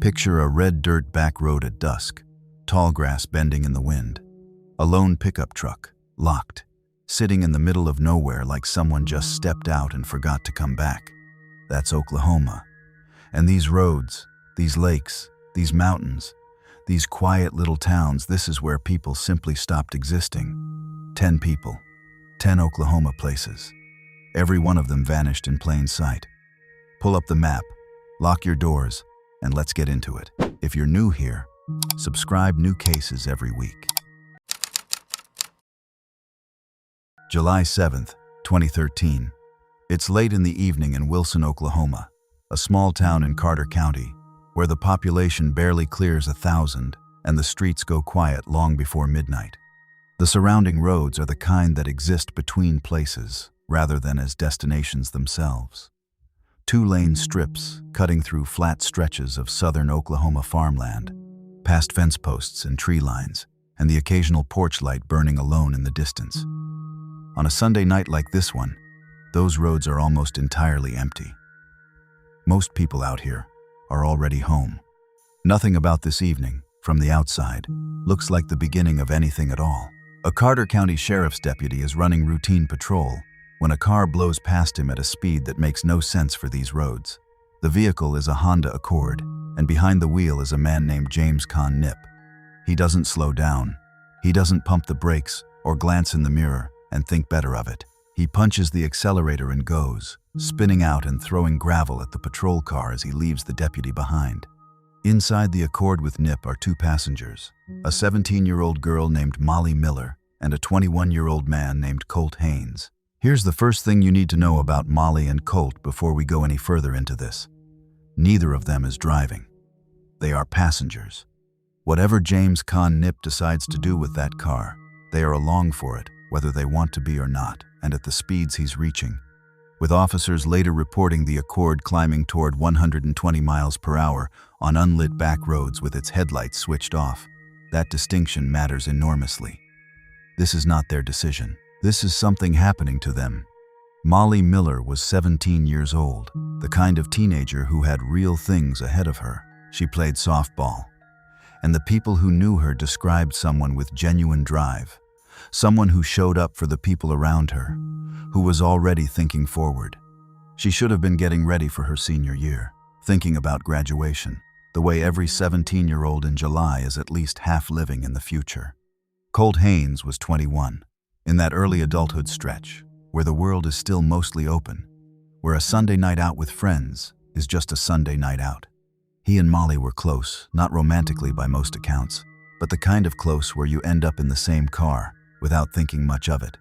Picture a red dirt back road at dusk, tall grass bending in the wind. A lone pickup truck, locked, sitting in the middle of nowhere like someone just stepped out and forgot to come back. That's Oklahoma. And these roads, these lakes, these mountains, these quiet little towns, this is where people simply stopped existing. 10 people, 10 Oklahoma places. Every one of them vanished in plain sight. Pull up the map, lock your doors, and let's get into it. If you're new here, subscribe. New cases every week. July 7th, 2013. It's late in the evening in Wilson, Oklahoma, a small town in Carter County, where the population barely clears 1,000 and the streets go quiet long before midnight. The surrounding roads are the kind that exist between places rather than as destinations themselves. 2-lane strips cutting through flat stretches of southern Oklahoma farmland, past fence posts and tree lines, and the occasional porch light burning alone in the distance. On a Sunday night like this one, those roads are almost entirely empty. Most people out here are already home. Nothing about this evening, from the outside, looks like the beginning of anything at all. A Carter County Sheriff's deputy is running routine patrol when a car blows past him at a speed that makes no sense for these roads. The vehicle is a Honda Accord, and behind the wheel is a man named James Con Nip. He doesn't slow down. He doesn't pump the brakes or glance in the mirror and think better of it. He punches the accelerator and goes, spinning out and throwing gravel at the patrol car as he leaves the deputy behind. Inside the Accord with Nip are 2 passengers, a 17-year-old girl named Molly Miller and a 21-year-old man named Colt Haynes. Here's the first thing you need to know about Molly and Colt before we go any further into this. Neither of them is driving. They are passengers. Whatever James Con Nip decides to do with that car, they are along for it, whether they want to be or not, and at the speeds he's reaching. With officers later reporting the Accord climbing toward 120 miles per hour on unlit back roads with its headlights switched off, that distinction matters enormously. This is not their decision. This is something happening to them. Molly Miller was 17 years old, the kind of teenager who had real things ahead of her. She played softball, and the people who knew her described someone with genuine drive, someone who showed up for the people around her, who was already thinking forward. She should have been getting ready for her senior year, thinking about graduation, the way every 17-year-old in July is at least half living in the future. Colt Haynes was 21. In that early adulthood stretch, where the world is still mostly open, where a Sunday night out with friends is just a Sunday night out. He and Molly were close, not romantically by most accounts, but the kind of close where you end up in the same car without thinking much of it,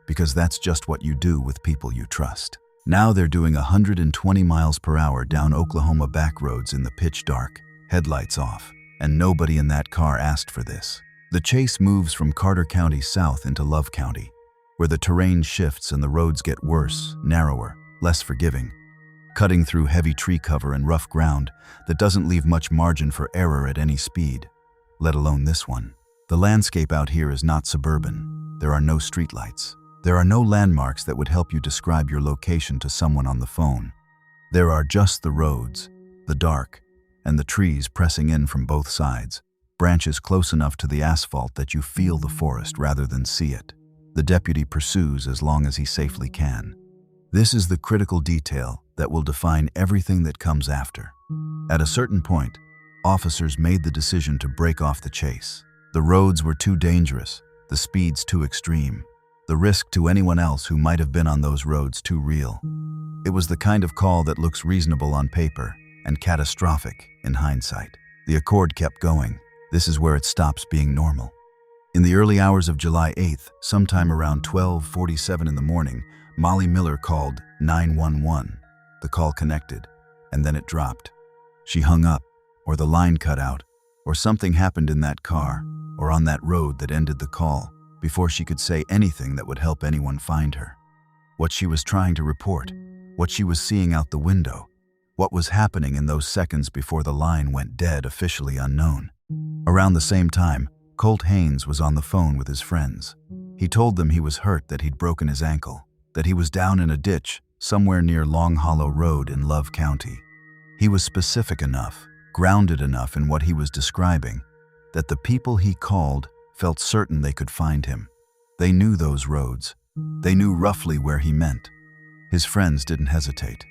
because that's just what you do with people you trust. Now they're doing 120 miles per hour down Oklahoma back roads in the pitch dark, headlights off, and nobody in that car asked for this. The chase moves from Carter County south into Love County, where the terrain shifts and the roads get worse, narrower, less forgiving, cutting through heavy tree cover and rough ground that doesn't leave much margin for error at any speed, let alone this one. The landscape out here is not suburban. There are no streetlights. There are no landmarks that would help you describe your location to someone on the phone. There are just the roads, the dark, and the trees pressing in from both sides. Branches close enough to the asphalt that you feel the forest rather than see it. The deputy pursues as long as he safely can. This is the critical detail that will define everything that comes after. At a certain point, officers made the decision to break off the chase. The roads were too dangerous, the speeds too extreme, the risk to anyone else who might have been on those roads too real. It was the kind of call that looks reasonable on paper and catastrophic in hindsight. The Accord kept going. This is where it stops being normal. In the early hours of July 8th, sometime around 12:47 in the morning, Molly Miller called 911. The call connected, and then it dropped. She hung up, or the line cut out, or something happened in that car, or on that road that ended the call, before she could say anything that would help anyone find her. What she was trying to report, what she was seeing out the window, what was happening in those seconds before the line went dead, officially unknown. Around the same time, Colt Haynes was on the phone with his friends. He told them he was hurt, that he'd broken his ankle, that he was down in a ditch somewhere near Long Hollow Road in Love County. He was specific enough, grounded enough in what he was describing, that the people he called felt certain they could find him. They knew those roads. They knew roughly where he meant. His friends didn't hesitate.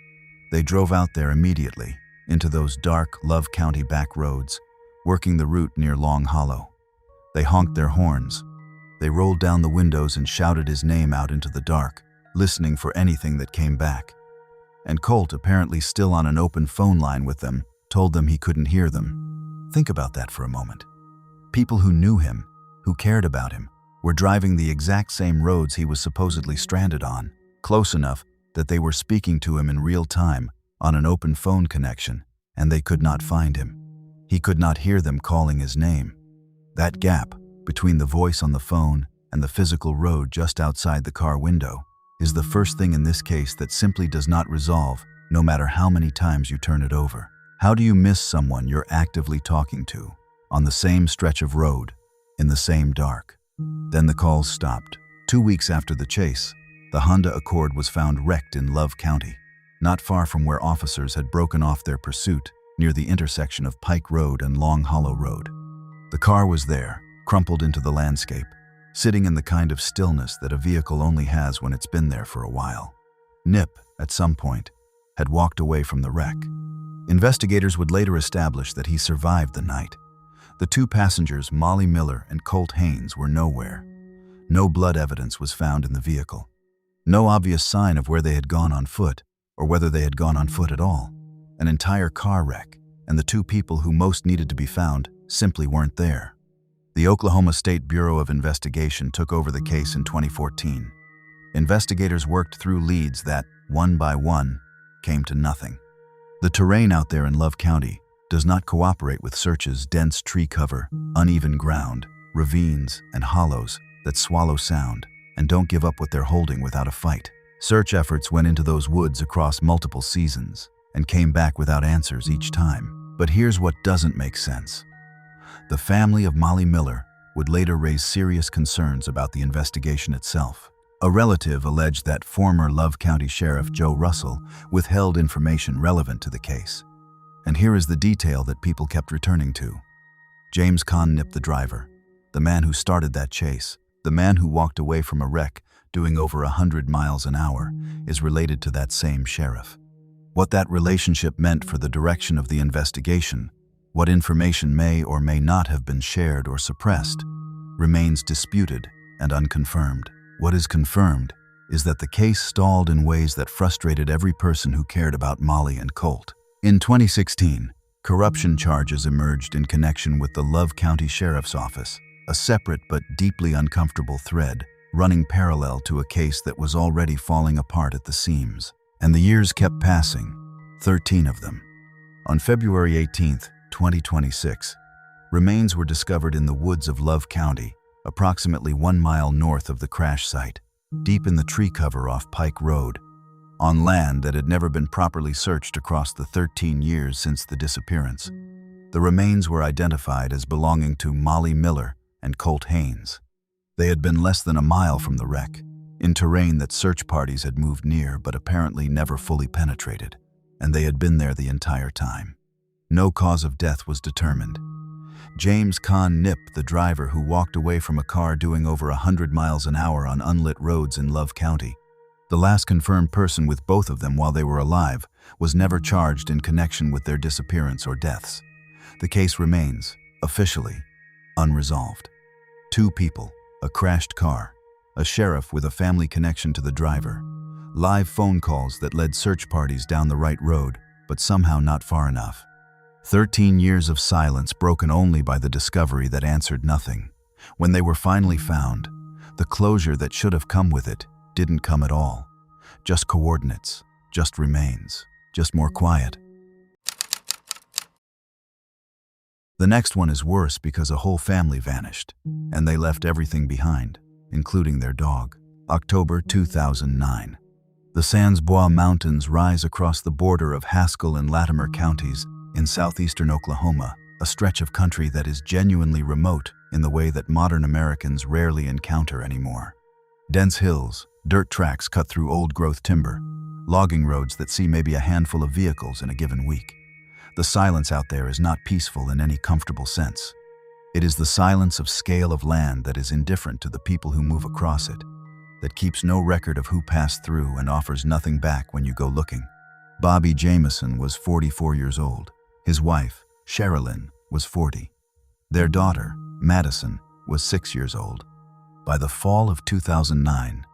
They drove out there immediately, into those dark Love County back roads, working the route near Long Hollow. They honked their horns. They rolled down the windows and shouted his name out into the dark, listening for anything that came back. And Colt, apparently still on an open phone line with them, told them he couldn't hear them. Think about that for a moment. People who knew him, who cared about him, were driving the exact same roads he was supposedly stranded on, close enough that they were speaking to him in real time on an open phone connection, and they could not find him. He could not hear them calling his name. That gap between the voice on the phone and the physical road just outside the car window is the first thing in this case that simply does not resolve, no matter how many times you turn it over. How do you miss someone you're actively talking to, on the same stretch of road, in the same dark? Then the calls stopped. 2 weeks after the chase, the Honda Accord was found wrecked in Love County, not far from where officers had broken off their pursuit, near the intersection of Pike Road and Long Hollow Road. The car was there, crumpled into the landscape, sitting in the kind of stillness that a vehicle only has when it's been there for a while. Nip, at some point, had walked away from the wreck. Investigators would later establish that he survived the night. The two passengers, Molly Miller and Colt Haynes, were nowhere. No blood evidence was found in the vehicle. No obvious sign of where they had gone on foot, or whether they had gone on foot at all. An entire car wreck, and the two people who most needed to be found simply weren't there. The Oklahoma State Bureau of Investigation took over the case in 2014. Investigators worked through leads that, one by one, came to nothing. The terrain out there in Love County does not cooperate with searches: dense tree cover, uneven ground, ravines, and hollows that swallow sound and don't give up what they're holding without a fight. Search efforts went into those woods across multiple seasons and came back without answers each time. But here's what doesn't make sense. The family of Molly Miller would later raise serious concerns about the investigation itself. A relative alleged that former Love County Sheriff Joe Russell withheld information relevant to the case. And here is the detail that people kept returning to. James Conn Nip, the driver, the man who started that chase, the man who walked away from a wreck doing over 100 miles an hour, is related to that same sheriff. What that relationship meant for the direction of the investigation, what information may or may not have been shared or suppressed, remains disputed and unconfirmed. What is confirmed is that the case stalled in ways that frustrated every person who cared about Molly and Colt. In 2016, corruption charges emerged in connection with the Love County Sheriff's Office, a separate but deeply uncomfortable thread running parallel to a case that was already falling apart at the seams. And the years kept passing, 13 of them. On February 18, 2026, remains were discovered in the woods of Love County, approximately 1 mile north of the crash site, deep in the tree cover off Pike Road, on land that had never been properly searched across the 13 years since the disappearance. The remains were identified as belonging to Molly Miller and Colt Haynes. They had been less than a mile from the wreck, in terrain that search parties had moved near but apparently never fully penetrated, and they had been there the entire time. No cause of death was determined. James Conn Nip, the driver who walked away from a car doing over 100 miles an hour on unlit roads in Love County, the last confirmed person with both of them while they were alive, was never charged in connection with their disappearance or deaths. The case remains, officially, unresolved. Two people, a crashed car, a sheriff with a family connection to the driver, live phone calls that led search parties down the right road, but somehow not far enough. 13 years of silence broken only by the discovery that answered nothing. When they were finally found, the closure that should have come with it didn't come at all. Just coordinates, just remains, just more quiet. The next one is worse because a whole family vanished, and they left everything behind, including their dog. October 2009. The Sans Bois Mountains rise across the border of Haskell and Latimer counties in southeastern Oklahoma, a stretch of country that is genuinely remote in the way that modern Americans rarely encounter anymore. Dense hills, dirt tracks cut through old-growth timber, logging roads that see maybe a handful of vehicles in a given week. The silence out there is not peaceful in any comfortable sense. It is the silence of scale of land that is indifferent to the people who move across it, that keeps no record of who passed through and offers nothing back when you go looking. Bobby Jamison was 44 years old. His wife, Sherilynn, was 40. Their daughter, Madyson, was 6 years old. By the fall of 2009,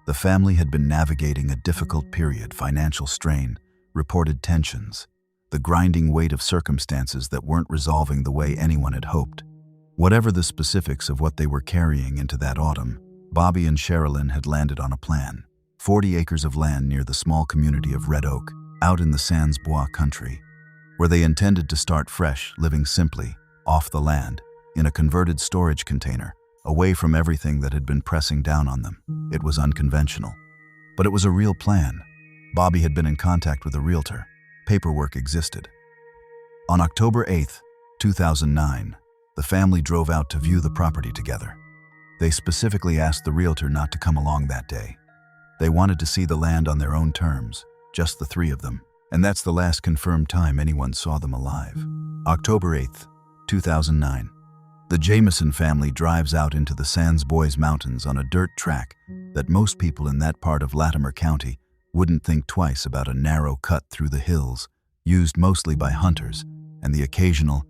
the family had been navigating a difficult period: financial strain, reported tensions, the grinding weight of circumstances that weren't resolving the way anyone had hoped. Whatever the specifics of what they were carrying into that autumn, Bobby and Sherilynn had landed on a plan: 40 acres of land near the small community of Red Oak, out in the Sans Bois country, where they intended to start fresh, living simply, off the land, in a converted storage container, away from everything that had been pressing down on them. It was unconventional, but it was a real plan. Bobby had been in contact with a realtor. Paperwork existed. On October 8, 2009, the family drove out to view the property together. They specifically asked the realtor not to come along that day. They wanted to see the land on their own terms, just the three of them, and that's the last confirmed time anyone saw them alive. October 8, 2009. The Jamison family drives out into the Sans Bois Mountains on a dirt track that most people in that part of Latimer County wouldn't think twice about: a narrow cut through the hills, used mostly by hunters and the occasional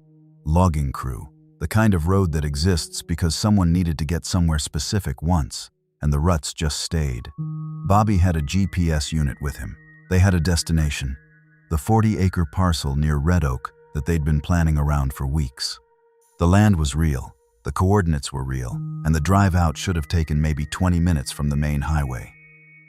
logging crew. The kind of road that exists because someone needed to get somewhere specific once, and the ruts just stayed. Bobby had a GPS unit with him. They had a destination: the 40-acre parcel near Red Oak that they'd been planning around for weeks. The land was real, the coordinates were real, and the drive out should have taken maybe 20 minutes from the main highway.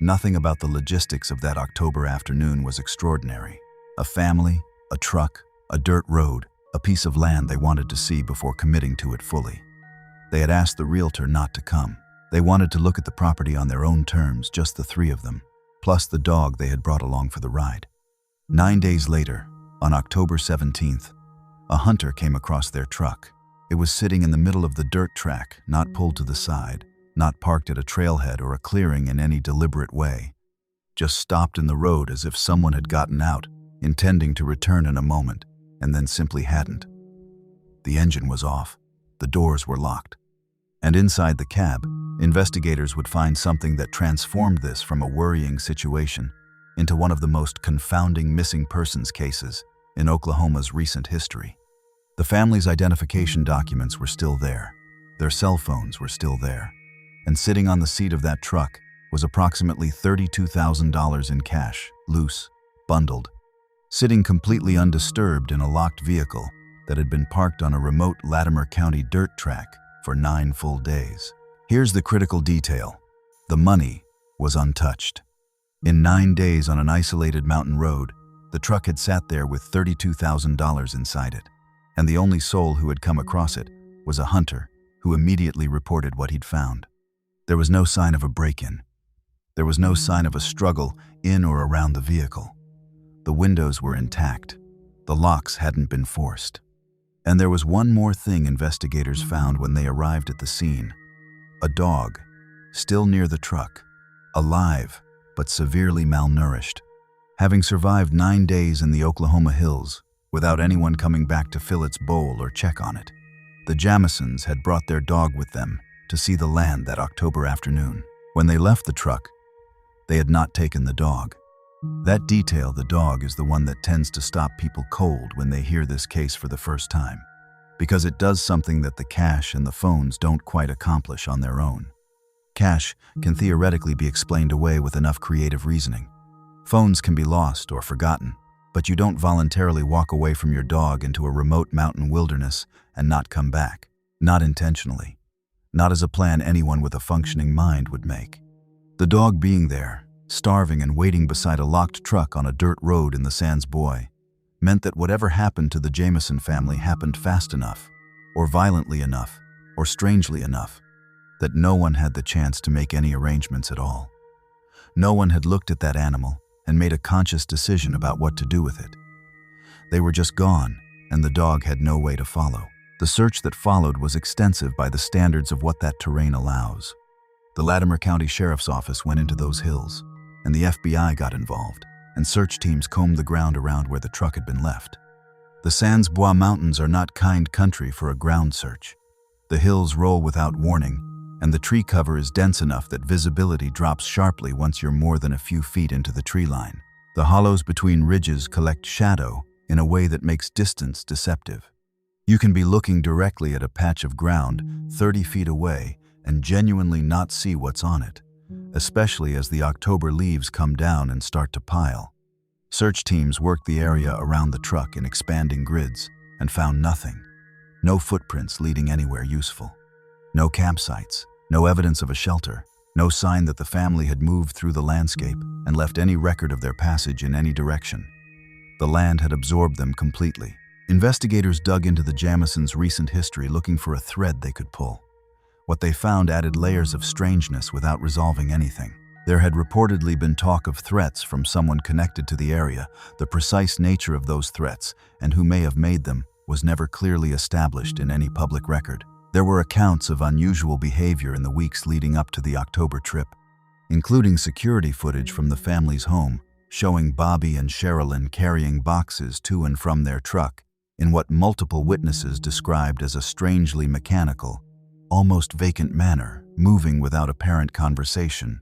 Nothing about the logistics of that October afternoon was extraordinary. A family, a truck, a dirt road, a piece of land they wanted to see before committing to it fully. They had asked the realtor not to come. They wanted to look at the property on their own terms, just the three of them, plus the dog they had brought along for the ride. 9 days later, on October 17th, a hunter came across their truck. It was sitting in the middle of the dirt track, not pulled to the side, not parked at a trailhead or a clearing in any deliberate way, just stopped in the road as if someone had gotten out, intending to return in a moment, and then simply hadn't. The engine was off, the doors were locked, and inside the cab, investigators would find something that transformed this from a worrying situation into one of the most confounding missing persons cases in Oklahoma's recent history. The family's identification documents were still there, their cell phones were still there, and sitting on the seat of that truck was approximately $32,000 in cash, loose, bundled, sitting completely undisturbed in a locked vehicle that had been parked on a remote Latimer County dirt track for 9 full days. Here's the critical detail: the money was untouched. In 9 days on an isolated mountain road, the truck had sat there with $32,000 inside it, and the only soul who had come across it was a hunter who immediately reported what he'd found. There was no sign of a break-in. There was no sign of a struggle in or around the vehicle. The windows were intact. The locks hadn't been forced. And there was one more thing investigators found when they arrived at the scene: a dog, still near the truck, alive but severely malnourished. Having survived 9 days in the Oklahoma hills without anyone coming back to fill its bowl or check on it, the Jamisons had brought their dog with them to see the land that October afternoon. When they left the truck, they had not taken the dog. That detail, the dog, is the one that tends to stop people cold when they hear this case for the first time, because it does something that the cash and the phones don't quite accomplish on their own. Cash can theoretically be explained away with enough creative reasoning. Phones can be lost or forgotten, but you don't voluntarily walk away from your dog into a remote mountain wilderness and not come back. Not intentionally. Not as a plan anyone with a functioning mind would make. The dog being there, starving and waiting beside a locked truck on a dirt road in the Sans Bois, meant that whatever happened to the Jamison family happened fast enough, or violently enough, or strangely enough, that no one had the chance to make any arrangements at all. No one had looked at that animal and made a conscious decision about what to do with it. They were just gone, and the dog had no way to follow. The search that followed was extensive by the standards of what that terrain allows. The Latimer County Sheriff's Office went into those hills, and the FBI got involved, and search teams combed the ground around where the truck had been left. The Sans Bois Mountains are not kind country for a ground search. The hills roll without warning, and the tree cover is dense enough that visibility drops sharply once you're more than a few feet into the tree line. The hollows between ridges collect shadow in a way that makes distance deceptive. You can be looking directly at a patch of ground 30 feet away and genuinely not see what's on it, especially as the October leaves come down and start to pile. Search teams worked the area around the truck in expanding grids and found nothing. No footprints leading anywhere useful. No campsites, no evidence of a shelter, no sign that the family had moved through the landscape and left any record of their passage in any direction. The land had absorbed them completely. Investigators dug into the Jamisons' recent history looking for a thread they could pull. What they found added layers of strangeness without resolving anything. There had reportedly been talk of threats from someone connected to the area. The precise nature of those threats and who may have made them was never clearly established in any public record. There were accounts of unusual behavior in the weeks leading up to the October trip, including security footage from the family's home, showing Bobby and Sherilynn carrying boxes to and from their truck in what multiple witnesses described as a strangely mechanical, almost vacant manner, moving without apparent conversation,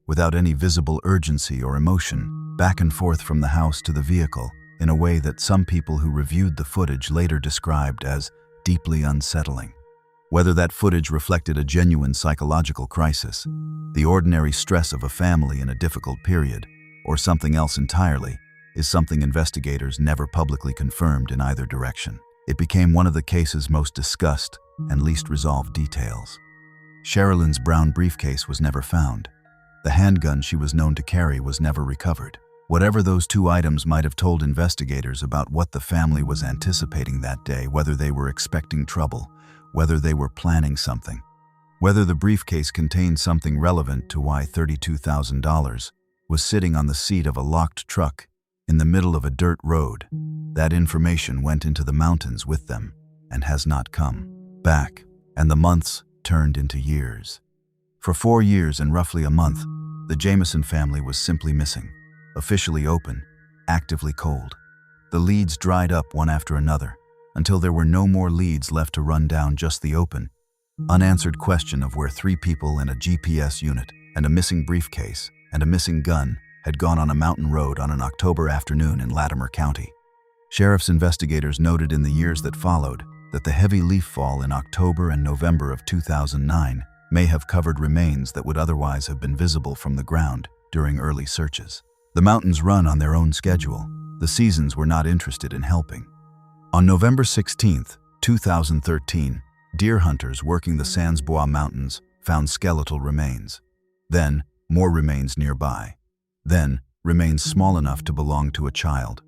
without any visible urgency or emotion, back and forth from the house to the vehicle, in a way that some people who reviewed the footage later described as deeply unsettling. Whether that footage reflected a genuine psychological crisis, the ordinary stress of a family in a difficult period, or something else entirely, is something investigators never publicly confirmed in either direction. It became one of the case's most discussed and least resolved details. Sherilynn's brown briefcase was never found. The handgun she was known to carry was never recovered. Whatever those two items might have told investigators about what the family was anticipating that day, whether they were expecting trouble, whether they were planning something, whether the briefcase contained something relevant to why $32,000 was sitting on the seat of a locked truck in the middle of a dirt road, that information went into the mountains with them and has not come back, and the months turned into years. For 4 years and roughly a month, the Jamison family was simply missing. Officially open, actively cold. The leads dried up one after another, until there were no more leads left to run down just the open, unanswered question of where 3 people and a GPS unit and a missing briefcase and a missing gun had gone on a mountain road on an October afternoon in Latimer County. Sheriff's investigators noted in the years that followed that the heavy leaf fall in October and November of 2009 may have covered remains that would otherwise have been visible from the ground during early searches. The mountains run on their own schedule. The seasons were not interested in helping. On November 16, 2013, deer hunters working the Sans Bois Mountains found skeletal remains. Then, more remains nearby. Then, remains small enough to belong to a child.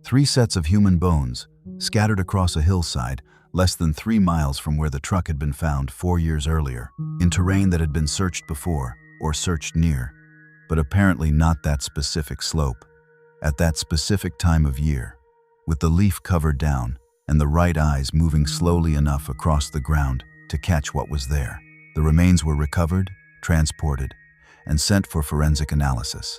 3 sets of human bones, scattered across a hillside less than 3 miles from where the truck had been found 4 years earlier, in terrain that had been searched before or searched near, but apparently not that specific slope, at that specific time of year, with the leaf covered down and the right eyes moving slowly enough across the ground to catch what was there. The remains were recovered, transported, and sent for forensic analysis.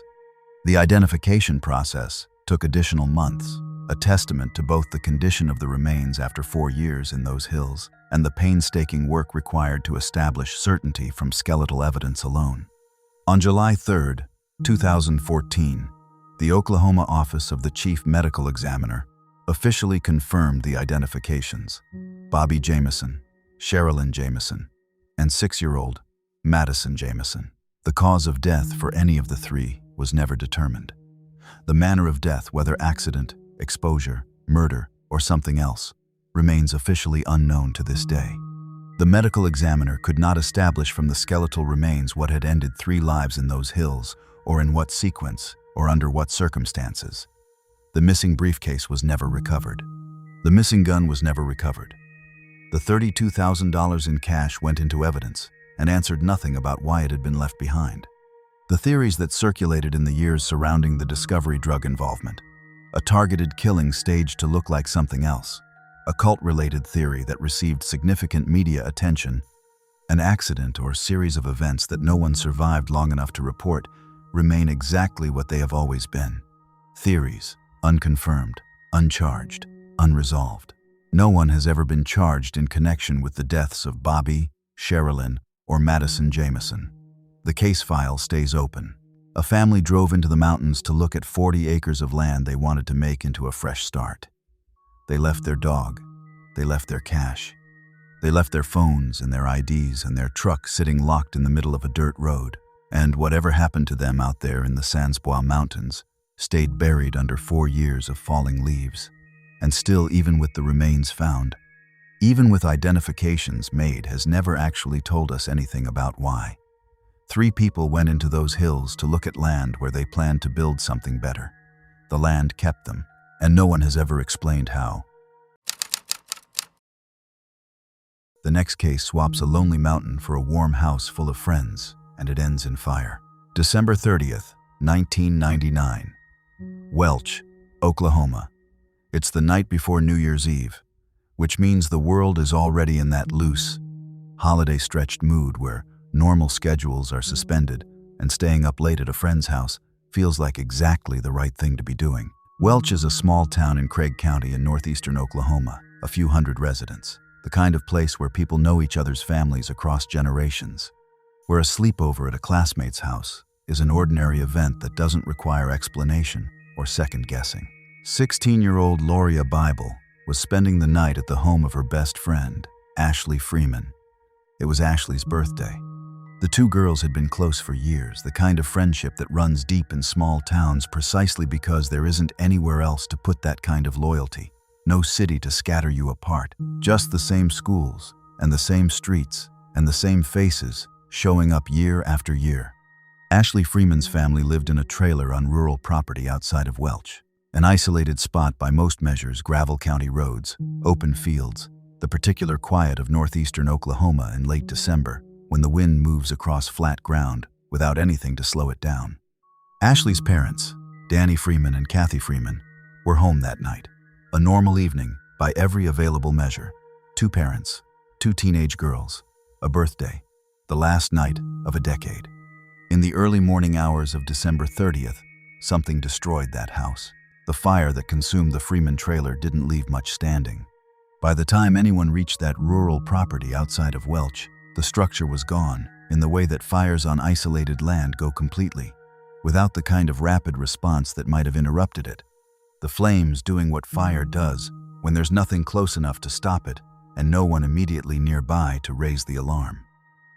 The identification process took additional months, a testament to both the condition of the remains after 4 years in those hills and the painstaking work required to establish certainty from skeletal evidence alone. On July 3, 2014, the Oklahoma Office of the Chief Medical Examiner officially confirmed the identifications: Bobby Jamison, Sherilynn Jamison, and 6-year-old Madyson Jamison. The cause of death for any of the 3 was never determined. The manner of death, whether accident, exposure, murder, or something else, remains officially unknown to this day. The medical examiner could not establish from the skeletal remains what had ended 3 lives in those hills, or in what sequence, or under what circumstances. The missing briefcase was never recovered. The missing gun was never recovered. The $32,000 in cash went into evidence and answered nothing about why it had been left behind. The theories that circulated in the years surrounding the discovery drug involvement, a targeted killing staged to look like something else, a cult-related theory that received significant media attention, an accident or series of events that no one survived long enough to report, remain exactly what they have always been: theories, unconfirmed, uncharged, unresolved. No one has ever been charged in connection with the deaths of Bobby, Sherilynn, or Madyson Jamison. The case file stays open. A family drove into the mountains to look at 40 acres of land they wanted to make into a fresh start. They left their dog. They left their cash. They left their phones and their IDs and their truck sitting locked in the middle of a dirt road. And whatever happened to them out there in the Sans Bois Mountains stayed buried under 4 years of falling leaves. And still, even with the remains found, even with identifications made, has never actually told us anything about why. 3 people went into those hills to look at land where they planned to build something better. The land kept them, and no one has ever explained how. The next case swaps a lonely mountain for a warm house full of friends, and it ends in fire. December 30th, 1999. Welch, Oklahoma. It's the night before New Year's Eve, which means the world is already in that loose, holiday-stretched mood where normal schedules are suspended and staying up late at a friend's house feels like exactly the right thing to be doing. Welch is a small town in Craig County in northeastern Oklahoma, a few hundred residents, the kind of place where people know each other's families across generations, where a sleepover at a classmate's house is an ordinary event that doesn't require explanation or second-guessing. 16-year-old Lauria Bible was spending the night at the home of her best friend, Ashley Freeman. It was Ashley's birthday. The 2 girls had been close for years, the kind of friendship that runs deep in small towns precisely because there isn't anywhere else to put that kind of loyalty. No city to scatter you apart. Just the same schools, and the same streets, and the same faces, showing up year after year. Ashley Freeman's family lived in a trailer on rural property outside of Welch, an isolated spot by most measures, gravel county roads, open fields, the particular quiet of northeastern Oklahoma in late December, when the wind moves across flat ground without anything to slow it down. Ashley's parents, Danny Freeman and Kathy Freeman, were home that night. A normal evening by every available measure. 2 parents, 2 teenage girls, a birthday, the last night of a decade. In the early morning hours of December 30th, something destroyed that house. The fire that consumed the Freeman trailer didn't leave much standing. By the time anyone reached that rural property outside of Welch, the structure was gone, in the way that fires on isolated land go completely, without the kind of rapid response that might have interrupted it. The flames doing what fire does when there's nothing close enough to stop it and no one immediately nearby to raise the alarm.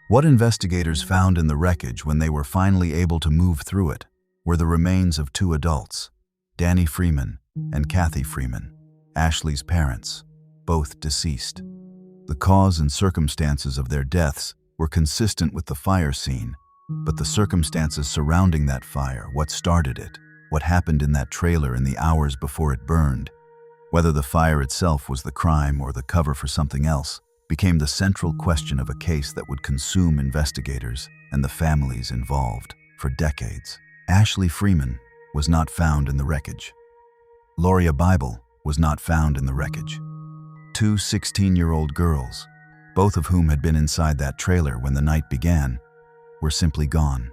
What investigators found in the wreckage when they were finally able to move through it were the remains of 2 adults, Danny Freeman and Kathy Freeman, Ashley's parents, both deceased. The cause and circumstances of their deaths were consistent with the fire scene, but the circumstances surrounding that fire, what started it, what happened in that trailer in the hours before it burned, whether the fire itself was the crime or the cover for something else, became the central question of a case that would consume investigators and the families involved for decades. Ashley Freeman was not found in the wreckage. Lauria Bible was not found in the wreckage. 2 16-year-old girls, both of whom had been inside that trailer when the night began, were simply gone.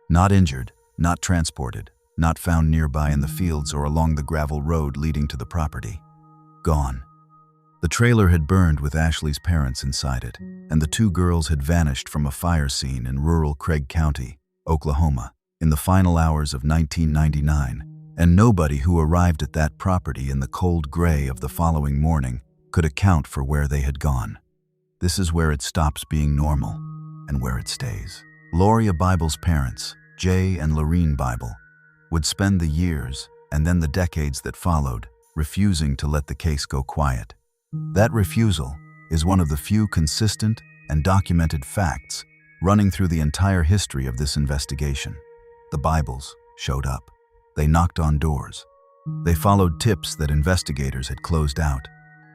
Not injured, not transported, not found nearby in the fields or along the gravel road leading to the property. Gone. The trailer had burned with Ashley's parents inside it, and the 2 girls had vanished from a fire scene in rural Craig County, Oklahoma, in the final hours of 1999, and nobody who arrived at that property in the cold gray of the following morning could account for where they had gone. This is where it stops being normal, and where it stays. Lauria Bible's parents, Jay and Lorene Bible, would spend the years, and then the decades that followed, refusing to let the case go quiet. That refusal is one of the few consistent and documented facts running through the entire history of this investigation. The Bibles showed up. They knocked on doors. They followed tips that investigators had closed out,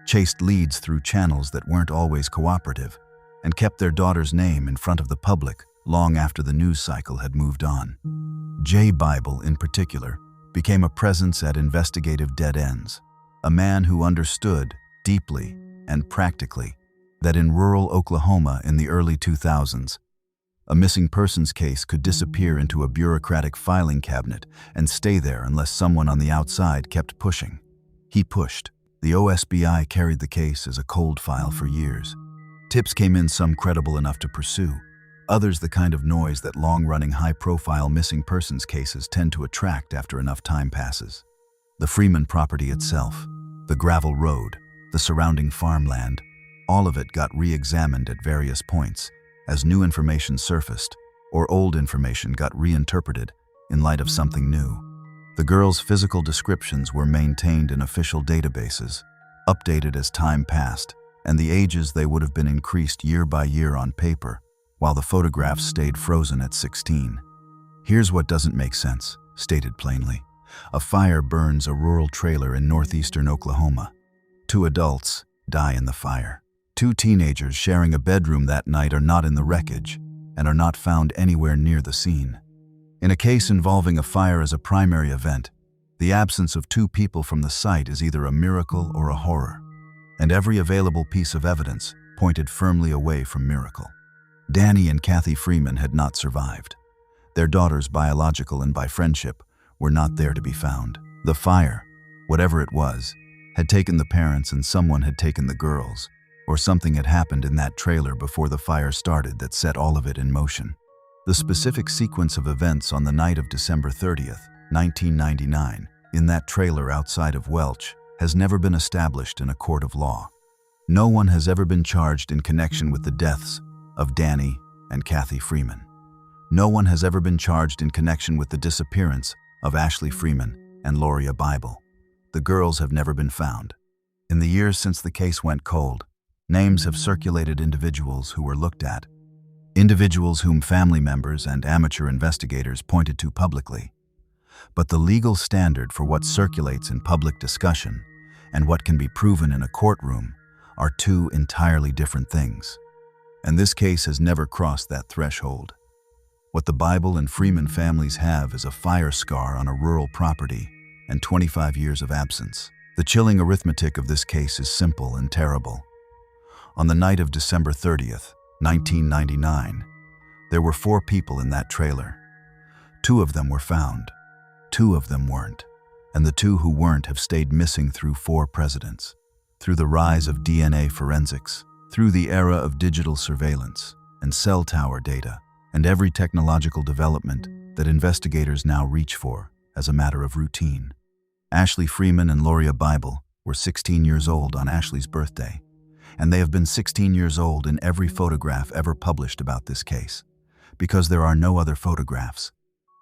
chased leads through channels that weren't always cooperative, and kept their daughter's name in front of the public long after the news cycle had moved on. Jay Bible, in particular, became a presence at investigative dead ends, a man who understood deeply and practically that in rural Oklahoma in the early 2000s, a missing persons case could disappear into a bureaucratic filing cabinet and stay there unless someone on the outside kept pushing. He pushed. The OSBI carried the case as a cold file for years. Tips came in, some credible enough to pursue, others the kind of noise that long-running high-profile missing persons cases tend to attract after enough time passes. The Freeman property itself, the gravel road, the surrounding farmland, all of it got re-examined at various points as new information surfaced or old information got reinterpreted in light of something new. The girls' physical descriptions were maintained in official databases, updated as time passed, and the ages they would have been increased year by year on paper, while the photographs stayed frozen at 16. Here's what doesn't make sense, stated plainly. A fire burns a rural trailer in northeastern Oklahoma. 2 adults die in the fire. 2 teenagers sharing a bedroom that night are not in the wreckage and are not found anywhere near the scene. In a case involving a fire as a primary event, the absence of 2 people from the site is either a miracle or a horror, and every available piece of evidence pointed firmly away from miracle. Danny and Kathy Freeman had not survived. Their daughters, biological and by friendship, were not there to be found. The fire, whatever it was, had taken the parents and someone had taken the girls, or something had happened in that trailer before the fire started that set all of it in motion. The specific sequence of events on the night of December 30th, 1999, in that trailer outside of Welch, has never been established in a court of law. No one has ever been charged in connection with the deaths of Danny and Kathy Freeman. No one has ever been charged in connection with the disappearance of Ashley Freeman and Lauria Bible. The girls have never been found. In the years since the case went cold, names have circulated, individuals who were looked at, individuals whom family members and amateur investigators pointed to publicly. But the legal standard for what circulates in public discussion and what can be proven in a courtroom are 2 entirely different things. And this case has never crossed that threshold. What the Bible and Freeman families have is a fire scar on a rural property and 25 years of absence. The chilling arithmetic of this case is simple and terrible. On the night of December 30th, 1999, there were 4 people in that trailer. 2 of them were found. 2 of them weren't. And the 2 who weren't have stayed missing through 4 presidents, through the rise of DNA forensics, through the era of digital surveillance and cell tower data, and every technological development that investigators now reach for as a matter of routine. Ashley Freeman and Lauria Bible were 16 years old on Ashley's birthday, and they have been 16 years old in every photograph ever published about this case, because there are no other photographs.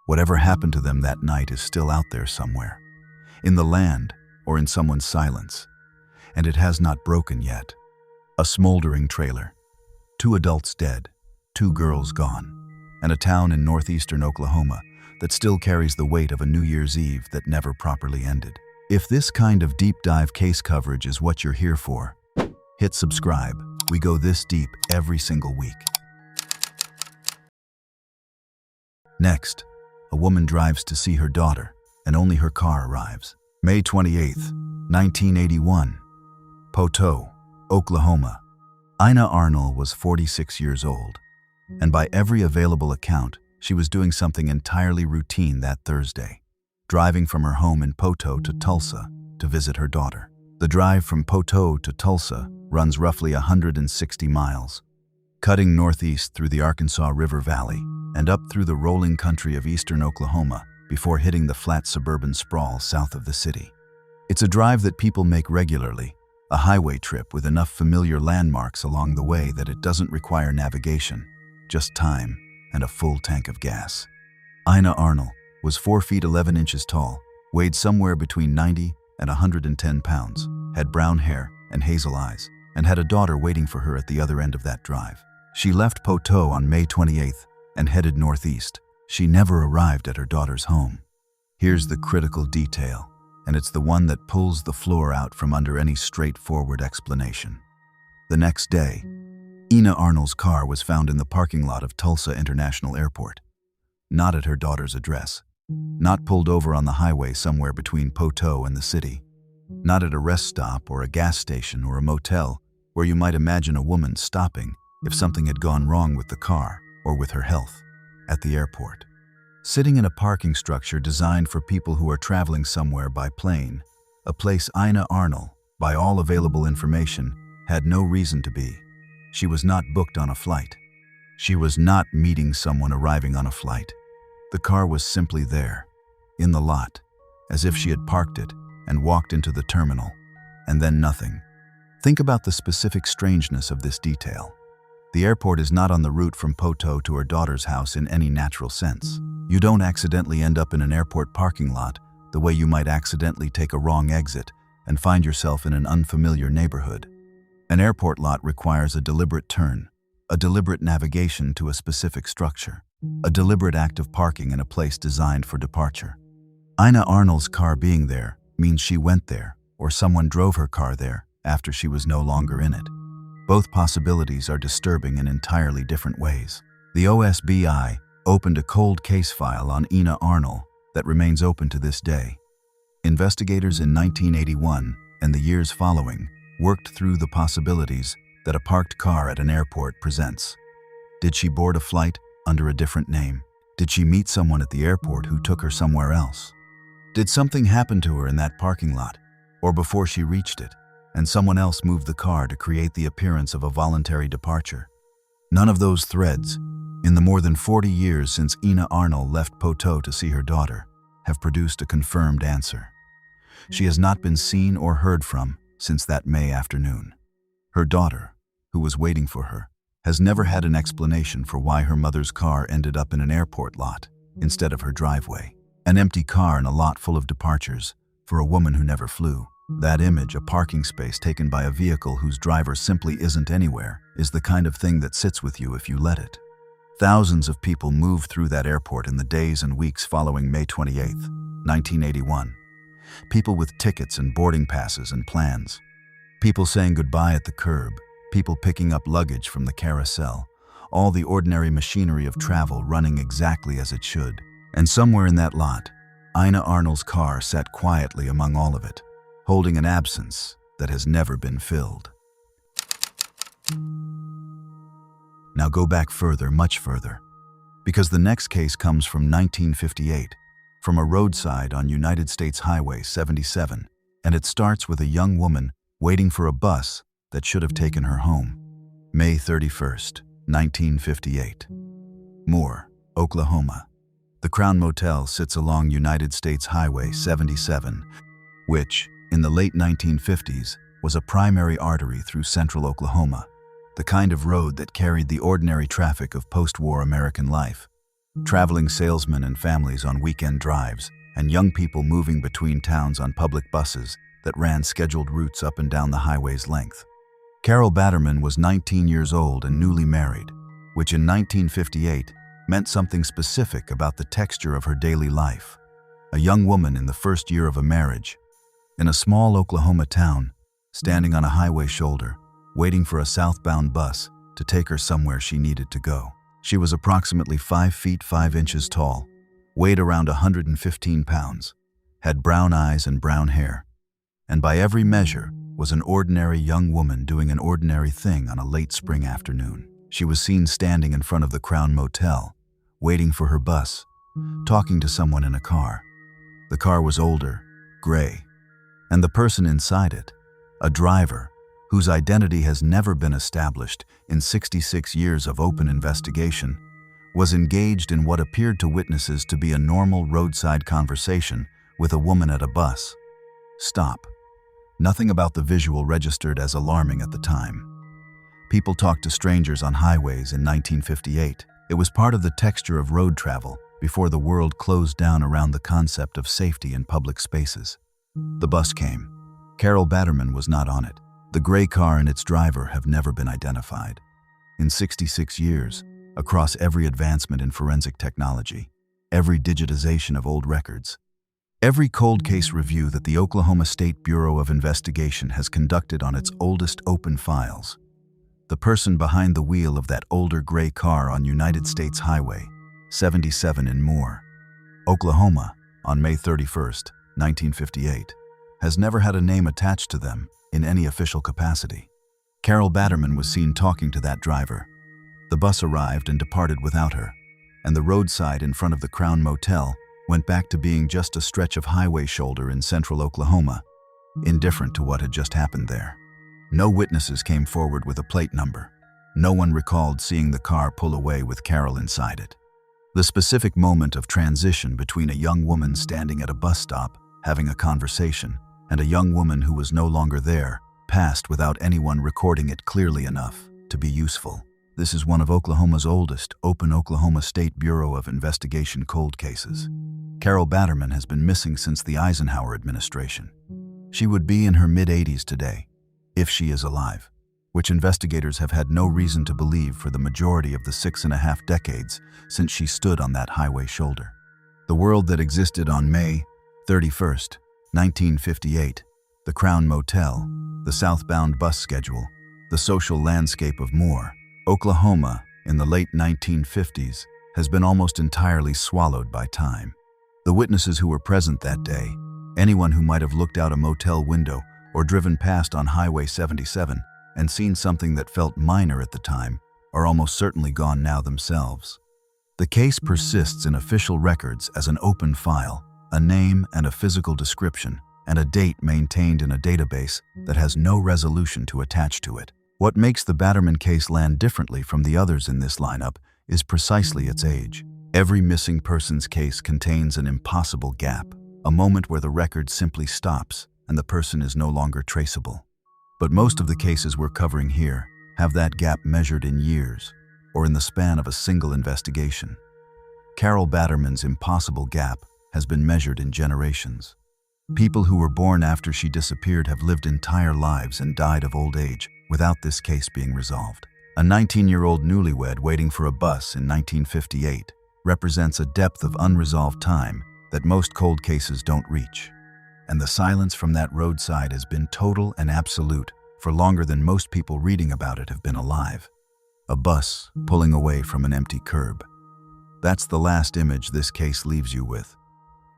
Whatever happened to them that night is still out there somewhere, in the land or in someone's silence, and it has not broken yet. A smoldering trailer, 2 adults dead, 2 girls gone, and a town in northeastern Oklahoma that still carries the weight of a New Year's Eve that never properly ended. If this kind of deep dive case coverage is what you're here for, hit subscribe. We go this deep every single week. Next, a woman drives to see her daughter, and only her car arrives. May 28th, 1981, Poteau, Oklahoma. Ina Arnall was 46 years old, and by every available account, she was doing something entirely routine that Thursday, driving from her home in Poteau to Tulsa to visit her daughter. The drive from Poteau to Tulsa runs roughly 160 miles, cutting northeast through the Arkansas River Valley and up through the rolling country of eastern Oklahoma before hitting the flat suburban sprawl south of the city. It's a drive that people make regularly, a highway trip with enough familiar landmarks along the way that it doesn't require navigation, just time and a full tank of gas. Ina Arnall was 4 feet 11 inches tall, weighed somewhere between 90 and 110 pounds, had brown hair and hazel eyes, and had a daughter waiting for her at the other end of that drive. She left Poteau on May 28th and headed northeast. She never arrived at her daughter's home. Here's the critical detail, and it's the one that pulls the floor out from under any straightforward explanation. The next day, Ina Arnall's car was found in the parking lot of Tulsa International Airport, not at her daughter's address, not pulled over on the highway somewhere between Poteau and the city, not at a rest stop or a gas station or a motel where you might imagine a woman stopping if something had gone wrong with the car or with her health, at the airport. Sitting in a parking structure designed for people who are traveling somewhere by plane, a place Ina Arnall by all available information, had no reason to be. She was not booked on a flight. She was not meeting someone arriving on a flight. The car was simply there, in the lot, as if she had parked it and walked into the terminal, and then nothing. Think about the specific strangeness of this detail. The airport is not on the route from Poteau to her daughter's house in any natural sense. You don't accidentally end up in an airport parking lot the way you might accidentally take a wrong exit and find yourself in an unfamiliar neighborhood. An airport lot requires a deliberate turn, a deliberate navigation to a specific structure, a deliberate act of parking in a place designed for departure. Ina Arnall's car being there means she went there, or someone drove her car there after she was no longer in it. Both possibilities are disturbing in entirely different ways. The OSBI opened a cold case file on Ina Arnall that remains open to this day. Investigators in 1981 and the years following worked through the possibilities that a parked car at an airport presents. Did she board a flight under a different name? Did she meet someone at the airport who took her somewhere else? Did something happen to her in that parking lot, or before she reached it, and someone else moved the car to create the appearance of a voluntary departure? None of those threads, in the more than 40 years since Ina Arnall left Poteau to see her daughter, have produced a confirmed answer. She has not been seen or heard from since that May afternoon. Her daughter, who was waiting for her, has never had an explanation for why her mother's car ended up in an airport lot instead of her driveway. An empty car in a lot full of departures for a woman who never flew. That image, a parking space taken by a vehicle whose driver simply isn't anywhere, is the kind of thing that sits with you if you let it. Thousands of people moved through that airport in the days and weeks following May 28, 1981. People with tickets and boarding passes and plans. People saying goodbye at the curb. People picking up luggage from the carousel. All the ordinary machinery of travel running exactly as it should. And somewhere in that lot, Ina Arnall's car sat quietly among all of it, holding an absence that has never been filled. Now go back further, much further, because the next case comes from 1958, from a roadside on United States Highway 77, and it starts with a young woman waiting for a bus that should have taken her home. May 31st, 1958. Moore, Oklahoma. The Crown Motel sits along United States Highway 77, which, in the late 1950s, was a primary artery through central Oklahoma, the kind of road that carried the ordinary traffic of post-war American life. Traveling salesmen and families on weekend drives, and young people moving between towns on public buses that ran scheduled routes up and down the highway's length. Carol Batterman was 19 years old and newly married, which in 1958 meant something specific about the texture of her daily life. A young woman in the first year of a marriage, in a small Oklahoma town, standing on a highway shoulder, waiting for a southbound bus to take her somewhere she needed to go. She was approximately 5 feet 5 inches tall, weighed around 115 pounds, had brown eyes and brown hair, and by every measure was an ordinary young woman doing an ordinary thing on a late spring afternoon. She was seen standing in front of the Crown Motel, waiting for her bus, talking to someone in a car. The car was older, gray, and the person inside it, a driver whose identity has never been established in 66 years of open investigation, was engaged in what appeared to witnesses to be a normal roadside conversation with a woman at a bus. Stop. Nothing about the visual registered as alarming at the time. People talked to strangers on highways in 1958. It was part of the texture of road travel before the world closed down around the concept of safety in public spaces. The bus came. Carol Batterman was not on it. The gray car and its driver have never been identified. In 66 years, across every advancement in forensic technology, every digitization of old records, every cold case review that the Oklahoma State Bureau of Investigation has conducted on its oldest open files, the person behind the wheel of that older gray car on United States Highway 77 in Moore, Oklahoma, on May 31st, 1958, has never had a name attached to them in any official capacity. Carol Batterman was seen talking to that driver. The bus arrived and departed without her, and the roadside in front of the Crown Motel went back to being just a stretch of highway shoulder in central Oklahoma, indifferent to what had just happened there. No witnesses came forward with a plate number. No one recalled seeing the car pull away with Carol inside it. The specific moment of transition between a young woman standing at a bus stop, having a conversation, and a young woman who was no longer there, passed without anyone recording it clearly enough to be useful. This is one of Oklahoma's oldest open Oklahoma State Bureau of Investigation cold cases. Carol Batterman has been missing since the Eisenhower administration. She would be in her mid-80s today, if she is alive, which investigators have had no reason to believe for the majority of the 6.5 decades since she stood on that highway shoulder. The world that existed on May 31st, 1958, the Crown Motel, the southbound bus schedule, the social landscape of Moore, Oklahoma in the late 1950s has been almost entirely swallowed by time. The witnesses who were present that day, anyone who might have looked out a motel window or driven past on Highway 77 and seen something that felt minor at the time, are almost certainly gone now themselves. The case persists in official records as an open file, a name and a physical description, and a date maintained in a database that has no resolution to attach to it. What makes the Batterman case land differently from the others in this lineup is precisely its age. Every missing persons case contains an impossible gap, a moment where the record simply stops and the person is no longer traceable. But most of the cases we're covering here have that gap measured in years or in the span of a single investigation. Carol Batterman's impossible gap has been measured in generations. People who were born after she disappeared have lived entire lives and died of old age without this case being resolved. A 19-year-old newlywed waiting for a bus in 1958 represents a depth of unresolved time that most cold cases don't reach. And the silence from that roadside has been total and absolute for longer than most people reading about it have been alive. A bus pulling away from an empty curb. That's the last image this case leaves you with.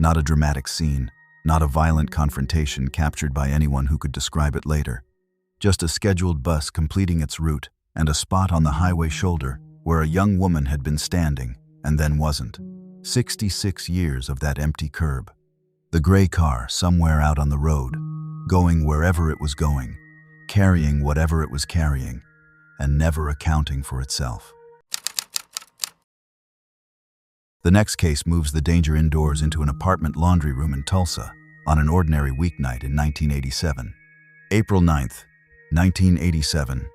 Not a dramatic scene, not a violent confrontation captured by anyone who could describe it later. Just a scheduled bus completing its route and a spot on the highway shoulder where a young woman had been standing and then wasn't. 66 years of that empty curb. The gray car somewhere out on the road, going wherever it was going, carrying whatever it was carrying, and never accounting for itself. The next case moves the danger indoors into an apartment laundry room in Tulsa on an ordinary weeknight in 1987. April 9th, 1987,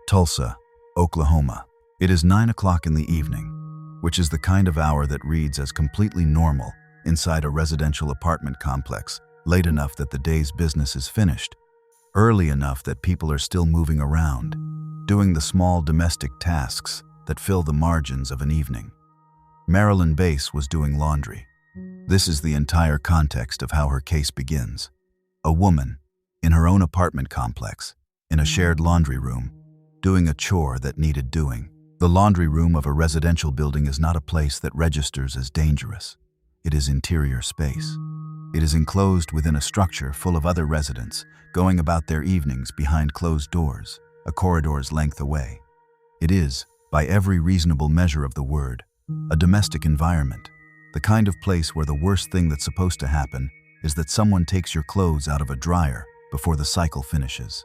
Tulsa, Oklahoma. It is 9 o'clock in the evening, which is the kind of hour that reads as completely normal inside a residential apartment complex, late enough that the day's business is finished, early enough that people are still moving around, doing the small domestic tasks that fill the margins of an evening. Marilyn Base was doing laundry. This is the entire context of how her case begins. A woman, in her own apartment complex, in a shared laundry room, doing a chore that needed doing. The laundry room of a residential building is not a place that registers as dangerous. It is interior space. It is enclosed within a structure full of other residents going about their evenings behind closed doors, a corridor's length away. It is, by every reasonable measure of the word, a domestic environment, the kind of place where the worst thing that's supposed to happen is that someone takes your clothes out of a dryer before the cycle finishes.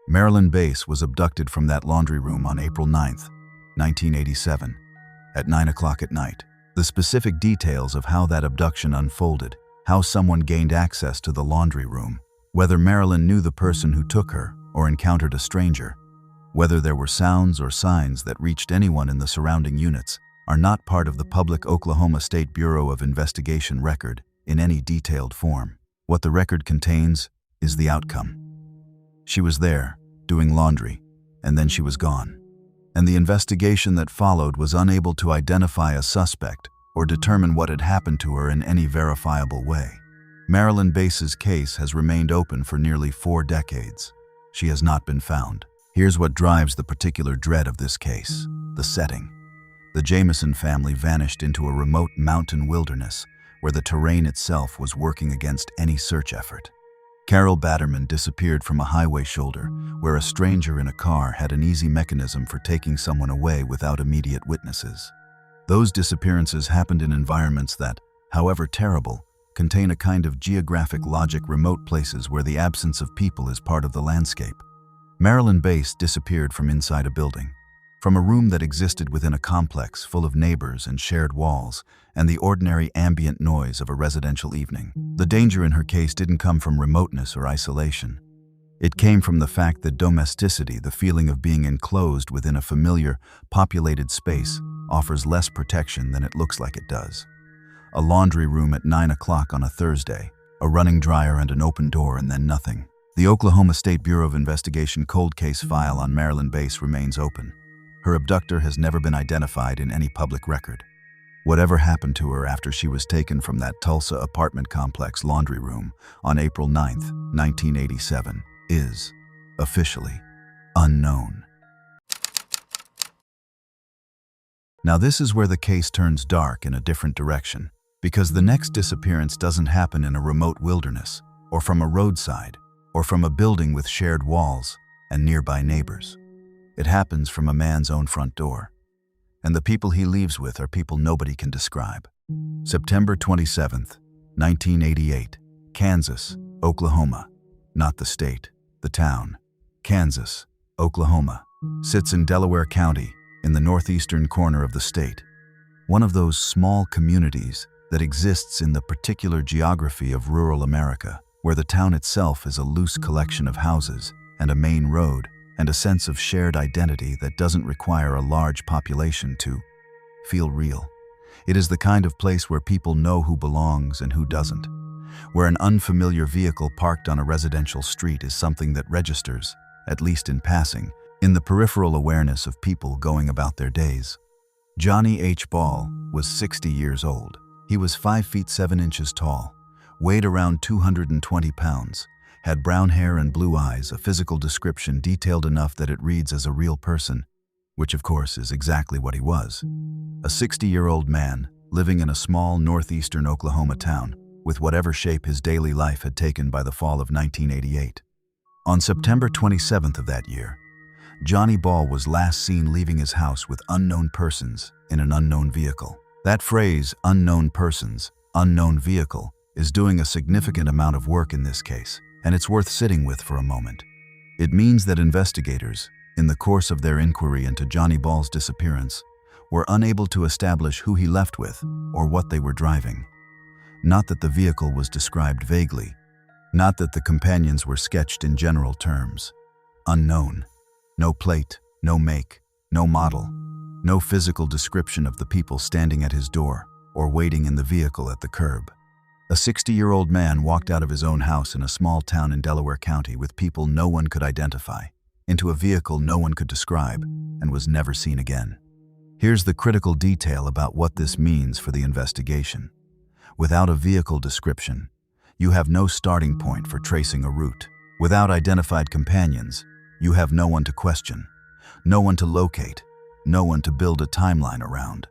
Marilyn Base was abducted from that laundry room on April 9th, 1987, at 9 o'clock at night. The specific details of how that abduction unfolded, how someone gained access to the laundry room, whether Marilyn knew the person who took her or encountered a stranger, whether there were sounds or signs that reached anyone in the surrounding units, are not part of the public Oklahoma State Bureau of Investigation record in any detailed form. What the record contains is the outcome. She was there, doing laundry, and then she was gone. And the investigation that followed was unable to identify a suspect or determine what had happened to her in any verifiable way. Marilyn Base's case has remained open for nearly 4 decades. She has not been found. Here's what drives the particular dread of this case: the setting. The Jamison family vanished into a remote mountain wilderness where the terrain itself was working against any search effort. Carol Batterman disappeared from a highway shoulder where a stranger in a car had an easy mechanism for taking someone away without immediate witnesses. Those disappearances happened in environments that, however terrible, contain a kind of geographic logic, remote places where the absence of people is part of the landscape. Marilyn Base disappeared from inside a building, from a room that existed within a complex full of neighbors and shared walls, and the ordinary ambient noise of a residential evening. The danger in her case didn't come from remoteness or isolation. It came from the fact that domesticity, the feeling of being enclosed within a familiar, populated space, offers less protection than it looks like it does. A laundry room at 9 o'clock on a Thursday, a running dryer and an open door, and then nothing. The Oklahoma State Bureau of Investigation cold case file on Marilyn Base remains open. Her abductor has never been identified in any public record. Whatever happened to her after she was taken from that Tulsa apartment complex laundry room on April 9, 1987, is officially unknown. Now this is where the case turns dark in a different direction, because the next disappearance doesn't happen in a remote wilderness, or from a roadside, or from a building with shared walls and nearby neighbors. It happens from a man's own front door, and the people he leaves with are people nobody can describe. September 27, 1988, Kansas, Oklahoma. Not the state, the town. Kansas, Oklahoma, sits in Delaware County, in the northeastern corner of the state. One of those small communities that exists in the particular geography of rural America, where the town itself is a loose collection of houses and a main road and a sense of shared identity that doesn't require a large population to feel real. It is the kind of place where people know who belongs and who doesn't, where an unfamiliar vehicle parked on a residential street is something that registers, at least in passing, in the peripheral awareness of people going about their days. Johnnie H. Ball was 60 years old. He was 5 feet 7 inches tall, weighed around 220 pounds, had brown hair and blue eyes, a physical description detailed enough that it reads as a real person, which of course is exactly what he was. A 60-year-old man living in a small northeastern Oklahoma town, with whatever shape his daily life had taken by the fall of 1988. On September 27th of that year, Johnnie Ball was last seen leaving his house with unknown persons in an unknown vehicle. That phrase, unknown persons, unknown vehicle, is doing a significant amount of work in this case, and it's worth sitting with for a moment. It means that investigators, in the course of their inquiry into Johnnie Ball's disappearance, were unable to establish who he left with or what they were driving. Not that the vehicle was described vaguely, not that the companions were sketched in general terms. Unknown. No plate, no make, no model, no physical description of the people standing at his door or waiting in the vehicle at the curb. A 60-year-old man walked out of his own house in a small town in Delaware County with people no one could identify, into a vehicle no one could describe, and was never seen again. Here's the critical detail about what this means for the investigation. Without a vehicle description, you have no starting point for tracing a route. Without identified companions, you have no one to question, no one to locate, no one to build a timeline around.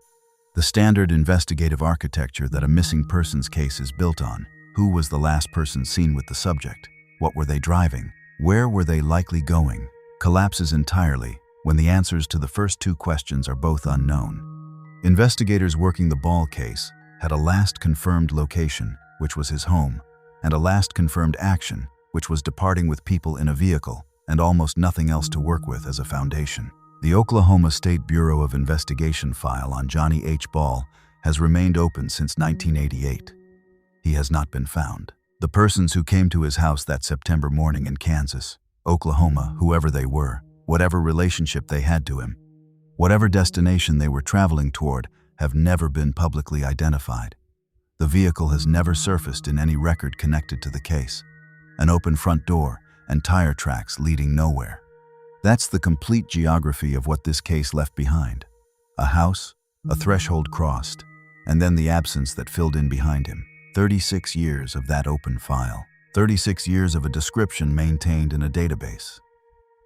The standard investigative architecture that a missing persons case is built on. Who was the last person seen with the subject? What were they driving? Where were they likely going? Collapses entirely when the answers to the first two questions are both unknown. Investigators working the Ball case had a last confirmed location, which was his home, and a last confirmed action, which was departing with people in a vehicle, and almost nothing else to work with as a foundation. The Oklahoma State Bureau of Investigation file on Johnnie H. Ball has remained open since 1988. He has not been found. The persons who came to his house that September morning in Kansas, Oklahoma, whoever they were, whatever relationship they had to him, whatever destination they were traveling toward, have never been publicly identified. The vehicle has never surfaced in any record connected to the case. An open front door and tire tracks leading nowhere. That's the complete geography of what this case left behind. A house, a threshold crossed, and then the absence that filled in behind him. 36 years of that open file. 36 years of a description maintained in a database.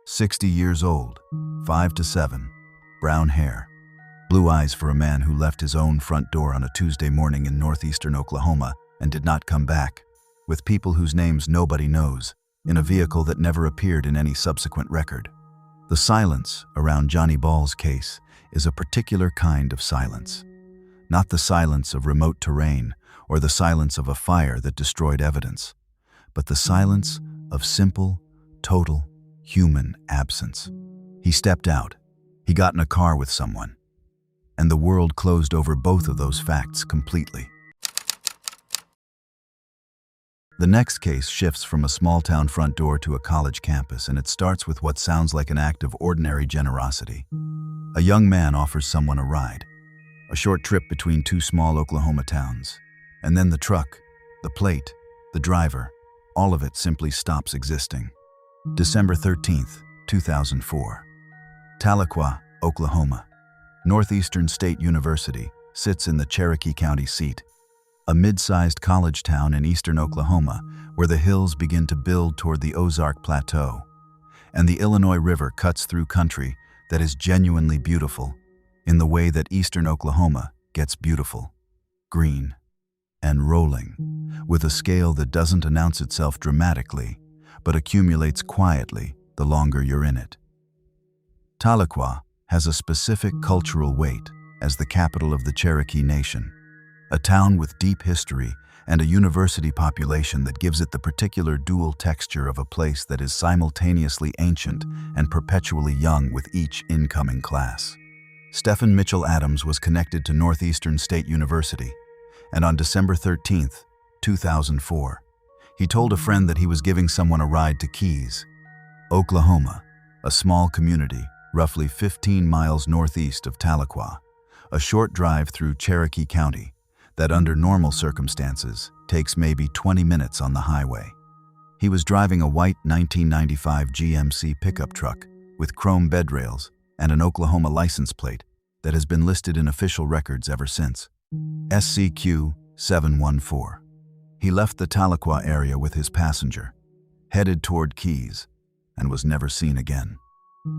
60 years old, 5 to 7, brown hair, blue eyes for a man who left his own front door on a Tuesday morning in northeastern Oklahoma and did not come back, with people whose names nobody knows, in a vehicle that never appeared in any subsequent record. The silence around Johnnie Ball's case is a particular kind of silence. not the silence of remote terrain or the silence of a fire that destroyed evidence, but the silence of simple, total, human absence. He stepped out. He got in a car with someone. And the world closed over both of those facts completely. The next case shifts from a small-town front door to a college campus, and it starts with what sounds like an act of ordinary generosity. A young man offers someone a ride, a short trip between two small Oklahoma towns. And then the truck, the plate, the driver, all of it simply stops existing. December 13th, 2004. Tahlequah, Oklahoma. Northeastern State University sits in the Cherokee County seat, a mid-sized college town in eastern Oklahoma where the hills begin to build toward the Ozark Plateau, and the Illinois River cuts through country that is genuinely beautiful in the way that eastern Oklahoma gets beautiful, green, and rolling, with a scale that doesn't announce itself dramatically, but accumulates quietly the longer you're in it. Tahlequah has a specific cultural weight as the capital of the Cherokee Nation, a town with deep history and a university population that gives it the particular dual texture of a place that is simultaneously ancient and perpetually young with each incoming class. Stephan Adams was connected to Northeastern State University, and on December 13th, 2004, he told a friend that he was giving someone a ride to Keys, Oklahoma, a small community roughly 15 miles northeast of Tahlequah, a short drive through Cherokee County that under normal circumstances takes maybe 20 minutes on the highway. He was driving a white 1995 GMC pickup truck with chrome bed rails and an Oklahoma license plate that has been listed in official records ever since, SCQ 714. He left the Tahlequah area with his passenger, headed toward Keys, and was never seen again.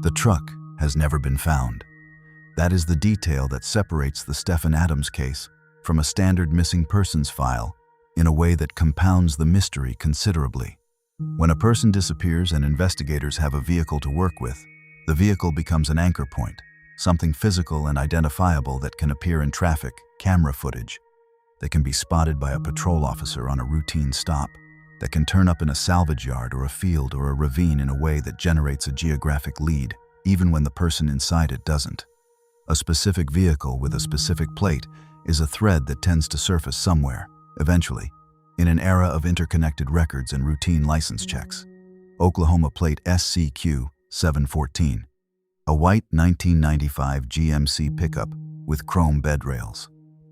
The truck has never been found. That is the detail that separates the Stephan Adams case from a standard missing persons file in a way that compounds the mystery considerably. When a person disappears and investigators have a vehicle to work with, the vehicle becomes an anchor point, something physical and identifiable that can appear in traffic, camera footage, that can be spotted by a patrol officer on a routine stop, that can turn up in a salvage yard or a field or a ravine in a way that generates a geographic lead, even when the person inside it doesn't. A specific vehicle with a specific plate is a thread that tends to surface somewhere, eventually, in an era of interconnected records and routine license checks. Oklahoma plate SCQ 714, a white 1995 GMC pickup with chrome bed rails.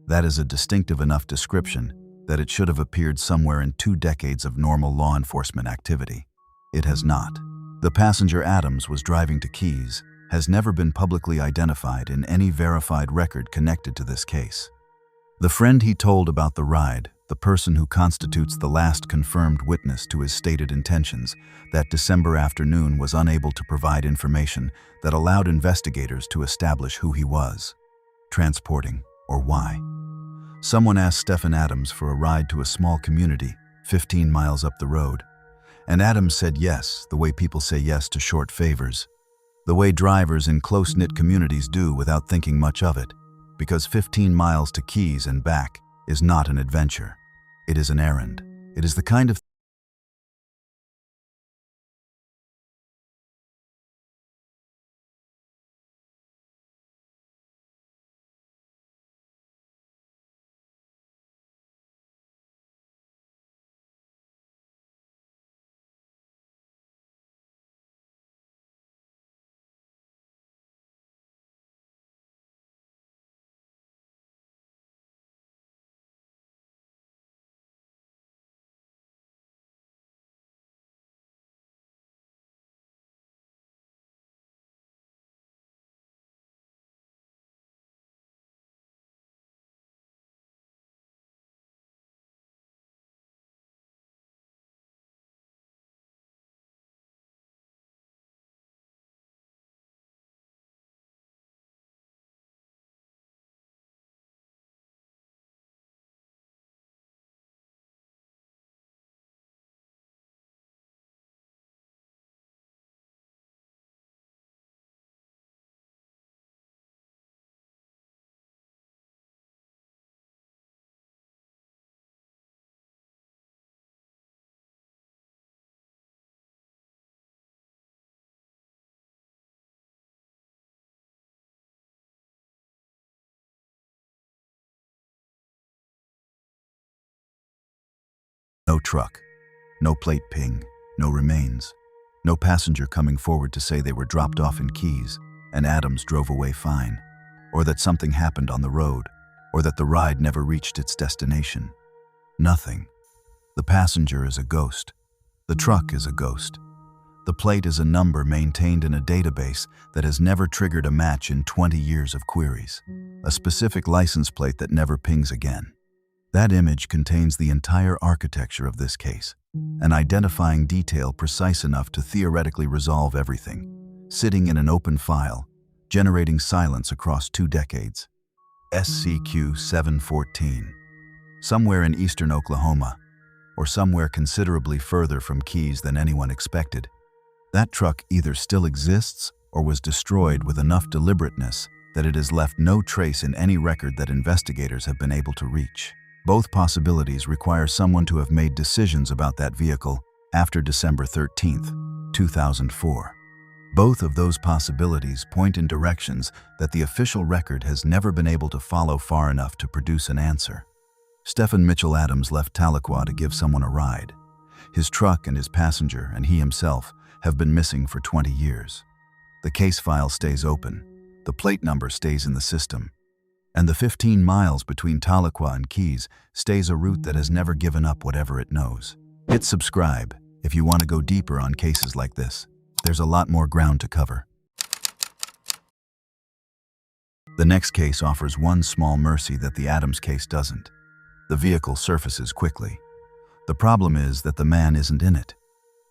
That is a distinctive enough description that it should have appeared somewhere in 2 decades of normal law enforcement activity. It has not. The passenger Adams was driving to Keys has never been publicly identified in any verified record connected to this case. The friend he told about the ride, the person who constitutes the last confirmed witness to his stated intentions, that December afternoon was unable to provide information that allowed investigators to establish who he was, transporting, or why. Someone asked Stephan Adams for a ride to a small community 15 miles up the road, and Adams said yes, the way people say yes to short favors, the way drivers in close-knit communities do without thinking much of it, because 15 miles to Keys and back is not an adventure. It is an errand. It is the kind of No truck, no plate ping, no remains, no passenger coming forward to say they were dropped off in Keys and Adams drove away fine, or that something happened on the road, or that the ride never reached its destination. Nothing. The passenger is a ghost. The truck is a ghost. The plate is a number maintained in a database that has never triggered a match in 20 years of queries. A specific license plate that never pings again. That image contains the entire architecture of this case, an identifying detail precise enough to theoretically resolve everything, sitting in an open file, generating silence across 2 decades. SCQ 714. Somewhere in eastern Oklahoma, or somewhere considerably further from Keys than anyone expected, that truck either still exists or was destroyed with enough deliberateness that it has left no trace in any record that investigators have been able to reach. Both possibilities require someone to have made decisions about that vehicle after December 13, 2004. Both of those possibilities point in directions that the official record has never been able to follow far enough to produce an answer. Stephan Adams left Tahlequah to give someone a ride. His truck and his passenger and he himself have been missing for 20 years. The case file stays open, the plate number stays in the system, and the 15 miles between Tahlequah and Keys stays a route that has never given up whatever it knows. Hit subscribe if you want to go deeper on cases like this. There's a lot more ground to cover. The next case offers one small mercy that the Adams case doesn't. The vehicle surfaces quickly. The problem is that the man isn't in it,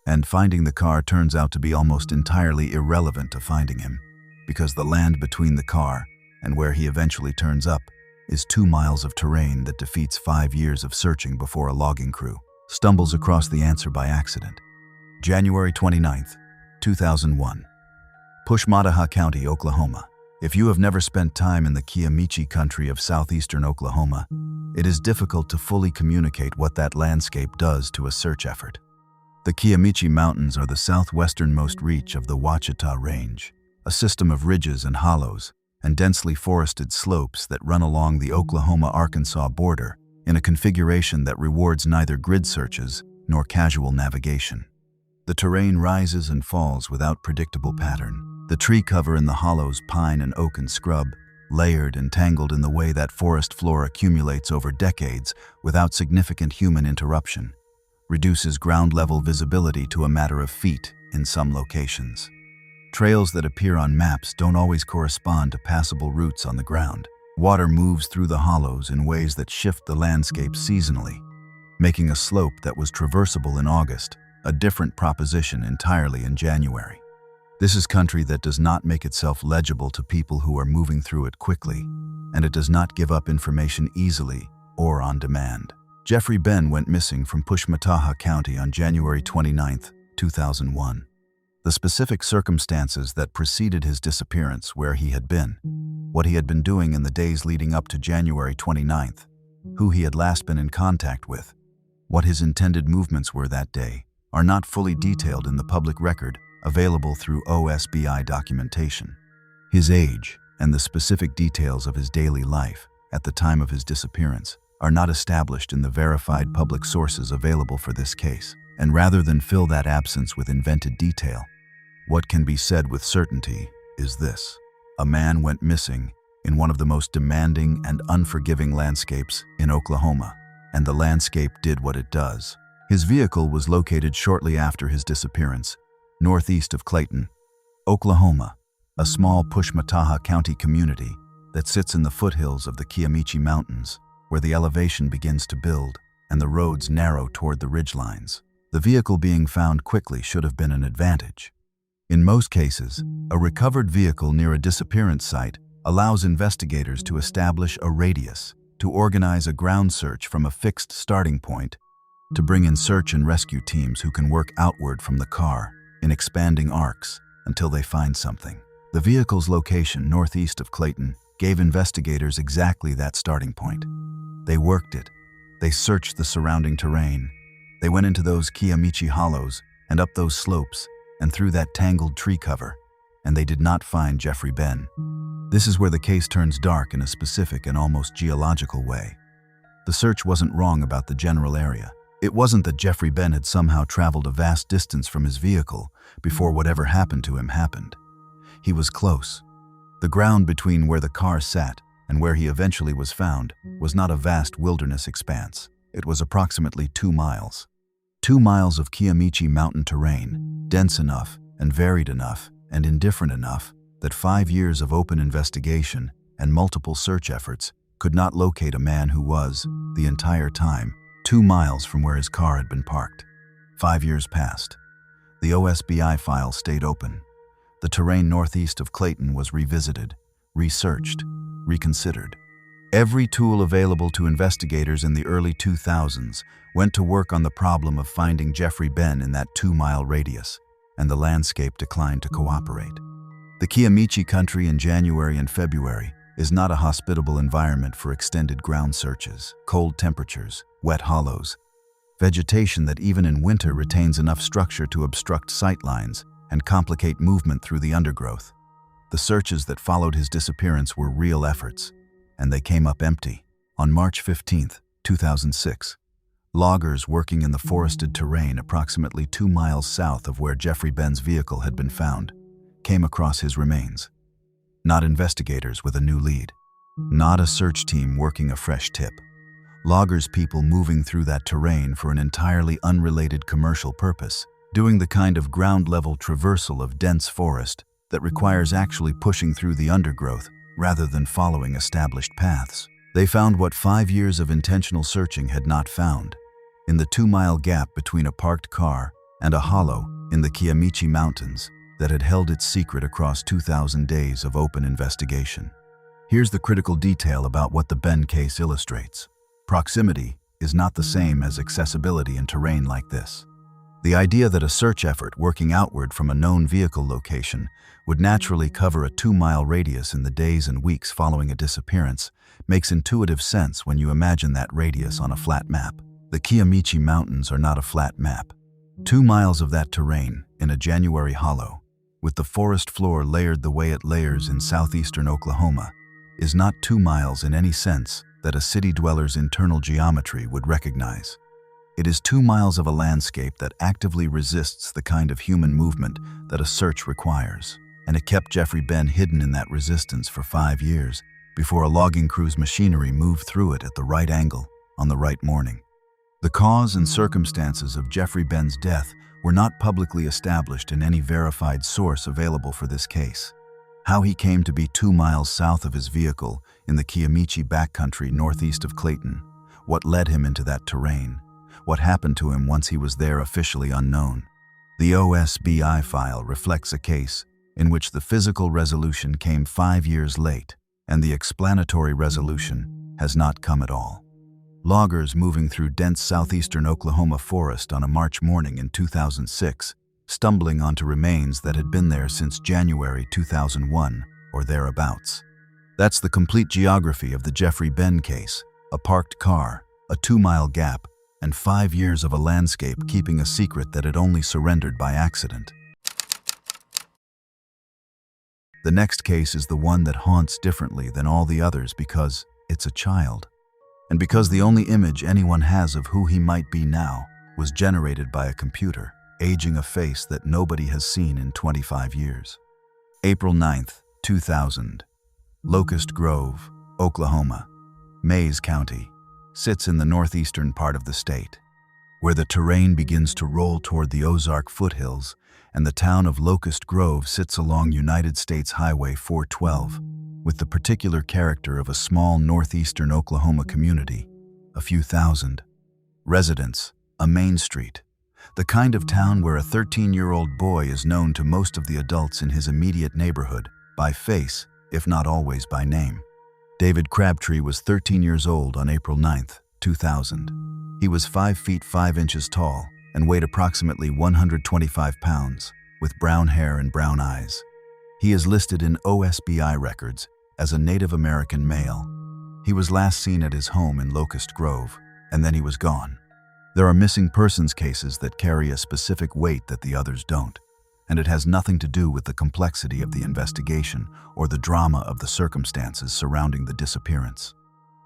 and finding the car turns out to be almost entirely irrelevant to finding him, because the land between the car and where he eventually turns up is 2 miles of terrain that defeats 5 years of searching before a logging crew stumbles across the answer by accident. January 29, 2001. Madyson County, Oklahoma. If you have never spent time in the Kiamichi country of southeastern Oklahoma, it is difficult to fully communicate what that landscape does to a search effort. The Kiamichi Mountains are the southwesternmost reach of the Ouachita Range, a system of ridges and hollows and densely forested slopes that run along the Oklahoma-Arkansas border in a configuration that rewards neither grid searches nor casual navigation. The terrain rises and falls without predictable pattern. The tree cover in the hollows, pine and oak and scrub, layered and tangled in the way that forest floor accumulates over decades without significant human interruption, reduces ground-level visibility to a matter of feet in some locations. Trails that appear on maps don't always correspond to passable routes on the ground. Water moves through the hollows in ways that shift the landscape seasonally, making a slope that was traversable in August a different proposition entirely in January. This is country that does not make itself legible to people who are moving through it quickly, and it does not give up information easily or on demand. Jeffrey Ben went missing from Madyson County on January 29, 2001. The specific circumstances that preceded his disappearance, where he had been, what he had been doing in the days leading up to January 29th, who he had last been in contact with, what his intended movements were that day, are not fully detailed in the public record available through OSBI documentation. His age and the specific details of his daily life at the time of his disappearance are not established in the verified public sources available for this case, and rather than fill that absence with invented detail, what can be said with certainty is this: a man went missing in one of the most demanding and unforgiving landscapes in Oklahoma, and the landscape did what it does. His vehicle was located shortly after his disappearance, northeast of Clayton, Oklahoma, a small Madyson County community that sits in the foothills of the Kiamichi Mountains, where the elevation begins to build and the roads narrow toward the ridgelines. The vehicle being found quickly should have been an advantage. In most cases, a recovered vehicle near a disappearance site allows investigators to establish a radius, to organize a ground search from a fixed starting point, to bring in search and rescue teams who can work outward from the car in expanding arcs until they find something. The vehicle's location northeast of Clayton gave investigators exactly that starting point. They worked it. They searched the surrounding terrain. They went into those Kiamichi hollows and up those slopes and through that tangled tree cover, and they did not find Jeffrey Ben. This is where the case turns dark in a specific and almost geological way. The search wasn't wrong about the general area. It wasn't that Jeffrey Benn had somehow traveled a vast distance from his vehicle before whatever happened to him happened. He was close. The ground between where the car sat and where he eventually was found was not a vast wilderness expanse. It was approximately 2 miles. 2 miles of Kiamichi mountain terrain, dense enough and varied enough and indifferent enough that 5 years of open investigation and multiple search efforts could not locate a man who was, the entire time, 2 miles from where his car had been parked. 5 years passed. The OSBI file stayed open. The terrain northeast of Clayton was revisited, researched, reconsidered. Every tool available to investigators in the early 2000s went to work on the problem of finding Jeffrey Benn in that 2-mile radius, and the landscape declined to cooperate. The Kiamichi country in January and February is not a hospitable environment for extended ground searches, cold temperatures, wet hollows, vegetation that even in winter retains enough structure to obstruct sight lines and complicate movement through the undergrowth. The searches that followed his disappearance were real efforts, and they came up empty. On March 15, 2006, loggers working in the forested terrain approximately 2 miles south of where Jeffrey Benn's vehicle had been found came across his remains. Not investigators with a new lead. Not a search team working a fresh tip. Loggers people moving through that terrain for an entirely unrelated commercial purpose, doing the kind of ground-level traversal of dense forest that requires actually pushing through the undergrowth rather than following established paths. They found what 5 years of intentional searching had not found. In the 2-mile gap between a parked car and a hollow in the Kiamichi Mountains that had held its secret across 2,000 days of open investigation. Here's the critical detail about what the Benn case illustrates. Proximity is not the same as accessibility in terrain like this. The idea that a search effort working outward from a known vehicle location would naturally cover a 2-mile radius in the days and weeks following a disappearance makes intuitive sense when you imagine that radius on a flat map. The Kiamichi Mountains are not a flat map. 2 miles of that terrain in a January hollow, with the forest floor layered the way it layers in southeastern Oklahoma, is not 2 miles in any sense that a city dweller's internal geometry would recognize. It is 2 miles of a landscape that actively resists the kind of human movement that a search requires, and it kept Jeffrey Benn hidden in that resistance for 5 years before a logging crew's machinery moved through it at the right angle on the right morning. The cause and circumstances of Jeffrey Benn's death were not publicly established in any verified source available for this case. How he came to be 2 miles south of his vehicle in the Kiamichi backcountry northeast of Clayton, what led him into that terrain, what happened to him once he was there officially unknown. The OSBI file reflects a case in which the physical resolution came 5 years late, and the explanatory resolution has not come at all. Loggers moving through dense southeastern Oklahoma forest on a March morning in 2006, stumbling onto remains that had been there since January 2001 or thereabouts. That's the complete geography of the Jeffrey Benn case: a parked car, a 2-mile gap, and 5 years of a landscape keeping a secret that had only surrendered by accident. The next case is the one that haunts differently than all the others because it's a child, and because the only image anyone has of who he might be now was generated by a computer, aging a face that nobody has seen in 25 years. April 9th, 2000. Locust Grove, Oklahoma, Mayes County, sits in the northeastern part of the state, where the terrain begins to roll toward the Ozark foothills, and the town of Locust Grove sits along United States Highway 412, with the particular character of a small northeastern Oklahoma community, a few thousand residents, a main street, the kind of town where a 13-year-old boy is known to most of the adults in his immediate neighborhood, by face, if not always by name. David Crabtree was 13 years old on April 9th, 2000. He was 5 feet 5 inches tall and weighed approximately 125 pounds, with brown hair and brown eyes. He is listed in OSBI records as a Native American male. He was last seen at his home in Locust Grove, and then he was gone. There are missing persons cases that carry a specific weight that the others don't, and it has nothing to do with the complexity of the investigation or the drama of the circumstances surrounding the disappearance.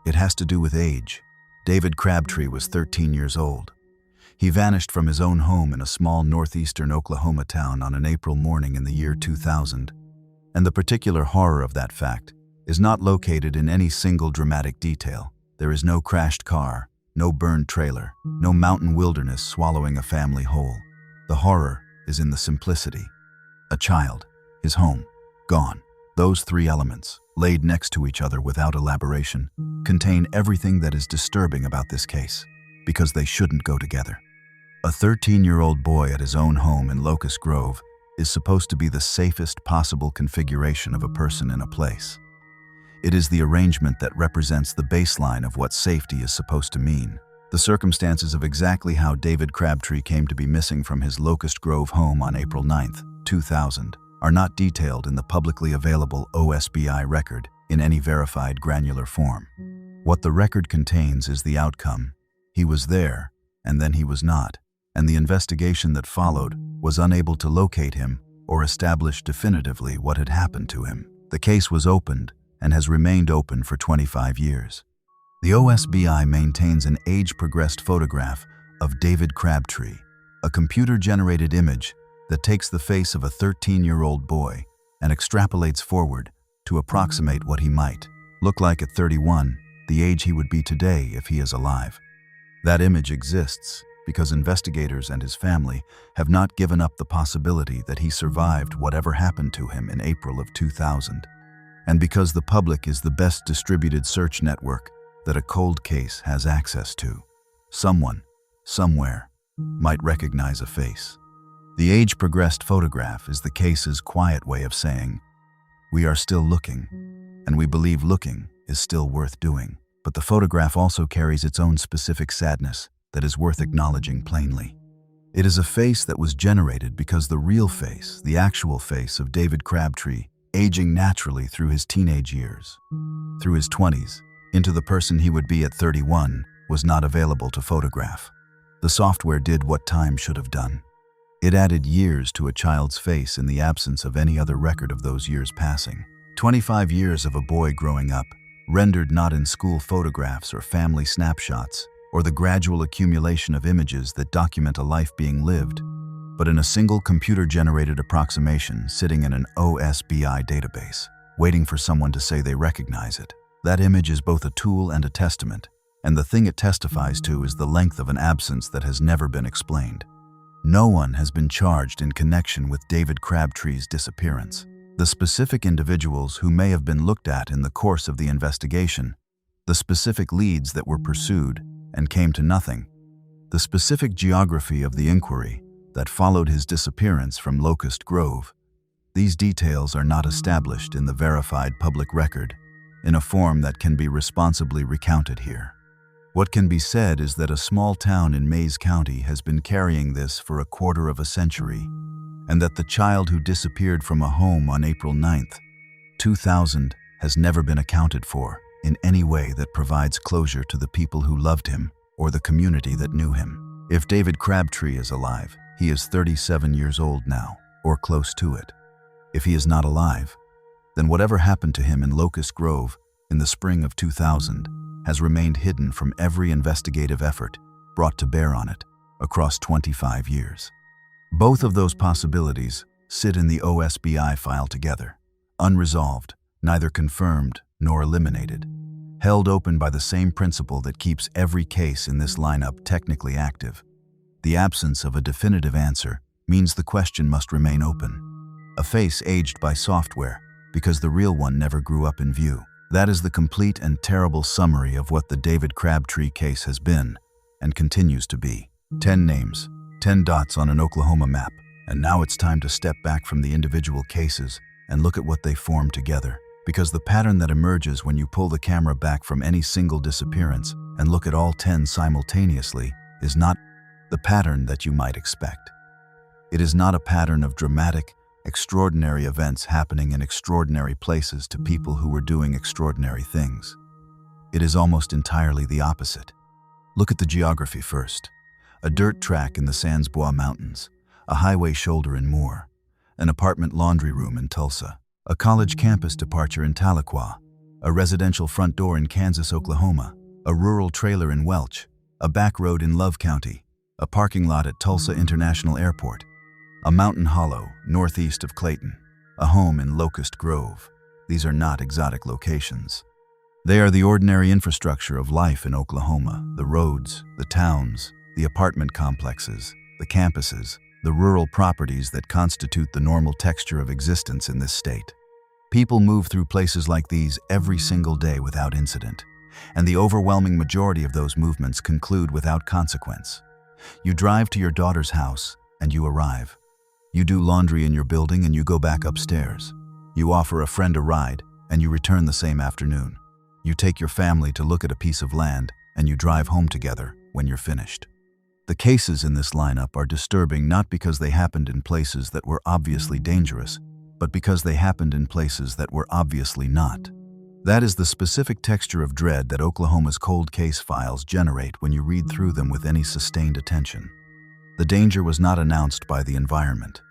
It has to do with age. David Crabtree was 13 years old. He vanished from his own home in a small northeastern Oklahoma town on an April morning in the year 2000. And the particular horror of that fact is not located in any single dramatic detail. There is no crashed car, no burned trailer, no mountain wilderness swallowing a family whole. The horror is in the simplicity. A child, his home, gone. Those three elements, laid next to each other without elaboration, contain everything that is disturbing about this case, because they shouldn't go together. A 13-year-old boy at his own home in Locust Grove is supposed to be the safest possible configuration of a person in a place. It is the arrangement that represents the baseline of what safety is supposed to mean. The circumstances of exactly how David Crabtree came to be missing from his Locust Grove home on April 9, 2000, are not detailed in the publicly available OSBI record in any verified granular form. What the record contains is the outcome. He was there, and then he was not, and the investigation that followed was unable to locate him or establish definitively what had happened to him. The case was opened and has remained open for 25 years. The OSBI maintains an age-progressed photograph of David Crabtree, a computer-generated image that takes the face of a 13-year-old boy and extrapolates forward to approximate what he might look like at 31, the age he would be today if he is alive. That image exists because investigators and his family have not given up the possibility that he survived whatever happened to him in April of 2000. And because the public is the best distributed search network that a cold case has access to, someone, somewhere, might recognize a face. The age-progressed photograph is the case's quiet way of saying, we are still looking, and we believe looking is still worth doing. But the photograph also carries its own specific sadness that is worth acknowledging plainly. It is a face that was generated because the real face, the actual face of David Crabtree, aging naturally through his teenage years, through his 20s, into the person he would be at 31, was not available to photograph. The software did what time should have done. It added years to a child's face in the absence of any other record of those years passing. 25 years of a boy growing up, rendered not in school photographs or family snapshots, or the gradual accumulation of images that document a life being lived, but in a single computer-generated approximation sitting in an OSBI database, waiting for someone to say they recognize it. That image is both a tool and a testament, and the thing it testifies to is the length of an absence that has never been explained. No one has been charged in connection with David Crabtree's disappearance. The specific individuals who may have been looked at in the course of the investigation, the specific leads that were pursued and came to nothing, the specific geography of the inquiry that followed his disappearance from Locust Grove, these details are not established in the verified public record in a form that can be responsibly recounted here. What can be said is that a small town in Mays County has been carrying this for a quarter of a century, and that the child who disappeared from a home on April 9, 2000 has never been accounted for in any way that provides closure to the people who loved him or the community that knew him. If David Crabtree is alive, he is 37 years old now, or close to it. If he is not alive, then whatever happened to him in Locust Grove in the spring of 2000 has remained hidden from every investigative effort brought to bear on it across 25 years. Both of those possibilities sit in the OSBI file together, unresolved, neither confirmed nor eliminated, held open by the same principle that keeps every case in this lineup technically active. The absence of a definitive answer means the question must remain open. A face aged by software because the real one never grew up in view. That is the complete and terrible summary of what the David Crabtree case has been and continues to be. 10 names, 10 dots on an Oklahoma map, and now it's time to step back from the individual cases and look at what they form together. Because the pattern that emerges when you pull the camera back from any single disappearance and look at all 10 simultaneously is not the pattern that you might expect. It is not a pattern of dramatic, extraordinary events happening in extraordinary places to people who were doing extraordinary things. It is almost entirely the opposite. Look at the geography first. A dirt track in the Sans Bois Mountains, a highway shoulder in Moore, an apartment laundry room in Tulsa, a college campus departure in Tahlequah, a residential front door in Kansas, Oklahoma, a rural trailer in Welch, a back road in Love County, a parking lot at Tulsa International Airport, a mountain hollow northeast of Clayton, a home in Locust Grove. These are not exotic locations. They are the ordinary infrastructure of life in Oklahoma: the roads, the towns, the apartment complexes, the campuses, the rural properties that constitute the normal texture of existence in this state. People move through places like these every single day without incident, and the overwhelming majority of those movements conclude without consequence. You drive to your daughter's house, and you arrive. You do laundry in your building, and you go back upstairs. You offer a friend a ride, and you return the same afternoon. You take your family to look at a piece of land, and you drive home together when you're finished. The cases in this lineup are disturbing not because they happened in places that were obviously dangerous, but because they happened in places that were obviously not. That is the specific texture of dread that Oklahoma's cold case files generate when you read through them with any sustained attention. The danger was not announced by the environment.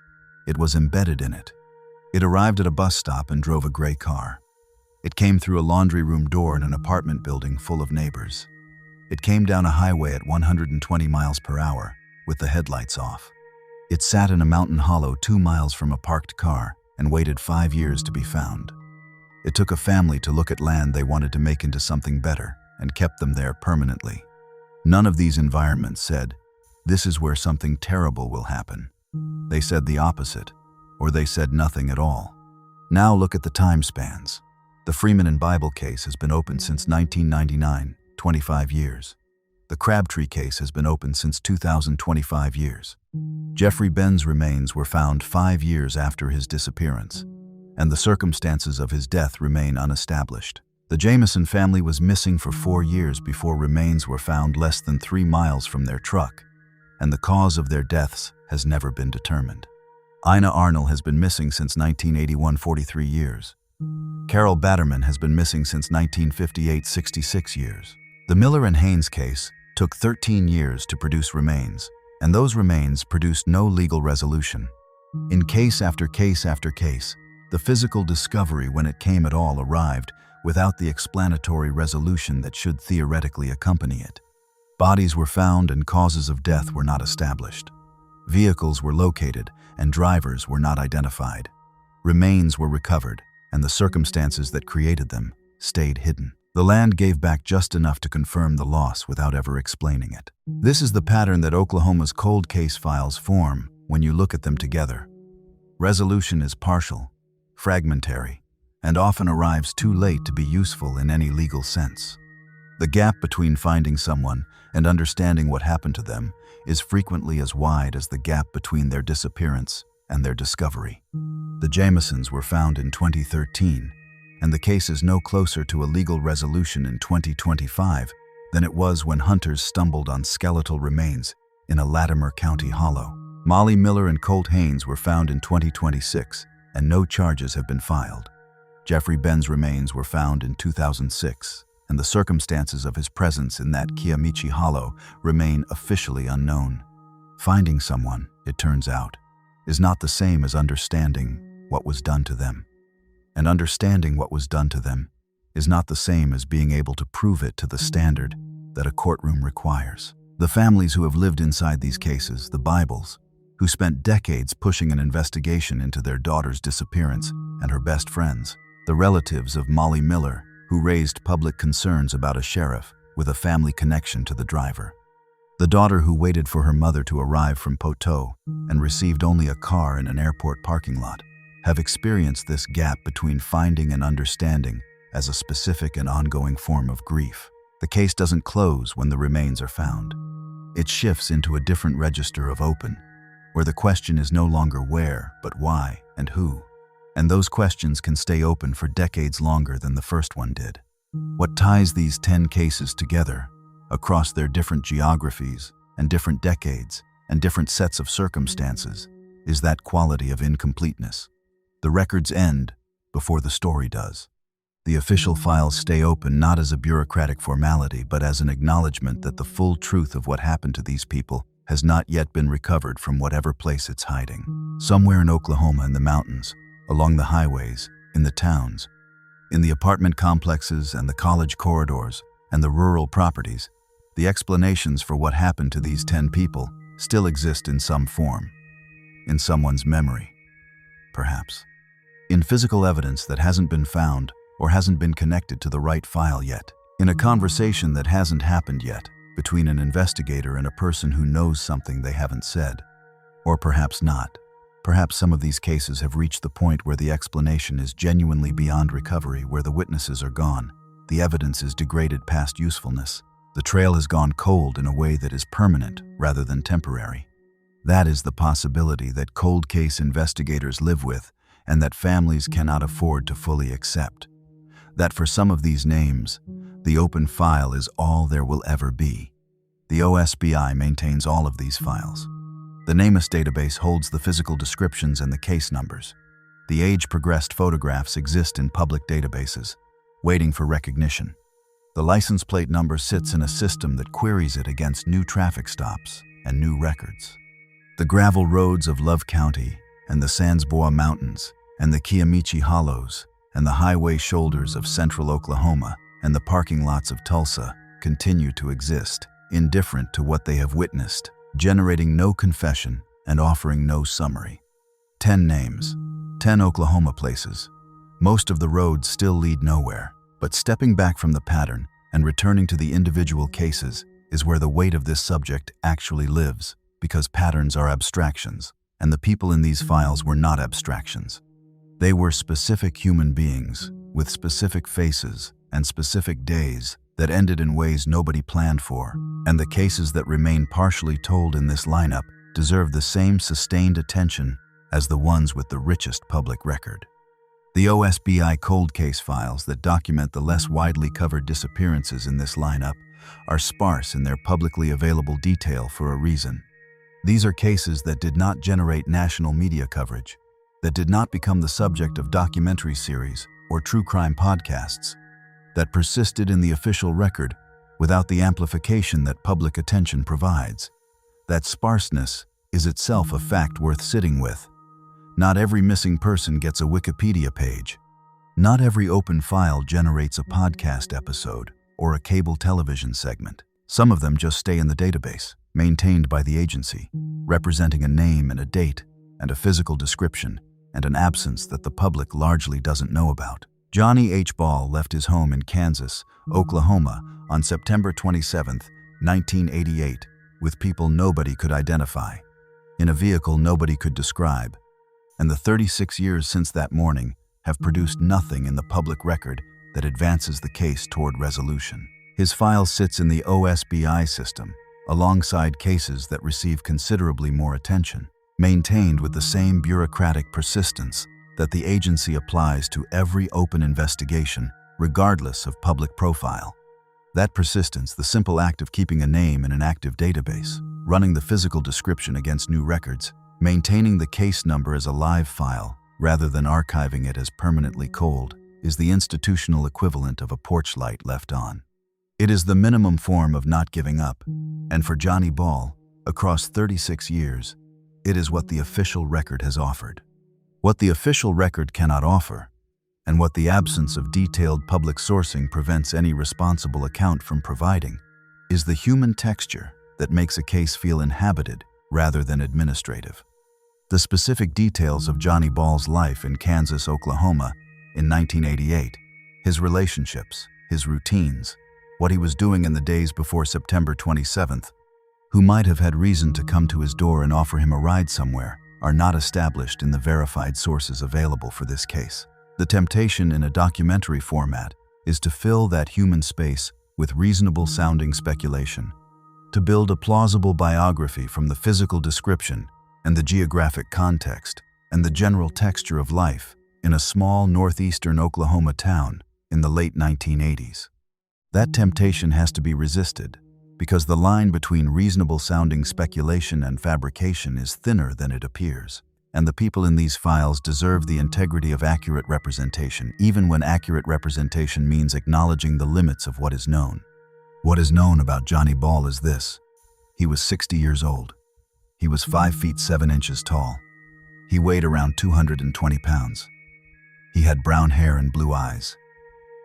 It was embedded in it. It arrived at a bus stop and drove a gray car. It came through a laundry room door in an apartment building full of neighbors. It came down a highway at 120 miles per hour, with the headlights off. It sat in a mountain hollow 2 miles from a parked car and waited 5 years to be found. It took a family to look at land they wanted to make into something better and kept them there permanently. None of these environments said, "This is where something terrible will happen." They said the opposite, or they said nothing at all. Now look at the time spans. The Freeman and Bible case has been open since 1999, 25 years. The Crabtree case has been open since 2025 years. Jeffrey Ben's remains were found 5 years after his disappearance, and the circumstances of his death remain unestablished. The Jamison family was missing for 4 years before remains were found less than 3 miles from their truck, and the cause of their deaths has never been determined. Ina Arnall has been missing since 1981, 43 years. Carol Batterman has been missing since 1958, 66 years. The Miller and Haynes case took 13 years to produce remains, and those remains produced no legal resolution. In case after case after case, the physical discovery, when it came at all, arrived without the explanatory resolution that should theoretically accompany it. Bodies were found and causes of death were not established. Vehicles were located and drivers were not identified. Remains were recovered, and the circumstances that created them stayed hidden. The land gave back just enough to confirm the loss without ever explaining it. This is the pattern that Oklahoma's cold case files form when you look at them together. Resolution is partial, fragmentary, and often arrives too late to be useful in any legal sense. The gap between finding someone and understanding what happened to them is frequently as wide as the gap between their disappearance and their discovery. The Jamisons were found in 2013, and the case is no closer to a legal resolution in 2025 than it was when hunters stumbled on skeletal remains in a Latimer County hollow. Molly Miller and Colt Haynes were found in 2026, and no charges have been filed. Jeffrey Ben's remains were found in 2006, and the circumstances of his presence in that Kiamichi hollow remain officially unknown. Finding someone, it turns out, is not the same as understanding what was done to them. And understanding what was done to them is not the same as being able to prove it to the standard that a courtroom requires. The families who have lived inside these cases, the Bibles, who spent decades pushing an investigation into their daughter's disappearance and her best friends, the relatives of Molly Miller, who raised public concerns about a sheriff with a family connection to the driver, the daughter who waited for her mother to arrive from Poteau and received only a car in an airport parking lot, have experienced this gap between finding and understanding as a specific and ongoing form of grief. The case doesn't close when the remains are found. It shifts into a different register of open, where the question is no longer where, but why and who. And those questions can stay open for decades longer than the first one did. What ties these 10 cases together, across their different geographies and different decades and different sets of circumstances, is that quality of incompleteness. The records end before the story does. The official files stay open not as a bureaucratic formality, but as an acknowledgement that the full truth of what happened to these people has not yet been recovered from whatever place it's hiding. Somewhere in Oklahoma, in the mountains, along the highways, in the towns, in the apartment complexes and the college corridors and the rural properties, The explanations for what happened to these 10 people still exist in some form. In someone's memory, perhaps. In physical evidence that hasn't been found or hasn't been connected to the right file yet. In a conversation that hasn't happened yet between an investigator and a person who knows something they haven't said. Or perhaps not. Perhaps some of these cases have reached the point where the explanation is genuinely beyond recovery, where the witnesses are gone, the evidence is degraded past usefulness. The trail has gone cold in a way that is permanent rather than temporary. That is the possibility that cold case investigators live with and that families cannot afford to fully accept. That for some of these names, the open file is all there will ever be. The OSBI maintains all of these files. The NamUs database holds the physical descriptions and the case numbers. The age-progressed photographs exist in public databases, waiting for recognition. The license plate number sits in a system that queries it against new traffic stops and new records. The gravel roads of Love County and the Sans Bois Mountains and the Kiamichi Hollows and the highway shoulders of central Oklahoma and the parking lots of Tulsa continue to exist, indifferent to what they have witnessed, generating no confession and offering no summary. 10 names, 10 Oklahoma places. Most of the roads still lead nowhere, but stepping back from the pattern and returning to the individual cases is where the weight of this subject actually lives, because patterns are abstractions, and the people in these files were not abstractions. They were specific human beings with specific faces and specific days that ended in ways nobody planned for, and the cases that remain partially told in this lineup deserve the same sustained attention as the ones with the richest public record. The OSBI cold case files that document the less widely covered disappearances in this lineup are sparse in their publicly available detail for a reason. These are cases that did not generate national media coverage, that did not become the subject of documentary series or true crime podcasts, that persisted in the official record without the amplification that public attention provides. That sparseness is itself a fact worth sitting with. Not every missing person gets a Wikipedia page. Not every open file generates a podcast episode or a cable television segment. Some of them just stay in the database, maintained by the agency, representing a name and a date and a physical description and an absence that the public largely doesn't know about. Johnnie H. Ball left his home in Kansas, Oklahoma, on September 27, 1988, with people nobody could identify, in a vehicle nobody could describe, and the 36 years since that morning have produced nothing in the public record that advances the case toward resolution. His file sits in the OSBI system, alongside cases that receive considerably more attention, maintained with the same bureaucratic persistence that the agency applies to every open investigation, regardless of public profile. That persistence, the simple act of keeping a name in an active database, running the physical description against new records, maintaining the case number as a live file rather than archiving it as permanently cold, is the institutional equivalent of a porch light left on. It is the minimum form of not giving up, and for Johnnie Ball, across 36 years, it is what the official record has offered. What the official record cannot offer, and what the absence of detailed public sourcing prevents any responsible account from providing, is the human texture that makes a case feel inhabited rather than administrative. The specific details of Johnnie Ball's life in Kansas, Oklahoma, in 1988, his relationships, his routines, what he was doing in the days before September 27th, who might have had reason to come to his door and offer him a ride somewhere, are not established in the verified sources available for this case. The temptation in a documentary format is to fill that human space with reasonable-sounding speculation, to build a plausible biography from the physical description and the geographic context and the general texture of life in a small northeastern Oklahoma town in the late 1980s. That temptation has to be resisted, because the line between reasonable-sounding speculation and fabrication is thinner than it appears, and the people in these files deserve the integrity of accurate representation, even when accurate representation means acknowledging the limits of what is known. What is known about Johnnie Ball is this: he was 60 years old. He was 5 feet 7 inches tall. He weighed around 220 pounds. He had brown hair and blue eyes.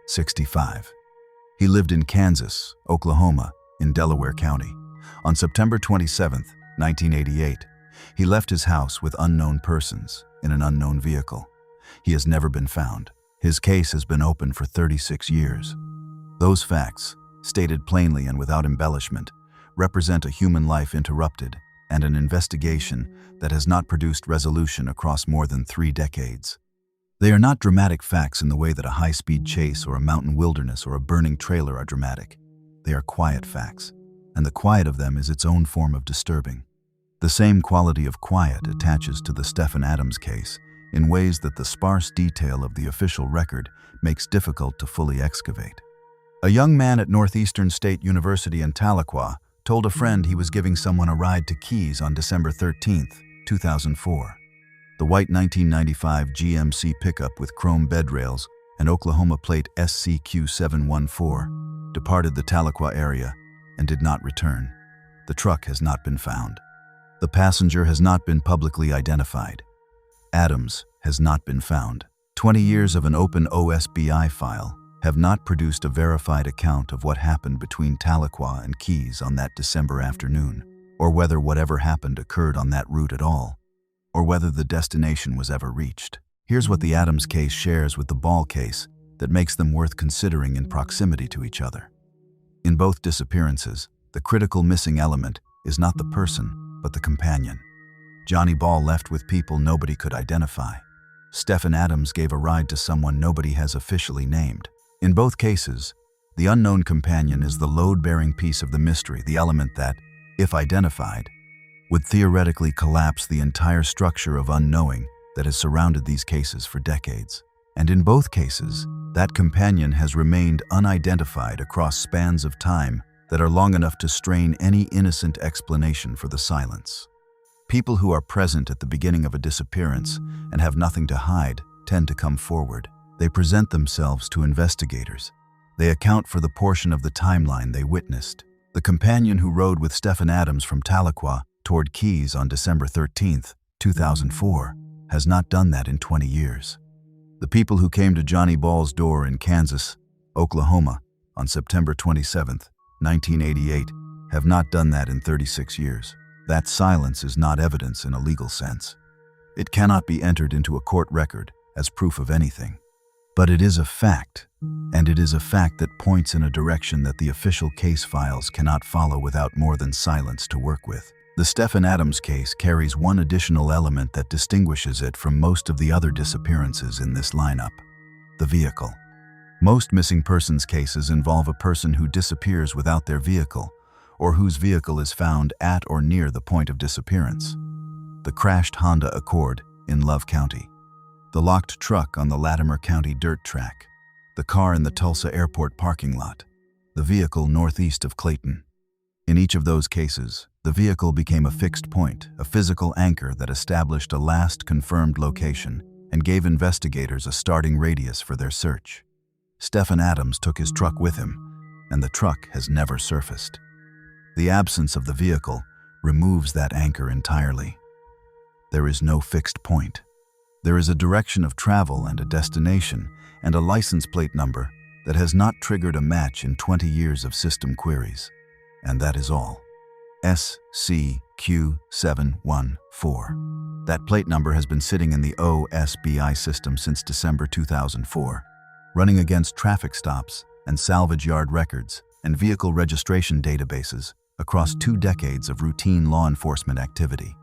65. He lived in Kansas, Oklahoma, in Delaware County. On September 27, 1988, he left his house with unknown persons in an unknown vehicle. He has never been found. His case has been open for 36 years. Those facts, stated plainly and without embellishment, represent a human life interrupted and an investigation that has not produced resolution across more than 3 decades. They are not dramatic facts in the way that a high-speed chase or a mountain wilderness or a burning trailer are dramatic. They are quiet facts, and the quiet of them is its own form of disturbing. The same quality of quiet attaches to the Stephan Adams case in ways that the sparse detail of the official record makes difficult to fully excavate. A young man at Northeastern State University in Tahlequah told a friend he was giving someone a ride to Keys on December 13, 2004. The white 1995 GMC pickup with chrome bed rails and Oklahoma plate SCQ-714 departed the Tahlequah area and did not return. The truck has not been found. The passenger has not been publicly identified. Adams has not been found. 20 years of an open OSBI file have not produced a verified account of what happened between Tahlequah and Keys on that December afternoon, or whether whatever happened occurred on that route at all, or whether the destination was ever reached. Here's what the Adams case shares with the Ball case that makes them worth considering in proximity to each other. In both disappearances, the critical missing element is not the person, but the companion. Johnnie Ball left with people nobody could identify. Stephan Adams gave a ride to someone nobody has officially named. In both cases, the unknown companion is the load-bearing piece of the mystery, the element that, if identified, would theoretically collapse the entire structure of unknowing that has surrounded these cases for decades. And in both cases, that companion has remained unidentified across spans of time that are long enough to strain any innocent explanation for the silence. People who are present at the beginning of a disappearance and have nothing to hide tend to come forward. They present themselves to investigators. They account for the portion of the timeline they witnessed. The companion who rode with Stephan Adams from Tahlequah toward Keys on December 13, 2004, has not done that in 20 years. The people who came to Johnnie Ball's door in Kansas, Oklahoma, on September 27, 1988, have not done that in 36 years. That silence is not evidence in a legal sense. It cannot be entered into a court record as proof of anything. But it is a fact, and it is a fact that points in a direction that the official case files cannot follow without more than silence to work with. The Stephan Adams case carries one additional element that distinguishes it from most of the other disappearances in this lineup: the vehicle. Most missing persons cases involve a person who disappears without their vehicle, or whose vehicle is found at or near the point of disappearance. The crashed Honda Accord in Love County, the locked truck on the Latimer County dirt track, the car in the Tulsa airport parking lot, the vehicle northeast of Clayton. In each of those cases, the vehicle became a fixed point, a physical anchor that established a last confirmed location and gave investigators a starting radius for their search. Stephan Adams took his truck with him, and the truck has never surfaced. The absence of the vehicle removes that anchor entirely. There is no fixed point. There is a direction of travel and a destination and a license plate number that has not triggered a match in 20 years of system queries. And that is all. SCQ-714. That plate number has been sitting in the OSBI system since December 2004, running against traffic stops and salvage yard records and vehicle registration databases across 2 decades of routine law enforcement activity.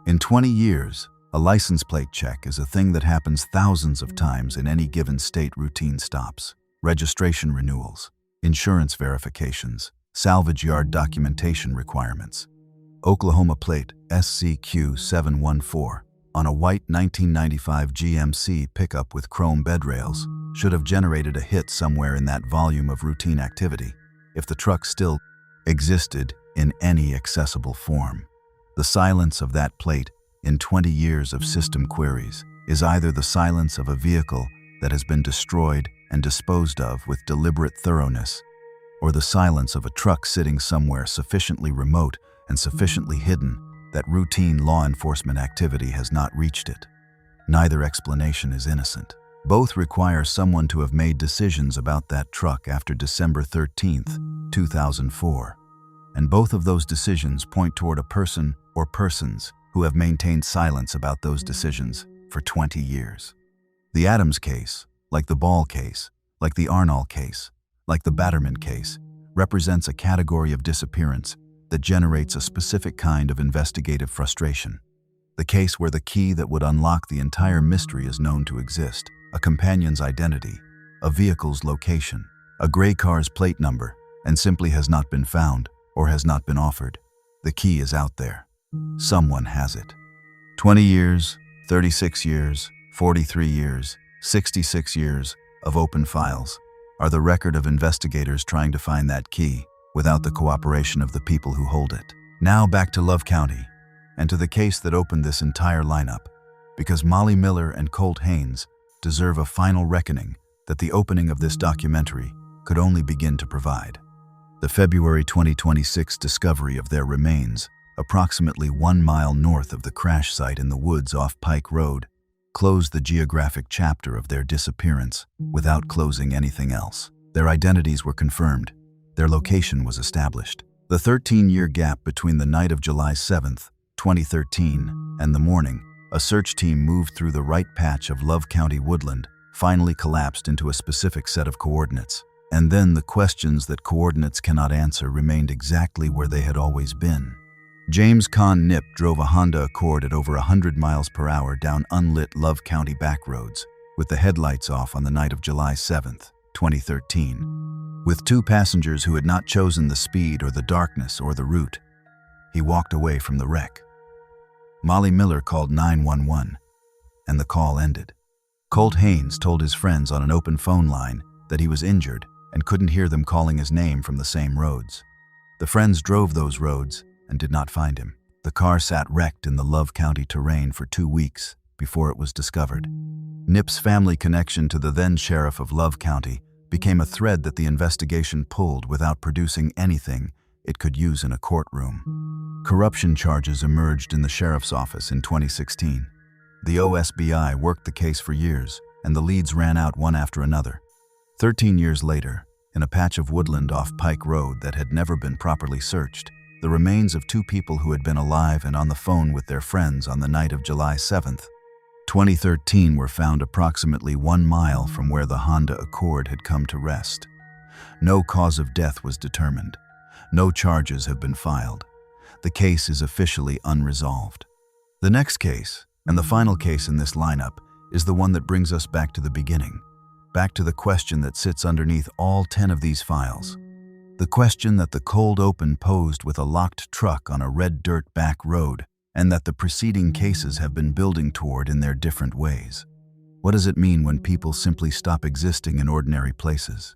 In 20 years, a license plate check is a thing that happens thousands of times in any given state. Routine stops, registration renewals, insurance verifications, salvage yard documentation requirements. Oklahoma plate SCQ-714 on a white 1995 GMC pickup with chrome bed rails should have generated a hit somewhere in that volume of routine activity if the truck still existed in any accessible form. The silence of that plate in 20 years of system queries is either the silence of a vehicle that has been destroyed and disposed of with deliberate thoroughness, or the silence of a truck sitting somewhere sufficiently remote and sufficiently hidden that routine law enforcement activity has not reached it. Neither explanation is innocent. Both require someone to have made decisions about that truck after December 13, 2004. and both of those decisions point toward a person or persons who have maintained silence about those decisions for 20 years. The Adams case, like the Ball case, like the Arnall case, like the Batterman case, represents a category of disappearance that generates a specific kind of investigative frustration. The case where the key that would unlock the entire mystery is known to exist, a companion's identity, a vehicle's location, a gray car's plate number, and simply has not been found or has not been offered. The key is out there. Someone has it. 20 years, 36 years, 43 years, 66 years of open files are the record of investigators trying to find that key without the cooperation of the people who hold it. Now back to Love County, and to the case that opened this entire lineup, because Molly Miller and Colt Haynes deserve a final reckoning that the opening of this documentary could only begin to provide. The February 2026 discovery of their remains, approximately 1 mile north of the crash site in the woods off Pike Road, closed the geographic chapter of their disappearance without closing anything else. Their identities were confirmed. Their location was established. The 13-year gap between the night of July 7th, 2013, and the morning a search team moved through the right patch of Love County woodland finally collapsed into a specific set of coordinates. And then the questions that coordinates cannot answer remained exactly where they had always been. James Con Nip drove a Honda Accord at over 100 miles per hour down unlit Love County back roads, with the headlights off on the night of July 7th, 2013. With 2 passengers who had not chosen the speed or the darkness or the route, he walked away from the wreck. Molly Miller called 911, and the call ended. Colt Haynes told his friends on an open phone line that he was injured and couldn't hear them calling his name from the same roads. The friends drove those roads and did not find him. The car sat wrecked in the Love County terrain for 2 weeks before it was discovered. Nip's family connection to the then sheriff of Love County became a thread that the investigation pulled without producing anything it could use in a courtroom. Corruption charges emerged in the sheriff's office in 2016. The OSBI worked the case for years, and the leads ran out one after another. 13 years later, in a patch of woodland off Pike Road that had never been properly searched, the remains of 2 people who had been alive and on the phone with their friends on the night of July 7th, 2013 were found approximately 1 mile from where the Honda Accord had come to rest. No cause of death was determined. No charges have been filed. The case is officially unresolved. The next case, and the final case in this lineup, is the one that brings us back to the beginning, back to the question that sits underneath all 10 of these files. The question that the cold open posed with a locked truck on a red dirt back road, and that the preceding cases have been building toward in their different ways. What does it mean when people simply stop existing in ordinary places,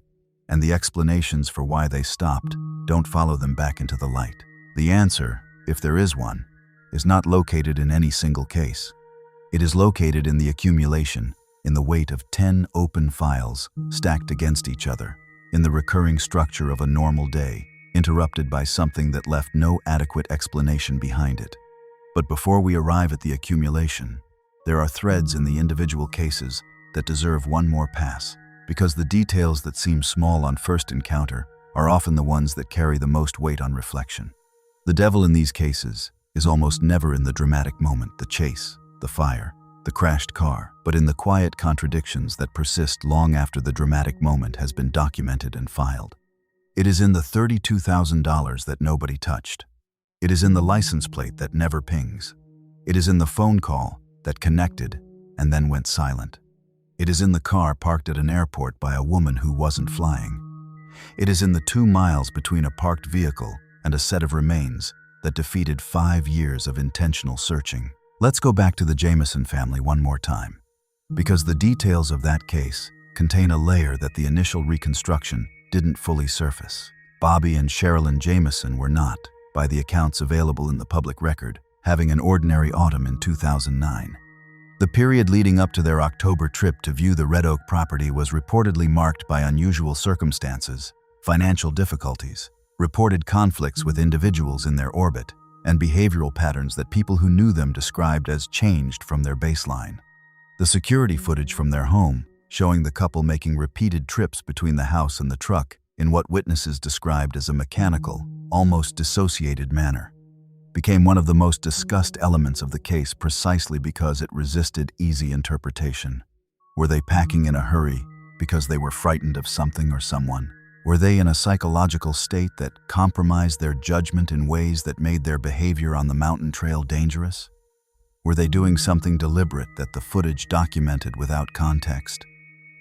and the explanations for why they stopped don't follow them back into the light? The answer, if there is one, is not located in any single case. It is located in the accumulation, in the weight of 10 open files stacked against each other, in the recurring structure of a normal day, interrupted by something that left no adequate explanation behind it. But before we arrive at the accumulation, there are threads in the individual cases that deserve one more pass, because the details that seem small on first encounter are often the ones that carry the most weight on reflection. The devil in these cases is almost never in the dramatic moment, the chase, the fire, the crashed car, but in the quiet contradictions that persist long after the dramatic moment has been documented and filed. It is in the $32,000 that nobody touched. It is in the license plate that never pings. It is in the phone call that connected and then went silent. It is in the car parked at an airport by a woman who wasn't flying. It is in the 2 miles between a parked vehicle and a set of remains that defeated 5 years of intentional searching. Let's go back to the Jamison family one more time, because the details of that case contain a layer that the initial reconstruction didn't fully surface. Bobby and Sherilynn Jamison were not, by the accounts available in the public record, having an ordinary autumn in 2009. The period leading up to their October trip to view the Red Oak property was reportedly marked by unusual circumstances, financial difficulties, reported conflicts with individuals in their orbit, and behavioral patterns that people who knew them described as changed from their baseline. The security footage from their home, showing the couple making repeated trips between the house and the truck in what witnesses described as a mechanical, almost dissociated manner, became one of the most discussed elements of the case precisely because it resisted easy interpretation. Were they packing in a hurry because they were frightened of something or someone? Were they in a psychological state that compromised their judgment in ways that made their behavior on the mountain trail dangerous? Were they doing something deliberate that the footage documented without context?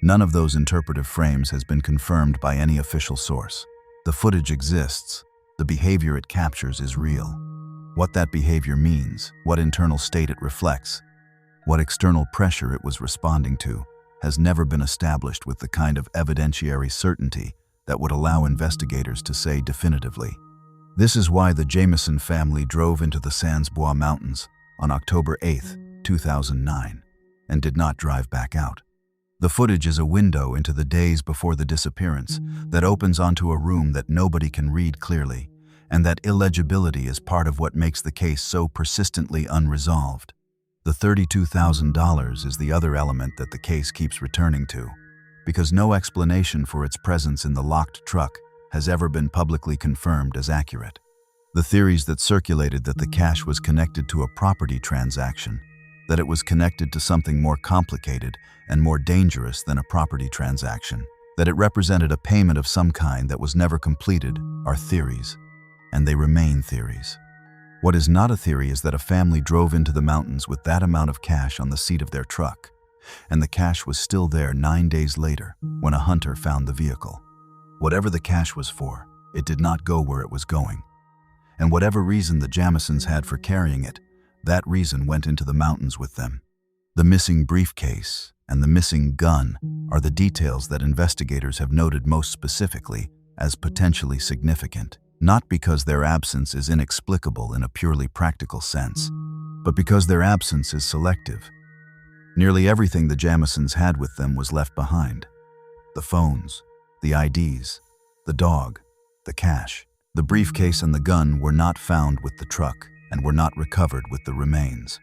None of those interpretive frames has been confirmed by any official source. The footage exists. The behavior it captures is real. What that behavior means, what internal state it reflects, what external pressure it was responding to, has never been established with the kind of evidentiary certainty that would allow investigators to say definitively. This is why the Jamison family drove into the Sans Bois Mountains on October 8, 2009, and did not drive back out. The footage is a window into the days before the disappearance that opens onto a room that nobody can read clearly, and that illegibility is part of what makes the case so persistently unresolved. The $32,000 is the other element that the case keeps returning to, because no explanation for its presence in the locked truck has ever been publicly confirmed as accurate. The theories that circulated that the cash was connected to a property transaction, that it was connected to something more complicated and more dangerous than a property transaction, that it represented a payment of some kind that was never completed, are theories, and they remain theories. What is not a theory is that a family drove into the mountains with that amount of cash on the seat of their truck, and the cash was still there 9 days later when a hunter found the vehicle. Whatever the cash was for, it did not go where it was going. And whatever reason the Jamisons had for carrying it, that reason went into the mountains with them. The missing briefcase and the missing gun are the details that investigators have noted most specifically as potentially significant, not because their absence is inexplicable in a purely practical sense, but because their absence is selective. Nearly everything the Jamisons had with them was left behind. The phones, the IDs, the dog, the cash. The briefcase and the gun were not found with the truck and were not recovered with the remains.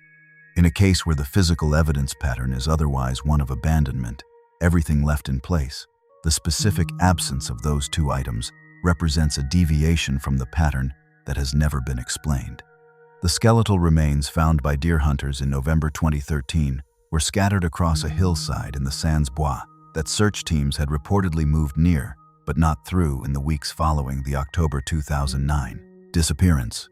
In a case where the physical evidence pattern is otherwise one of abandonment, everything left in place, the specific absence of those two items represents a deviation from the pattern that has never been explained. The skeletal remains found by deer hunters in November 2013 were scattered across a hillside in the Sans Bois that search teams had reportedly moved near, but not through in the weeks following the October 2009 disappearance.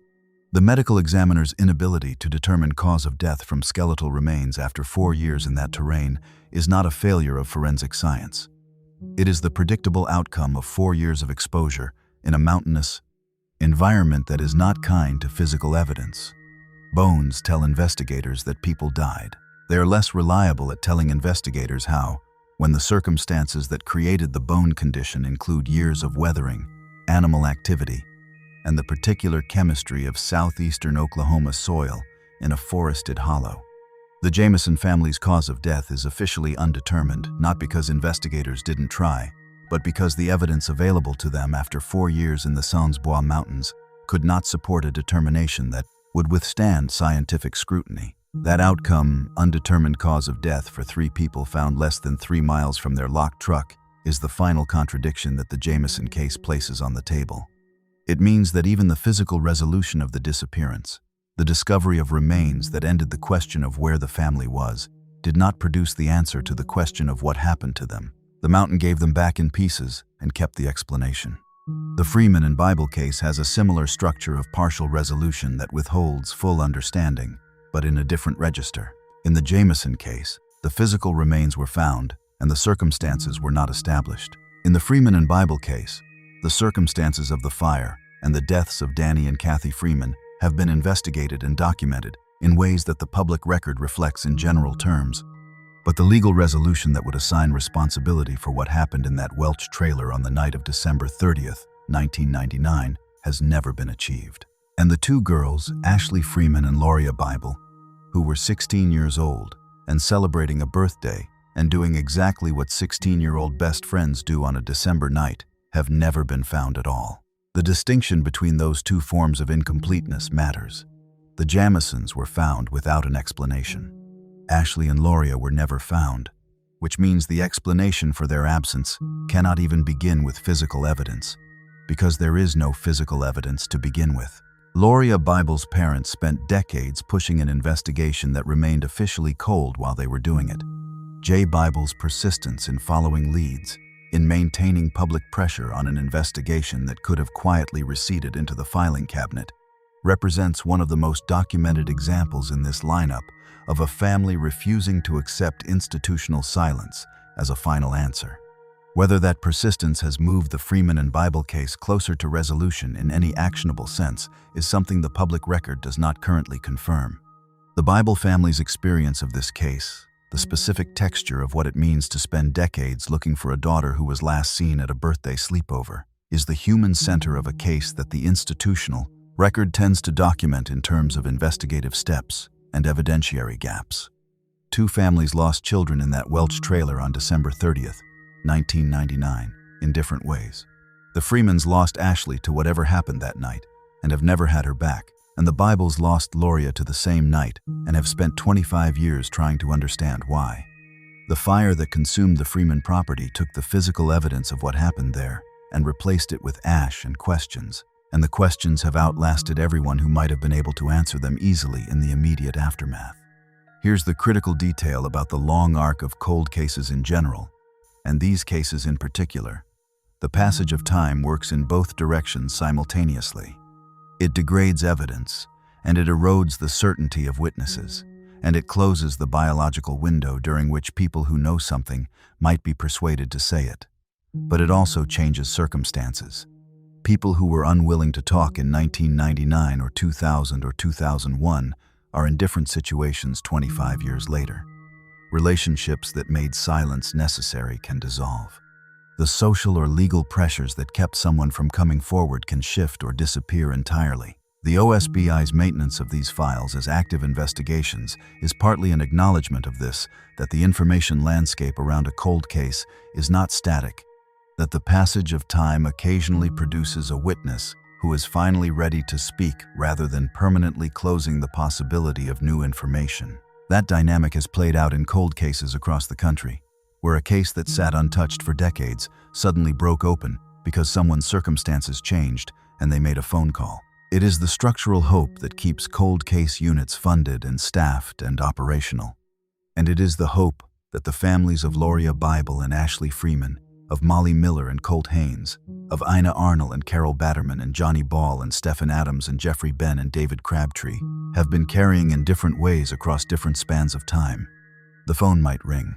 The medical examiner's inability to determine cause of death from skeletal remains after 4 years in that terrain is not a failure of forensic science. It is the predictable outcome of 4 years of exposure in a mountainous environment that is not kind to physical evidence. Bones tell investigators that people died. They are less reliable at telling investigators how, when the circumstances that created the bone condition include years of weathering, animal activity, and the particular chemistry of southeastern Oklahoma soil in a forested hollow. The Jamison family's cause of death is officially undetermined, not because investigators didn't try, but because the evidence available to them after 4 years in the Sans Bois Mountains could not support a determination that would withstand scientific scrutiny. That outcome, undetermined cause of death for 3 people found less than 3 miles from their locked truck, is the final contradiction that the Jamison case places on the table. It means that even the physical resolution of the disappearance, the discovery of remains that ended the question of where the family was, did not produce the answer to the question of what happened to them. The mountain gave them back in pieces and kept the explanation. The Freeman and Bible case has a similar structure of partial resolution that withholds full understanding, but in a different register. In the Jamison case, the physical remains were found and the circumstances were not established. In the Freeman and Bible case, the circumstances of the fire and the deaths of Danny and Kathy Freeman have been investigated and documented in ways that the public record reflects in general terms. But the legal resolution that would assign responsibility for what happened in that Welch trailer on the night of December 30th, 1999, has never been achieved. And the 2 girls, Ashley Freeman and Lauria Bible, who were 16 years old and celebrating a birthday and doing exactly what 16-year-old best friends do on a December night, have never been found at all. The distinction between those 2 forms of incompleteness matters. The Jamisons were found without an explanation. Ashley and Lauria were never found, which means the explanation for their absence cannot even begin with physical evidence, because there is no physical evidence to begin with. Lauria Bible's parents spent decades pushing an investigation that remained officially cold while they were doing it. J. Bible's persistence in following leads, in maintaining public pressure on an investigation that could have quietly receded into the filing cabinet, represents one of the most documented examples in this lineup of a family refusing to accept institutional silence as a final answer. Whether that persistence has moved the Freeman and Bible case closer to resolution in any actionable sense is something the public record does not currently confirm. The Bible family's experience of this case, the specific texture of what it means to spend decades looking for a daughter who was last seen at a birthday sleepover, is the human center of a case that the institutional record tends to document in terms of investigative steps and evidentiary gaps. Two families lost children in that Welch trailer on December 30th, 1999, in different ways. The Freemans lost Ashley to whatever happened that night and have never had her back, and the Bibles lost Lauria to the same night and have spent 25 years trying to understand why. The fire that consumed the Freeman property took the physical evidence of what happened there and replaced it with ash and questions, and the questions have outlasted everyone who might have been able to answer them easily in the immediate aftermath. Here's the critical detail about the long arc of cold cases in general, and these cases in particular. The passage of time works in both directions simultaneously. It degrades evidence, and it erodes the certainty of witnesses, and it closes the biological window during which people who know something might be persuaded to say it. But it also changes circumstances. People who were unwilling to talk in 1999 or 2000 or 2001 are in different situations 25 years later. Relationships that made silence necessary can dissolve. The social or legal pressures that kept someone from coming forward can shift or disappear entirely. The OSBI's maintenance of these files as active investigations is partly an acknowledgement of this, that the information landscape around a cold case is not static, that the passage of time occasionally produces a witness who is finally ready to speak rather than permanently closing the possibility of new information. That dynamic has played out in cold cases across the country, where a case that sat untouched for decades suddenly broke open because someone's circumstances changed and they made a phone call. It is the structural hope that keeps cold case units funded and staffed and operational. And it is the hope that the families of Lauria Bible and Ashley Freeman, of Molly Miller and Colt Haynes, of Ina Arnall and Carol Batterman and Johnnie Ball and Stephan Adams and Jeffrey Ben and David Crabtree, have been carrying in different ways across different spans of time. The phone might ring.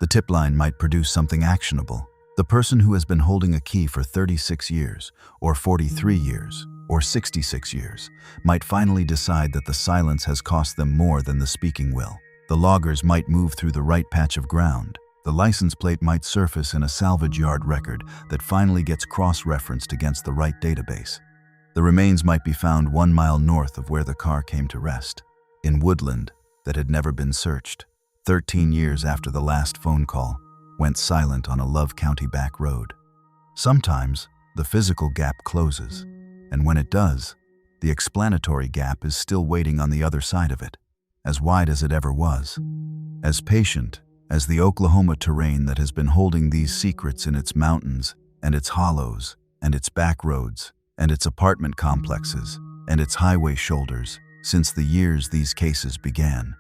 The tip line might produce something actionable. The person who has been holding a key for 36 years, or 43 years, or 66 years, might finally decide that the silence has cost them more than the speaking will. The loggers might move through the right patch of ground. The license plate might surface in a salvage yard record that finally gets cross-referenced against the right database. The remains might be found 1 mile north of where the car came to rest, in woodland that had never been searched. 13 years after the last phone call, went silent on a Love County back road. Sometimes, the physical gap closes, and when it does, the explanatory gap is still waiting on the other side of it, as wide as it ever was, as patient as the Oklahoma terrain that has been holding these secrets in its mountains and its hollows and its back roads and its apartment complexes and its highway shoulders since the years these cases began.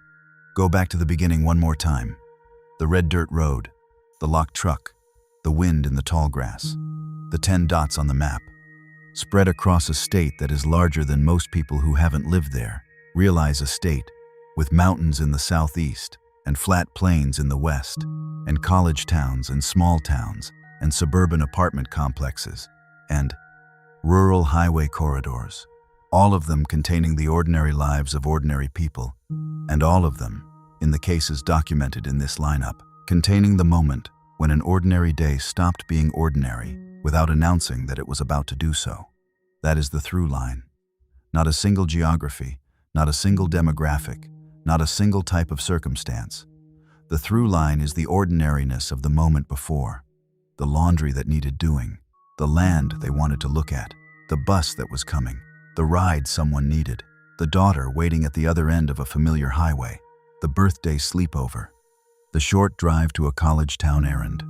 Go back to the beginning one more time. The red dirt road, the locked truck, the wind in the tall grass, the 10 dots on the map, spread across a state that is larger than most people who haven't lived there realize a state, with mountains in the southeast and flat plains in the west, and college towns and small towns and suburban apartment complexes, and rural highway corridors, all of them containing the ordinary lives of ordinary people, and all of them, in the cases documented in this lineup, containing the moment when an ordinary day stopped being ordinary without announcing that it was about to do so. That is the through line. Not a single geography, not a single demographic, not a single type of circumstance. The through line is the ordinariness of the moment before, the laundry that needed doing, the land they wanted to look at, the bus that was coming, the ride someone needed, the daughter waiting at the other end of a familiar highway, the birthday sleepover, the short drive to a college town errand,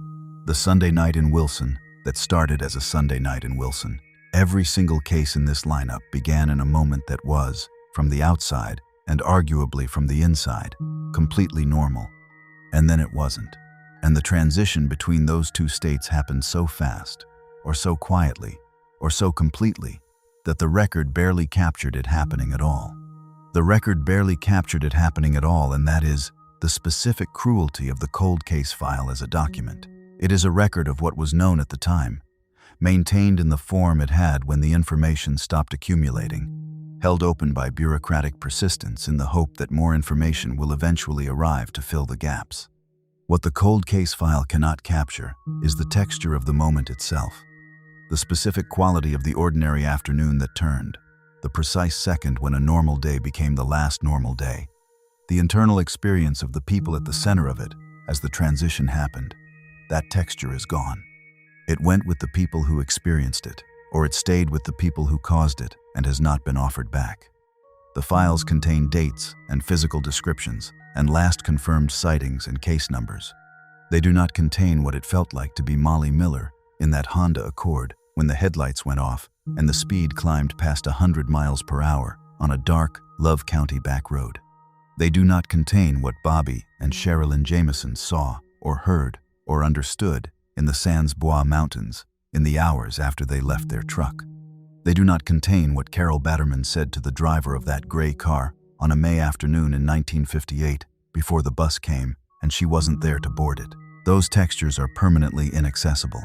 the Sunday night in Wilson that started as a Sunday night in Wilson. Every single case in this lineup began in a moment that was, from the outside, and arguably from the inside, completely normal. And then it wasn't. And the transition between those two states happened so fast, or so quietly, or so completely, that the record barely captured it happening at all. The record barely captured it happening at all, and that is the specific cruelty of the cold case file as a document. It is a record of what was known at the time, maintained in the form it had when the information stopped accumulating, held open by bureaucratic persistence in the hope that more information will eventually arrive to fill the gaps. What the cold case file cannot capture is the texture of the moment itself, the specific quality of the ordinary afternoon that turned, the precise second when a normal day became the last normal day, the internal experience of the people at the center of it as the transition happened. That texture is gone. It went with the people who experienced it, or it stayed with the people who caused it and has not been offered back. The files contain dates and physical descriptions and last confirmed sightings and case numbers. They do not contain what it felt like to be Molly Miller in that Honda Accord when the headlights went off and the speed climbed past 100 miles per hour on a dark, Love County back road. They do not contain what Bobby and Sherilynn Jamison saw or heard or understood in the Sans Bois Mountains in the hours after they left their truck. They do not contain what Carol Batterman said to the driver of that gray car on a May afternoon in 1958 before the bus came and she wasn't there to board it. Those textures are permanently inaccessible.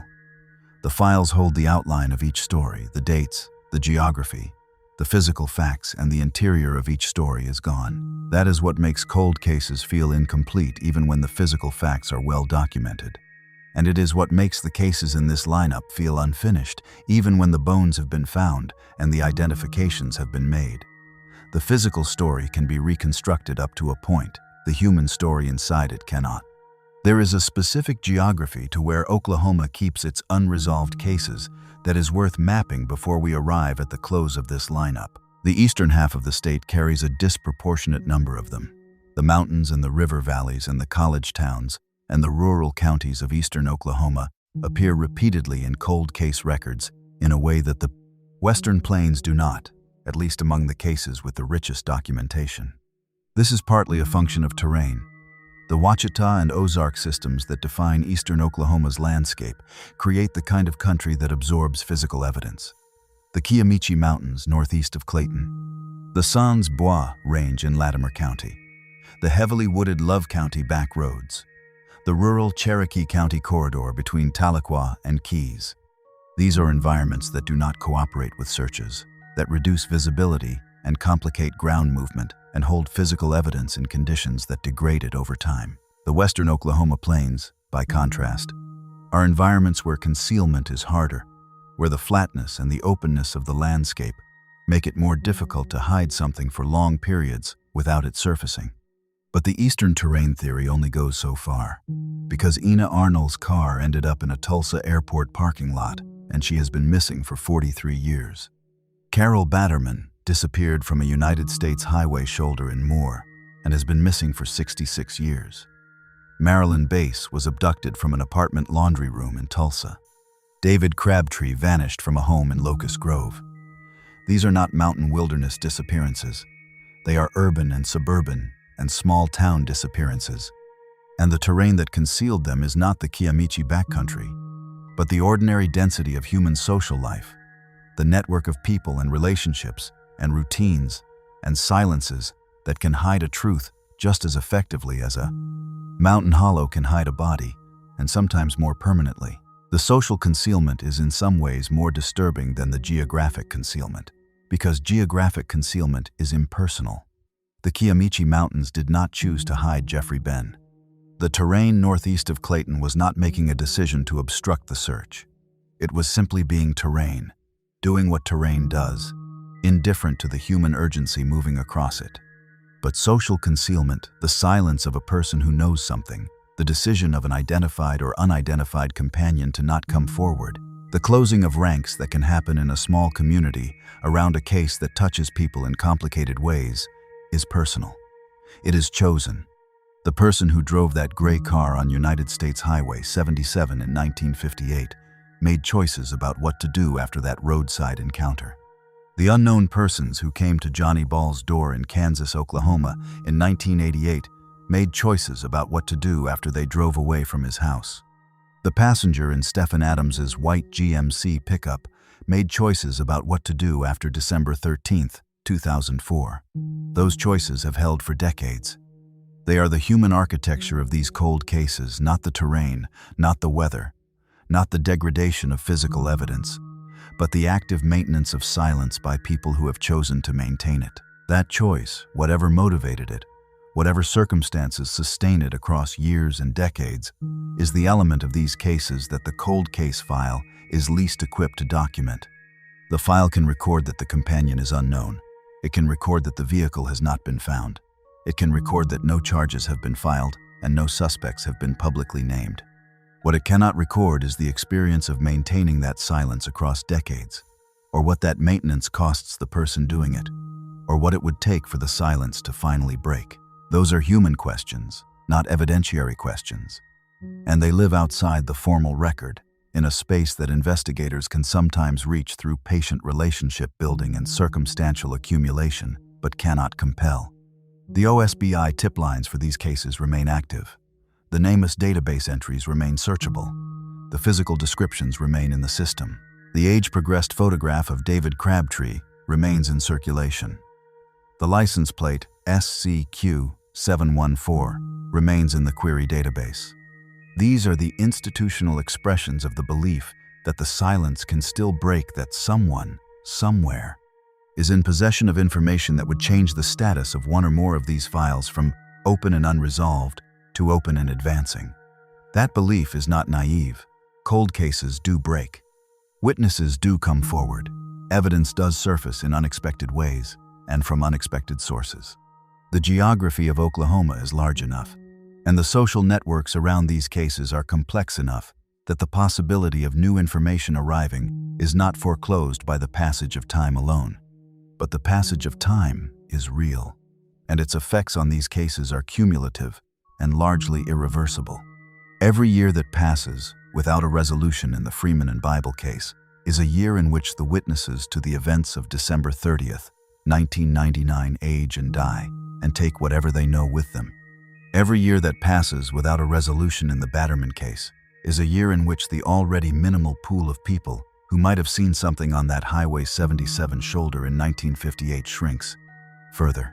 The files hold the outline of each story, the dates, the geography, the physical facts, and the interior of each story is gone. That is what makes cold cases feel incomplete even when the physical facts are well documented. And it is what makes the cases in this lineup feel unfinished even when the bones have been found and the identifications have been made. The physical story can be reconstructed up to a point. The human story inside it cannot. There is a specific geography to where Oklahoma keeps its unresolved cases that is worth mapping before we arrive at the close of this lineup. The eastern half of the state carries a disproportionate number of them. The mountains and the river valleys and the college towns and the rural counties of eastern Oklahoma appear repeatedly in cold case records in a way that the western plains do not, at least among the cases with the richest documentation. This is partly a function of terrain. The Ouachita and Ozark systems that define eastern Oklahoma's landscape create the kind of country that absorbs physical evidence. The Kiamichi Mountains northeast of Clayton, the Sans Bois Range in Latimer County, the heavily wooded Love County back roads, the rural Cherokee County corridor between Tahlequah and Keys. These are environments that do not cooperate with searches, that reduce visibility and complicate ground movement and hold physical evidence in conditions that degrade it over time. The western Oklahoma plains, by contrast, are environments where concealment is harder, where the flatness and the openness of the landscape make it more difficult to hide something for long periods without it surfacing. But the eastern terrain theory only goes so far, because Ina Arnall's car ended up in a Tulsa airport parking lot and she has been missing for 43 years. Carol Batterman disappeared from a United States highway shoulder in Moore and has been missing for 66 years. Marilyn Base was abducted from an apartment laundry room in Tulsa. David Crabtree vanished from a home in Locust Grove. These are not mountain wilderness disappearances. They are urban and suburban and small town disappearances. And the terrain that concealed them is not the Kiamichi backcountry, but the ordinary density of human social life, the network of people and relationships and routines and silences that can hide a truth just as effectively as a mountain hollow can hide a body, and sometimes more permanently. The social concealment is in some ways more disturbing than the geographic concealment, because geographic concealment is impersonal. The Kiamichi Mountains did not choose to hide Jeffrey Ben. The terrain northeast of Clayton was not making a decision to obstruct the search. It was simply being terrain, doing what terrain does, indifferent to the human urgency moving across it. But social concealment, the silence of a person who knows something, the decision of an identified or unidentified companion to not come forward, the closing of ranks that can happen in a small community around a case that touches people in complicated ways, is personal. It is chosen. The person who drove that gray car on United States Highway 77 in 1958 made choices about what to do after that roadside encounter. The unknown persons who came to Johnnie Ball's door in Kansas, Oklahoma in 1988 made choices about what to do after they drove away from his house. The passenger in Stephan Adams's white GMC pickup made choices about what to do after December 13, 2004. Those choices have held for decades. They are the human architecture of these cold cases, not the terrain, not the weather, not the degradation of physical evidence, but the active maintenance of silence by people who have chosen to maintain it. That choice, whatever motivated it, whatever circumstances sustain it across years and decades, is the element of these cases that the cold case file is least equipped to document. The file can record that the companion is unknown. It can record that the vehicle has not been found. It can record that no charges have been filed and no suspects have been publicly named. What it cannot record is the experience of maintaining that silence across decades, or what that maintenance costs the person doing it, or what it would take for the silence to finally break. Those are human questions, not evidentiary questions, and they live outside the formal record, in a space that investigators can sometimes reach through patient relationship building and circumstantial accumulation, but cannot compel. The OSBI tip lines for these cases remain active. The NamUs database entries remain searchable. The physical descriptions remain in the system. The age-progressed photograph of David Crabtree remains in circulation. The license plate SCQ-714 remains in the query database. These are the institutional expressions of the belief that the silence can still break, that someone, somewhere, is in possession of information that would change the status of one or more of these files from open and unresolved to open and advancing. That belief is not naive. Cold cases do break. Witnesses do come forward. Evidence does surface in unexpected ways and from unexpected sources. The geography of Oklahoma is large enough, and the social networks around these cases are complex enough that the possibility of new information arriving is not foreclosed by the passage of time alone. But the passage of time is real, and its effects on these cases are cumulative and largely irreversible. Every year that passes without a resolution in the Freeman and Bible case is a year in which the witnesses to the events of December 30th, 1999 age and die and take whatever they know with them. Every year that passes without a resolution in the Batterman case is a year in which the already minimal pool of people who might have seen something on that Highway 77 shoulder in 1958 shrinks. Further,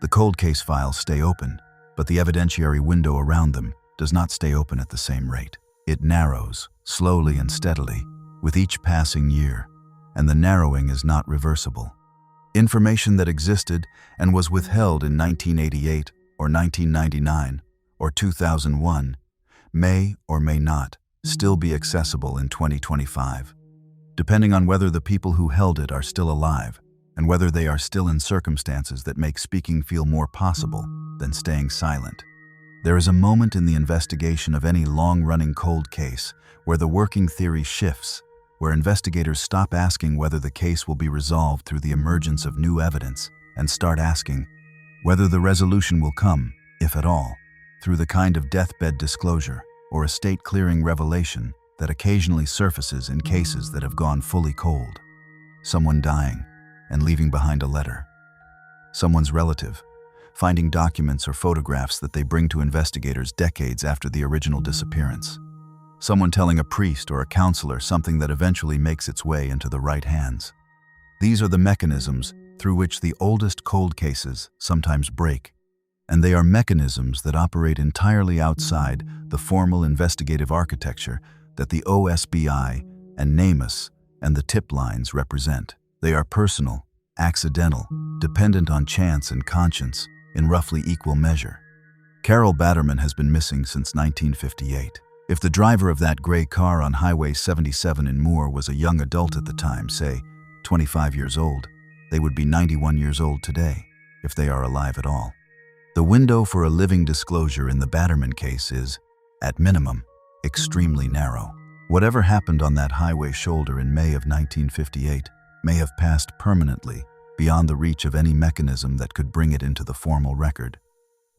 the cold case files stay open, but the evidentiary window around them does not stay open at the same rate. It narrows, slowly and steadily, with each passing year, and the narrowing is not reversible. Information that existed and was withheld in 1988 or 1999 or 2001 may or may not still be accessible in 2025, depending on whether the people who held it are still alive and whether they are still in circumstances that make speaking feel more possible than staying silent. There is a moment in the investigation of any long-running cold case where the working theory shifts, where investigators stop asking whether the case will be resolved through the emergence of new evidence and start asking whether the resolution will come, if at all, through the kind of deathbed disclosure or estate-clearing revelation that occasionally surfaces in cases that have gone fully cold. Someone dying and leaving behind a letter. Someone's relative finding documents or photographs that they bring to investigators decades after the original disappearance. Someone telling a priest or a counselor something that eventually makes its way into the right hands. These are the mechanisms through which the oldest cold cases sometimes break, and they are mechanisms that operate entirely outside the formal investigative architecture that the OSBI and NamUs and the tip lines represent. They are personal, accidental, dependent on chance and conscience in roughly equal measure. Carol Batterman has been missing since 1958. If the driver of that gray car on Highway 77 in Moore was a young adult at the time, say 25 years old, they would be 91 years old today, if they are alive at all. The window for a living disclosure in the Batterman case is, at minimum, extremely narrow. Whatever happened on that highway shoulder in May of 1958 may have passed permanently beyond the reach of any mechanism that could bring it into the formal record.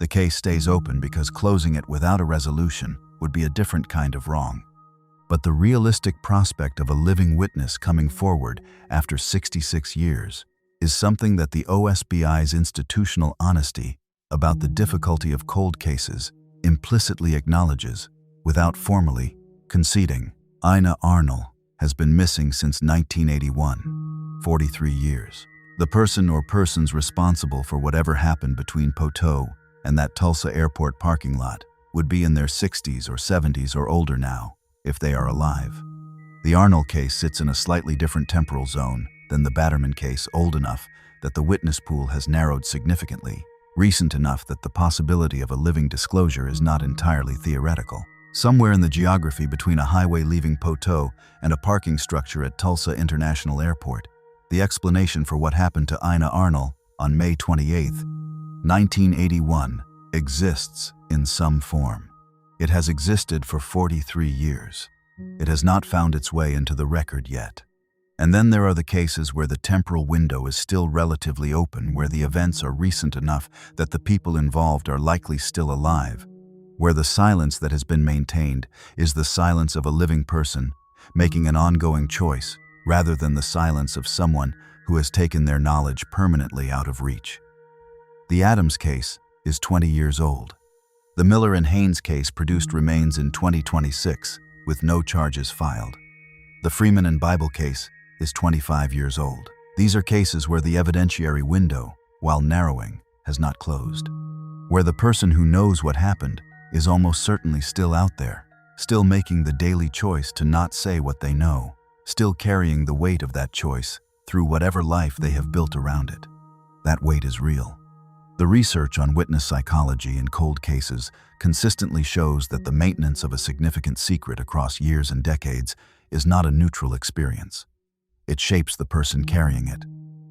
The case stays open because closing it without a resolution would be a different kind of wrong. But the realistic prospect of a living witness coming forward after 66 years is something that the OSBI's institutional honesty about the difficulty of cold cases implicitly acknowledges, without formally conceding. Ina Arnall has been missing since 1981, 43 years. The person or persons responsible for whatever happened between Poteau and that Tulsa airport parking lot would be in their 60s or 70s or older now, if they are alive. The Arnall case sits in a slightly different temporal zone than the Batterman case, old enough that the witness pool has narrowed significantly, recent enough that the possibility of a living disclosure is not entirely theoretical. Somewhere in the geography between a highway leaving Poteau and a parking structure at Tulsa International Airport, the explanation for what happened to Ina Arnall on May 28, 1981, exists in some form. It has existed for 43 years. It has not found its way into the record yet. And then there are the cases where the temporal window is still relatively open, where the events are recent enough that the people involved are likely still alive, where the silence that has been maintained is the silence of a living person making an ongoing choice, rather than the silence of someone who has taken their knowledge permanently out of reach. The Adams case is 20 years old. The Miller and Haynes case produced remains in 2026, with no charges filed. The Freeman and Bible case is 25 years old. These are cases where the evidentiary window, while narrowing, has not closed, where the person who knows what happened is almost certainly still out there, still making the daily choice to not say what they know, still carrying the weight of that choice through whatever life they have built around it. That weight is real. The research on witness psychology in cold cases consistently shows that the maintenance of a significant secret across years and decades is not a neutral experience. It shapes the person carrying it.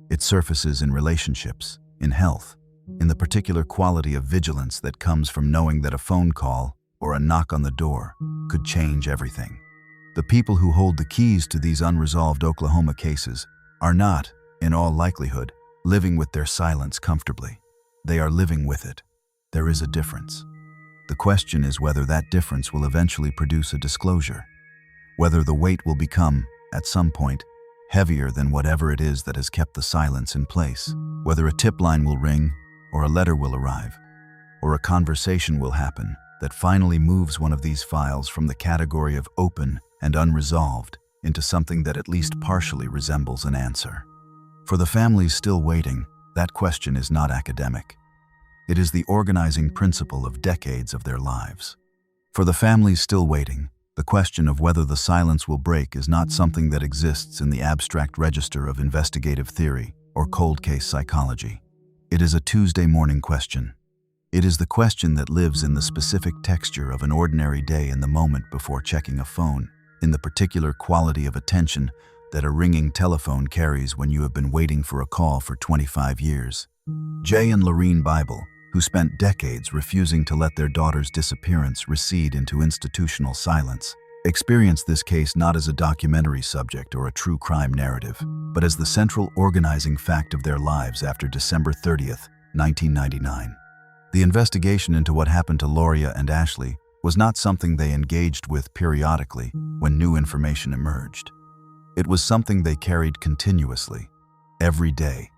It surfaces in relationships, in health, in the particular quality of vigilance that comes from knowing that a phone call or a knock on the door could change everything. The people who hold the keys to these unresolved Oklahoma cases are not, in all likelihood, living with their silence comfortably. They are living with it. There is a difference. The question is whether that difference will eventually produce a disclosure, whether the weight will become, at some point, heavier than whatever it is that has kept the silence in place, whether a tip line will ring, or a letter will arrive, or a conversation will happen that finally moves one of these files from the category of open and unresolved into something that at least partially resembles an answer. For the families still waiting, that question is not academic. It is the organizing principle of decades of their lives. For the families still waiting, the question of whether the silence will break is not something that exists in the abstract register of investigative theory or cold case psychology. It is a Tuesday morning question. It is the question that lives in the specific texture of an ordinary day, in the moment before checking a phone, in the particular quality of attention that a ringing telephone carries when you have been waiting for a call for 25 years. Jay and Marilyn Bible, who spent decades refusing to let their daughter's disappearance recede into institutional silence, experienced this case not as a documentary subject or a true crime narrative, but as the central organizing fact of their lives after December 30th, 1999. The investigation into what happened to Lauria and Ashley was not something they engaged with periodically when new information emerged. It was something they carried continuously, every day,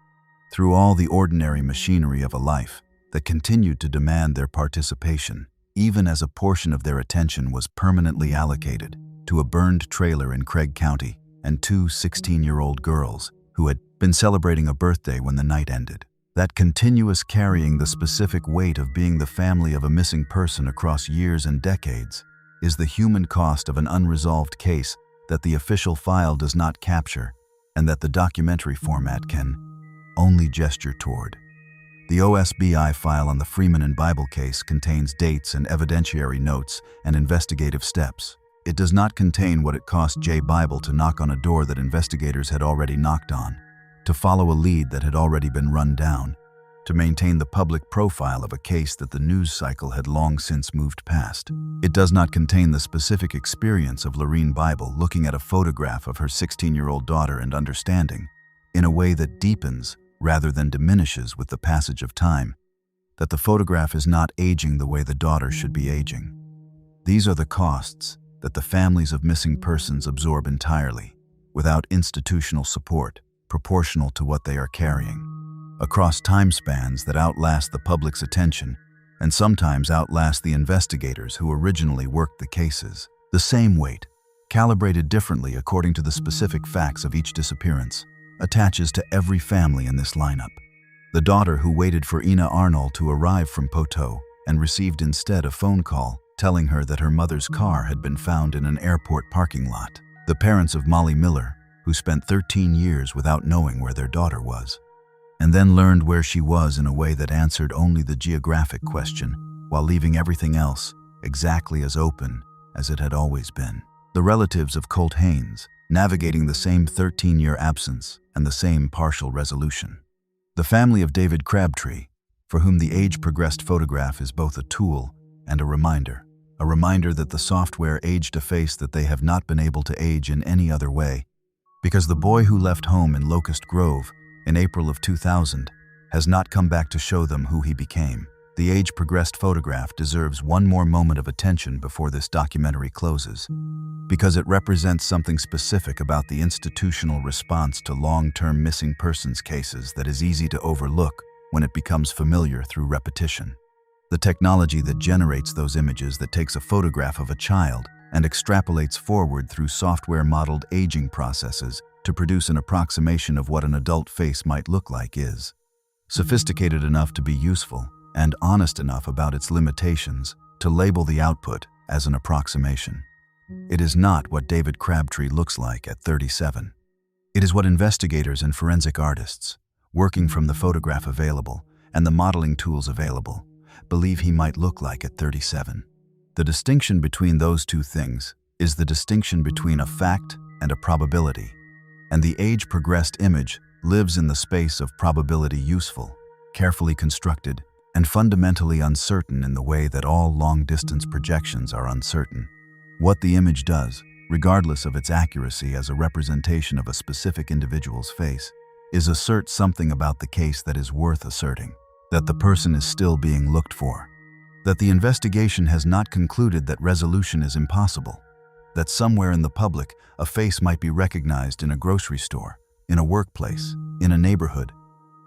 through all the ordinary machinery of a life that continued to demand their participation, even as a portion of their attention was permanently allocated to a burned trailer in Craig County and two 16-year-old girls who had been celebrating a birthday when the night ended. That continuous carrying the specific weight of being the family of a missing person across years and decades is the human cost of an unresolved case that the official file does not capture and that the documentary format can only gesture toward. The OSBI file on the Freeman and Bible case contains dates and evidentiary notes and investigative steps. It does not contain what it cost J. Bible to knock on a door that investigators had already knocked on, to follow a lead that had already been run down, to maintain the public profile of a case that the news cycle had long since moved past. It does not contain the specific experience of Marilyn Bible looking at a photograph of her 16-year-old daughter and understanding, in a way that deepens rather than diminishes with the passage of time, that the photograph is not aging the way the daughter should be aging. These are the costs that the families of missing persons absorb entirely, without institutional support, proportional to what they are carrying, across time spans that outlast the public's attention and sometimes outlast the investigators who originally worked the cases. The same weight, calibrated differently according to the specific facts of each disappearance, attaches to every family in this lineup. The daughter who waited for Ina Arnall to arrive from Poteau and received instead a phone call telling her that her mother's car had been found in an airport parking lot. The parents of Molly Miller, who spent 13 years without knowing where their daughter was, and then learned where she was in a way that answered only the geographic question, while leaving everything else exactly as open as it had always been. The relatives of Colt Haynes, navigating the same 13-year absence and the same partial resolution. The family of David Crabtree, for whom the age-progressed photograph is both a tool and a reminder that the software aged a face that they have not been able to age in any other way, because the boy who left home in Locust Grove in April of 2000 has not come back to show them who he became. The age-progressed photograph deserves one more moment of attention before this documentary closes, because it represents something specific about the institutional response to long-term missing persons cases that is easy to overlook when it becomes familiar through repetition. The technology that generates those images that takes a photograph of a child and extrapolates forward through software-modeled aging processes to produce an approximation of what an adult face might look like is sophisticated enough to be useful and honest enough about its limitations to label the output as an approximation. It is not what David Crabtree looks like at 37. It is what investigators and forensic artists, working from the photograph available and the modeling tools available, believe he might look like at 37. The distinction between those two things is the distinction between a fact and a probability, and the age-progressed image lives in the space of probability useful, carefully constructed, and fundamentally uncertain in the way that all long-distance projections are uncertain. What the image does, regardless of its accuracy as a representation of a specific individual's face, is assert something about the case that is worth asserting, that the person is still being looked for, that the investigation has not concluded that resolution is impossible, that somewhere in the public a face might be recognized in a grocery store, in a workplace, in a neighborhood,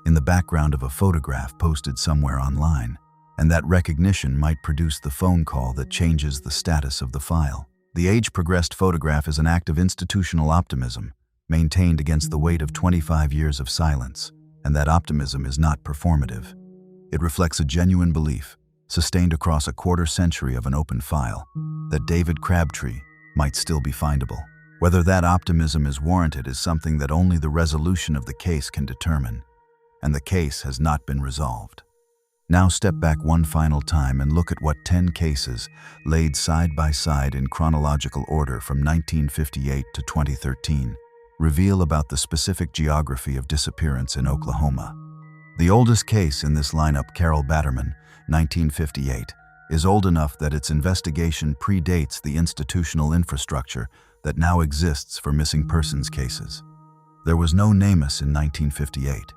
in the background of a photograph posted somewhere online, and that recognition might produce the phone call that changes the status of the file. The age-progressed photograph is an act of institutional optimism, maintained against the weight of 25 years of silence, and that optimism is not performative. It reflects a genuine belief, sustained across a quarter-century of an open file, that David Crabtree might still be findable. Whether that optimism is warranted is something that only the resolution of the case can determine, and the case has not been resolved. Now step back one final time and look at what 10 cases, laid side by side in chronological order from 1958 to 2013, reveal about the specific geography of disappearance in Oklahoma. The oldest case in this lineup, Carol Batterman, 1958, is old enough that its investigation predates the institutional infrastructure that now exists for missing persons cases. There was no NamUs in 1958.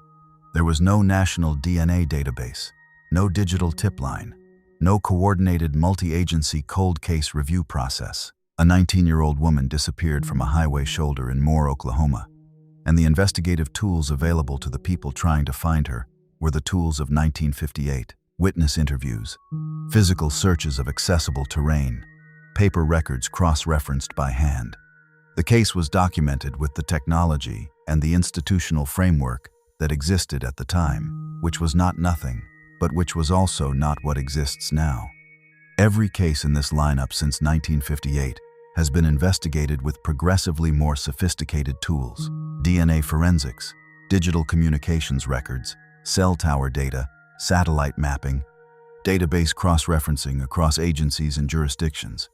There was no national DNA database, no digital tip line, no coordinated multi-agency cold case review process. A 19-year-old woman disappeared from a highway shoulder in Moore, Oklahoma, and the investigative tools available to the people trying to find her were the tools of 1958. Witness interviews, physical searches of accessible terrain, paper records cross-referenced by hand. The case was documented with the technology and the institutional framework that existed at the time, which was not nothing, but which was also not what exists now. Every case in this lineup since 1958 has been investigated with progressively more sophisticated tools: DNA forensics, digital communications records, cell tower data, satellite mapping, database cross-referencing across agencies and jurisdictions,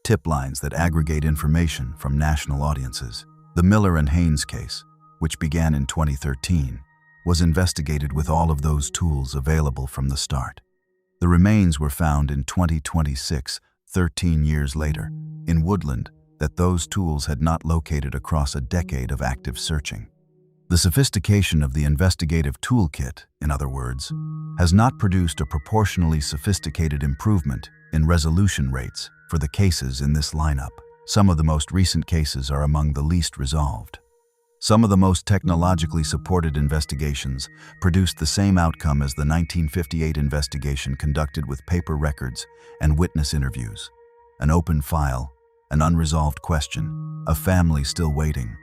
tip lines that aggregate information from national audiences. The Miller and Haynes case, which began in 2013, was investigated with all of those tools available from the start. The remains were found in 2026, 13 years later, in woodland that those tools had not located across a decade of active searching. The sophistication of the investigative toolkit, in other words, has not produced a proportionally sophisticated improvement in resolution rates for the cases in this lineup. Some of the most recent cases are among the least resolved. Some of the most technologically supported investigations produced the same outcome as the 1958 investigation conducted with paper records and witness interviews. An open file, an unresolved question, a family still waiting.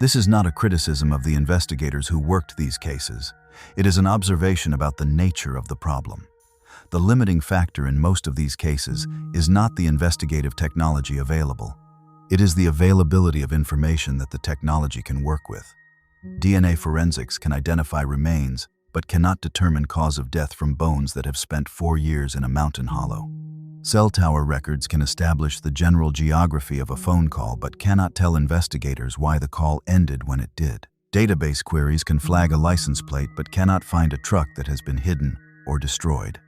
This is not a criticism of the investigators who worked these cases. It is an observation about the nature of the problem. The limiting factor in most of these cases is not the investigative technology available. It is the availability of information that the technology can work with. DNA forensics can identify remains, but cannot determine cause of death from bones that have spent 4 years in a mountain hollow. Cell tower records can establish the general geography of a phone call, but cannot tell investigators why the call ended when it did. Database queries can flag a license plate, but cannot find a truck that has been hidden or destroyed.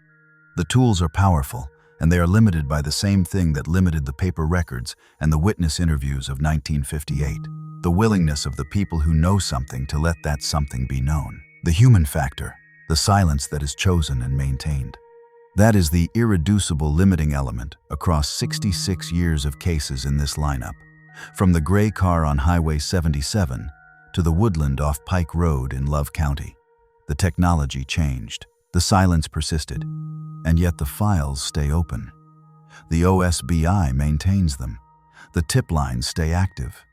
The tools are powerful, and they are limited by the same thing that limited the paper records and the witness interviews of 1958. The willingness of the people who know something to let that something be known. The human factor, the silence that is chosen and maintained. That is the irreducible limiting element across 66 years of cases in this lineup. From the gray car on Highway 77 to the woodland off Pike Road in Love County. The technology changed. The silence persisted, and yet the files stay open. The OSBI maintains them. The tip lines stay active.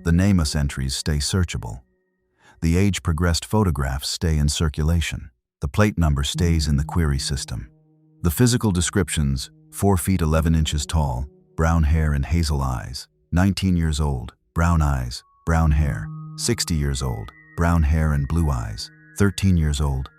The NamUs entries stay searchable. The age-progressed photographs stay in circulation. The plate number stays in the query system. The physical descriptions, 4 feet 11 inches tall, brown hair and hazel eyes, 19 years old, brown eyes, brown hair, 60 years old, brown hair and blue eyes, 13 years old,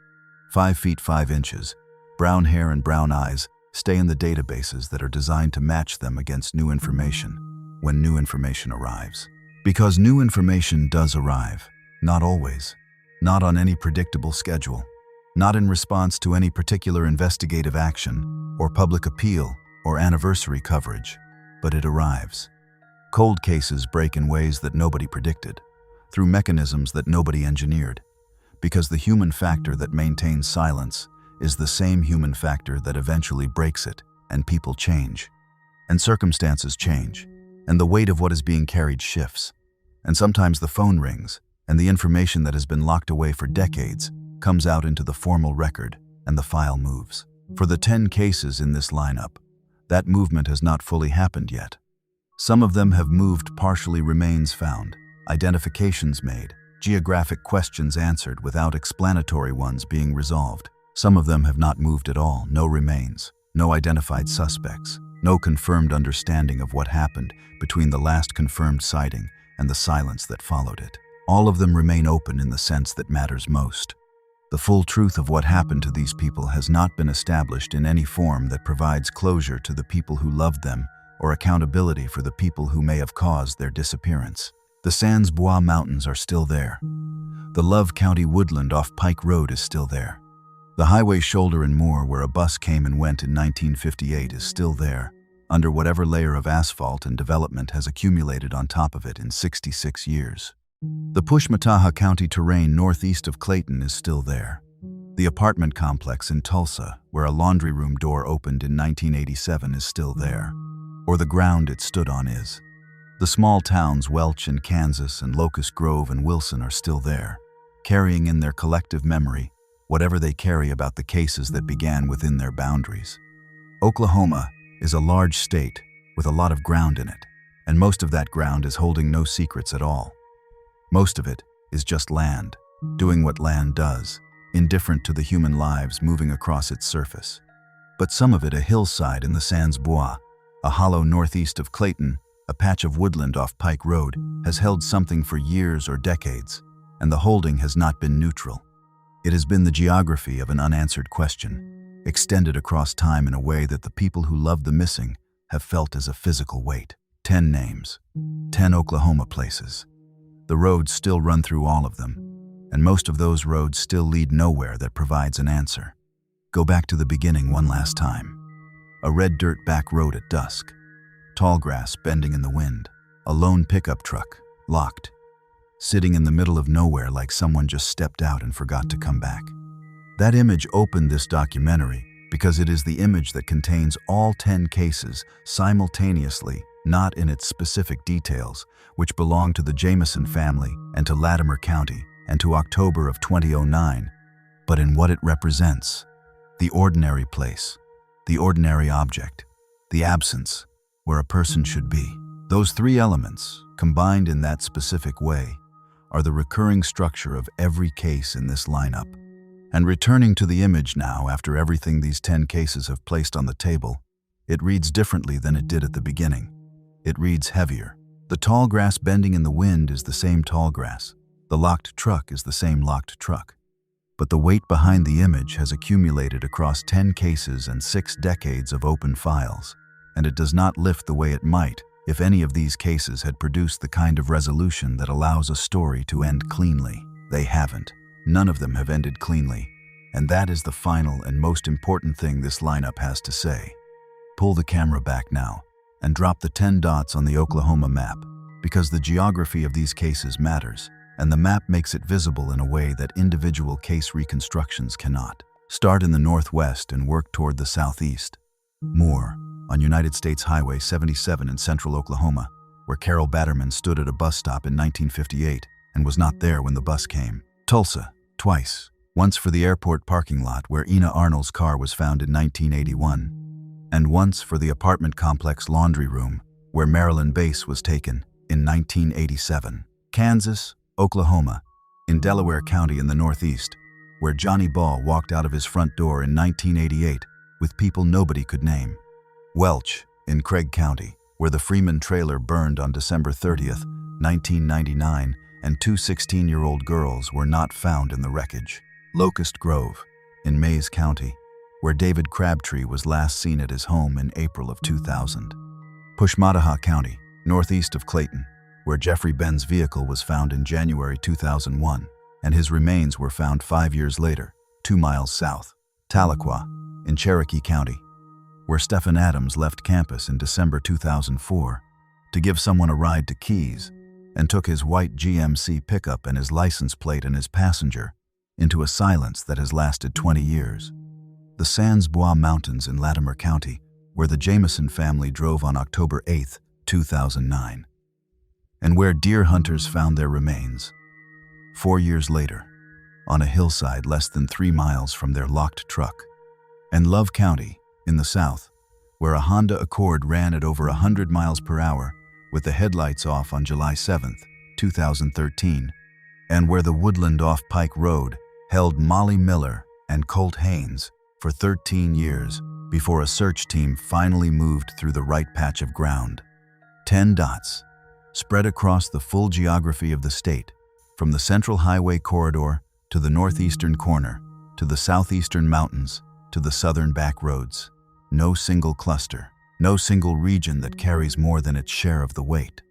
5 feet 5 inches, brown hair and brown eyes stay in the databases that are designed to match them against new information when new information arrives. Because new information does arrive, not always, not on any predictable schedule, not in response to any particular investigative action or public appeal or anniversary coverage, but it arrives. Cold cases break in ways that nobody predicted, through mechanisms that nobody engineered, because the human factor that maintains silence is the same human factor that eventually breaks it, and people change, and circumstances change, and the weight of what is being carried shifts, and sometimes the phone rings, and the information that has been locked away for decades comes out into the formal record, and the file moves. For the 10 cases in this lineup, that movement has not fully happened yet. Some of them have moved partially, remains found, identifications made, geographic questions answered without explanatory ones being resolved. Some of them have not moved at all, no remains, no identified suspects, no confirmed understanding of what happened between the last confirmed sighting and the silence that followed it. All of them remain open in the sense that matters most. The full truth of what happened to these people has not been established in any form that provides closure to the people who loved them or accountability for the people who may have caused their disappearance. The Sans Bois Mountains are still there. The Love County woodland off Pike Road is still there. The highway shoulder in Moore, where a bus came and went in 1958, is still there, under whatever layer of asphalt and development has accumulated on top of it in 66 years. The Pushmataha County terrain northeast of Clayton is still there. The apartment complex in Tulsa, where a laundry room door opened in 1987, is still there. Or the ground it stood on is. The small towns Welch in Kansas and Locust Grove and Wilson are still there, carrying in their collective memory whatever they carry about the cases that began within their boundaries. Oklahoma is a large state with a lot of ground in it, and most of that ground is holding no secrets at all. Most of it is just land, doing what land does, indifferent to the human lives moving across its surface. But some of it, a hillside in the Sans Bois, a hollow northeast of Clayton, a patch of woodland off Pike Road, has held something for years or decades, and the holding has not been neutral. It has been the geography of an unanswered question, extended across time in a way that the people who loved the missing have felt as a physical weight. 10 names, 10 Oklahoma places. The roads still run through all of them, and most of those roads still lead nowhere that provides an answer. Go back to the beginning one last time. A red dirt back road at dusk. Tallgrass bending in the wind. A lone pickup truck, locked, sitting in the middle of nowhere like someone just stepped out and forgot to come back. That image opened this documentary because it is the image that contains all 10 cases simultaneously, not in its specific details, which belong to the Jamison family and to Latimer County and to October of 2009, but in what it represents: the ordinary place, the ordinary object, the absence where a person should be. Those three elements, combined in that specific way, are the recurring structure of every case in this lineup. And returning to the image now, after everything these 10 cases have placed on the table, it reads differently than it did at the beginning. It reads heavier. The tall grass bending in the wind is the same tall grass. The locked truck is the same locked truck. But the weight behind the image has accumulated across 10 cases and 6 decades of open files, and it does not lift the way it might if any of these cases had produced the kind of resolution that allows a story to end cleanly. They haven't. None of them have ended cleanly, and that is the final and most important thing this lineup has to say. Pull the camera back now and drop the 10 dots on the Oklahoma map, because the geography of these cases matters, and the map makes it visible in a way that individual case reconstructions cannot. Start in the northwest and work toward the southeast. More, on United States Highway 77 in central Oklahoma, where Carol Batterman stood at a bus stop in 1958 and was not there when the bus came. Tulsa, twice. Once for the airport parking lot where Ina Arnall's car was found in 1981, and once for the apartment complex laundry room where Marilyn Base was taken in 1987. Kansas, Oklahoma, in Delaware County in the northeast, where Johnnie Ball walked out of his front door in 1988 with people nobody could name. Welch, in Craig County, where the Freeman trailer burned on December 30th, 1999, and 2 16-year-old girls were not found in the wreckage. Locust Grove, in Mayes County, where David Crabtree was last seen at his home in April of 2000. Pushmataha County, northeast of Clayton, where Jeffrey Ben's vehicle was found in January 2001, and his remains were found 5 years later, 2 miles south. Tahlequah, in Cherokee County, where Stephan Adams left campus in December 2004 to give someone a ride to Keys and took his white GMC pickup and his license plate and his passenger into a silence that has lasted 20 years. The Sans Bois Mountains in Latimer County, where the Jamison family drove on October 8, 2009, and where deer hunters found their remains 4 years later on a hillside less than 3 miles from their locked truck. And Love County, in the south, where a Honda Accord ran at over 100 miles per hour with the headlights off on July 7, 2013, and where the woodland off Pike Road held Molly Miller and Colt Haynes for 13 years before a search team finally moved through the right patch of ground. 10 dots, spread across the full geography of the state, from the Central Highway corridor to the northeastern corner, to the southeastern mountains, to the southern back roads. No single cluster, no single region that carries more than its share of the weight.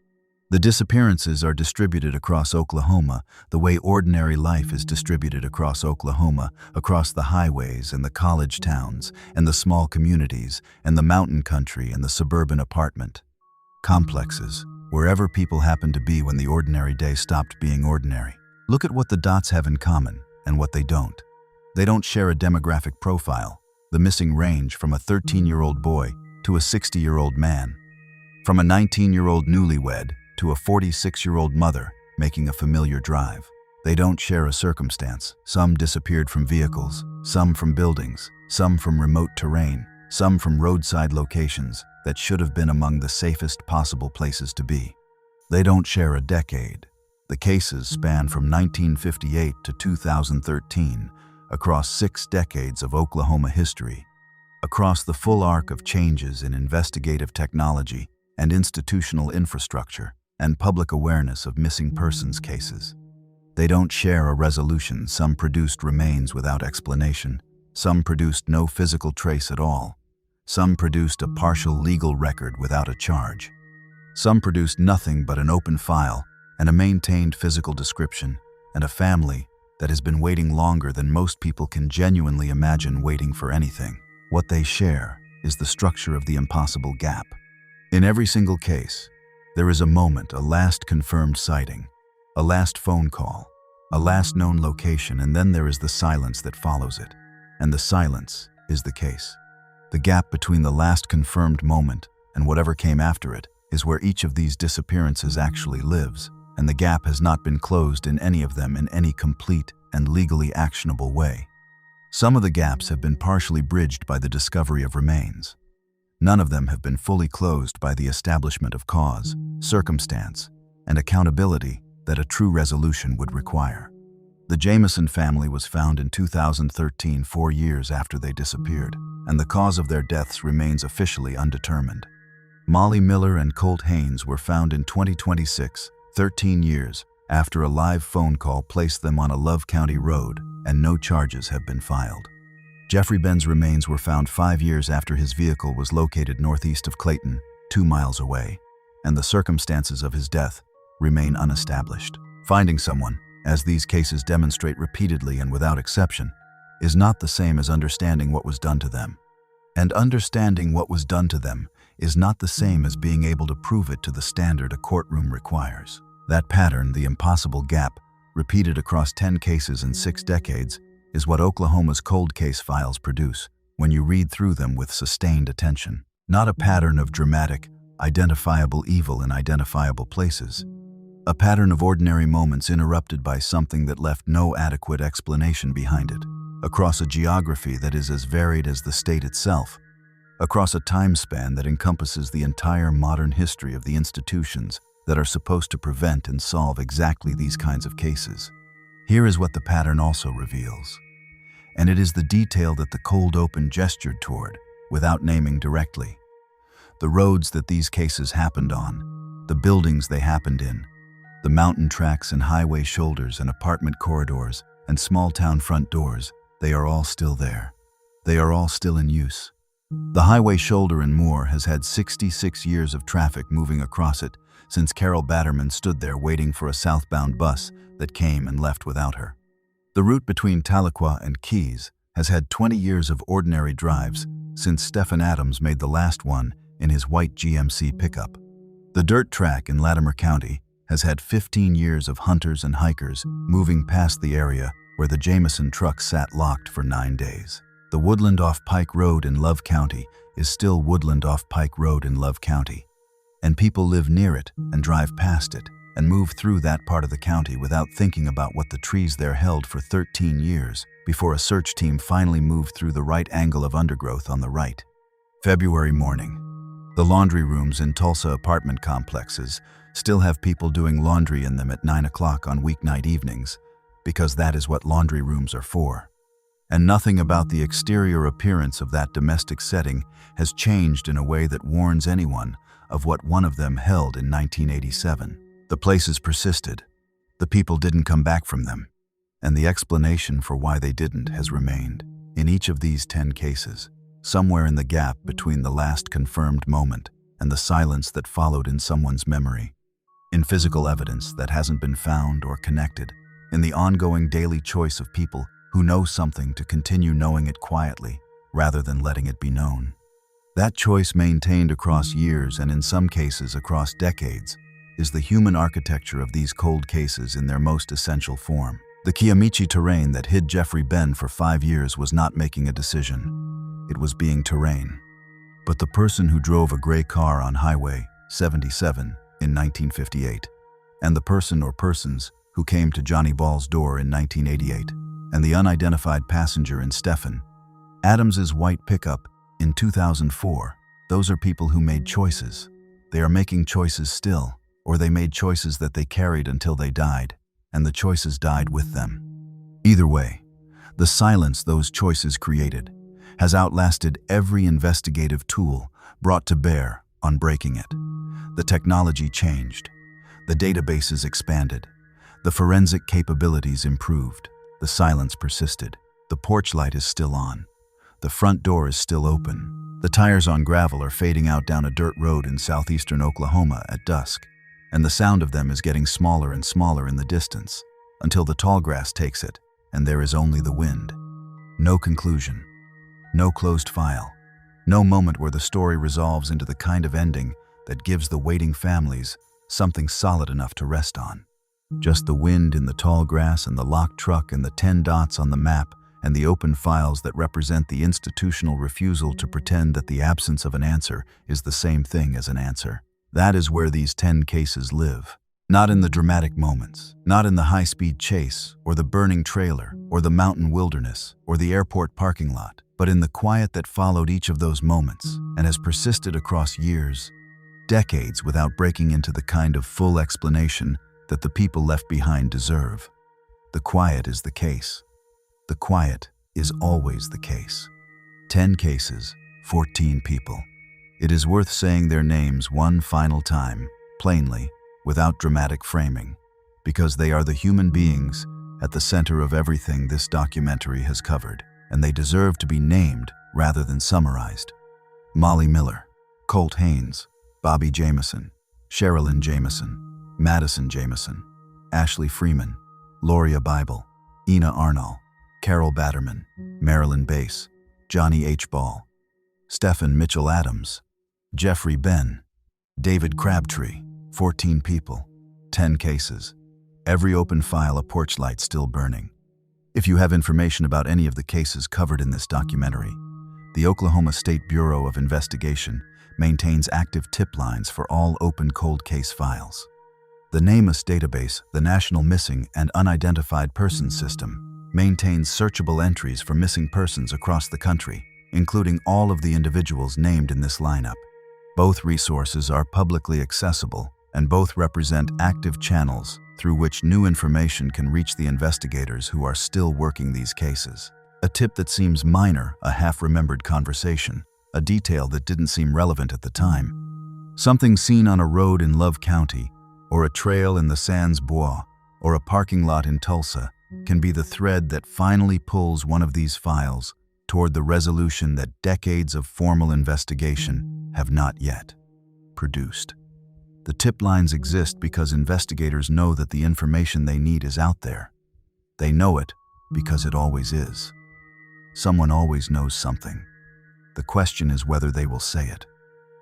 The disappearances are distributed across Oklahoma the way ordinary life is distributed across Oklahoma, across the highways and the college towns and the small communities and the mountain country and the suburban apartment complexes, wherever people happen to be when the ordinary day stopped being ordinary. Look at what the dots have in common and what they don't. They don't share a demographic profile. The missing range from a 13-year-old boy to a 60-year-old man, from a 19-year-old newlywed to a 46-year-old mother making a familiar drive. They don't share a circumstance. Some disappeared from vehicles, some from buildings, some from remote terrain, some from roadside locations that should have been among the safest possible places to be. They don't share a decade. The cases span from 1958 to 2013, across 6 decades of Oklahoma history, across the full arc of changes in investigative technology and institutional infrastructure and public awareness of missing persons cases. They don't share a resolution. Some produced remains without explanation. Some produced no physical trace at all. Some produced a partial legal record without a charge. Some produced nothing but an open file and a maintained physical description and a family that has been waiting longer than most people can genuinely imagine waiting for anything. What they share is the structure of the impossible gap. In every single case, there is a moment, a last confirmed sighting, a last phone call, a last known location, and then there is the silence that follows it. And the silence is the case. The gap between the last confirmed moment and whatever came after it is where each of these disappearances actually lives, and the gap has not been closed in any of them in any complete and legally actionable way. Some of the gaps have been partially bridged by the discovery of remains. None of them have been fully closed by the establishment of cause, circumstance, and accountability that a true resolution would require. The Jamison family was found in 2013, 4 years after they disappeared, and the cause of their deaths remains officially undetermined. Molly Miller and Colt Haynes were found in 2026, 13 years after a live phone call placed them on a Love County road, and no charges have been filed. Jeffrey Benn's remains were found 5 years after his vehicle was located northeast of Clayton, 2 miles away, and the circumstances of his death remain unestablished. Finding someone, as these cases demonstrate repeatedly and without exception, is not the same as understanding what was done to them. And understanding what was done to them is not the same as being able to prove it to the standard a courtroom requires. That pattern, the impossible gap, repeated across 10 cases in 6 decades, is what Oklahoma's cold case files produce when you read through them with sustained attention. Not a pattern of dramatic, identifiable evil in identifiable places. A pattern of ordinary moments interrupted by something that left no adequate explanation behind it, across a geography that is as varied as the state itself, across a time span that encompasses the entire modern history of the institutions that are supposed to prevent and solve exactly these kinds of cases. Here is what the pattern also reveals. And it is the detail that the cold open gestured toward, without naming directly. The roads that these cases happened on, the buildings they happened in, the mountain tracks and highway shoulders and apartment corridors and small town front doors, they are all still there. They are all still in use. The highway shoulder in Moore has had 66 years of traffic moving across it since Carol Batterman stood there waiting for a southbound bus that came and left without her. The route between Tahlequah and Keys has had 20 years of ordinary drives since Stephan Adams made the last one in his white GMC pickup. The dirt track in Latimer County has had 15 years of hunters and hikers moving past the area where the Jamison truck sat locked for 9 days. The woodland off Pike Road in Love County is still woodland off Pike Road in Love County, and people live near it and drive past it and move through that part of the county without thinking about what the trees there held for 13 years before a search team finally moved through the right angle of undergrowth on the right. February morning. The laundry rooms in Tulsa apartment complexes still have people doing laundry in them at 9 o'clock on weeknight evenings, because that is what laundry rooms are for. And nothing about the exterior appearance of that domestic setting has changed in a way that warns anyone of what one of them held in 1987. The places persisted. The people didn't come back from them. And the explanation for why they didn't has remained. In each of these 10 cases, somewhere in the gap between the last confirmed moment and the silence that followed in someone's memory, in physical evidence that hasn't been found or connected, in the ongoing daily choice of people who know something to continue knowing it quietly rather than letting it be known. That choice, maintained across years and in some cases across decades, is the human architecture of these cold cases in their most essential form. The Kiamichi terrain that hid Jeffrey Benn for 5 years was not making a decision. It was being terrain. But the person who drove a gray car on Highway 77 in 1958, and the person or persons who came to Johnnie Ball's door in 1988, and the unidentified passenger in Stephan Adams's white pickup in 2004, those are people who made choices. They are making choices still, or they made choices that they carried until they died, and the choices died with them. Either way, the silence those choices created has outlasted every investigative tool brought to bear on breaking it. The technology changed. The databases expanded. The forensic capabilities improved. The silence persisted. The porch light is still on. The front door is still open. The tires on gravel are fading out down a dirt road in southeastern Oklahoma at dusk, and the sound of them is getting smaller and smaller in the distance until the tallgrass takes it and there is only the wind. No conclusion. No closed file. No moment where the story resolves into the kind of ending that gives the waiting families something solid enough to rest on. Just the wind in the tall grass and the locked truck and the 10 dots on the map and the open files that represent the institutional refusal to pretend that the absence of an answer is the same thing as an answer. That is where these 10 cases live. Not in the dramatic moments, not in the high-speed chase, or the burning trailer, or the mountain wilderness, or the airport parking lot, but in the quiet that followed each of those moments and has persisted across years, decades, without breaking into the kind of full explanation that the people left behind deserve. The quiet is the case. The quiet is always the case. 10 cases, 14 people. It is worth saying their names one final time, plainly, without dramatic framing, because they are the human beings at the center of everything this documentary has covered, and they deserve to be named rather than summarized. Molly Miller, Colt Haynes, Bobby Jamison, Sherilynn Jamison, Madyson Jamison, Ashley Freeman, Lauria Bible, Ina Arnall, Carol Batterman, Marilyn Base, Johnnie Ball, Stephan Adams, Jeffrey Ben, David Crabtree. 14 people, 10 cases. Every open file, a porch light still burning. If you have information about any of the cases covered in this documentary, the Oklahoma State Bureau of Investigation maintains active tip lines for all open cold case files. The NamUs database, the National Missing and Unidentified Persons System, maintains searchable entries for missing persons across the country, including all of the individuals named in this lineup. Both resources are publicly accessible, and both represent active channels through which new information can reach the investigators who are still working these cases. A tip that seems minor, a half-remembered conversation, a detail that didn't seem relevant at the time. Something seen on a road in Love County, or a trail in the Sans Bois, or a parking lot in Tulsa, can be the thread that finally pulls one of these files toward the resolution that decades of formal investigation have not yet produced. The tip lines exist because investigators know that the information they need is out there. They know it because it always is. Someone always knows something. The question is whether they will say it.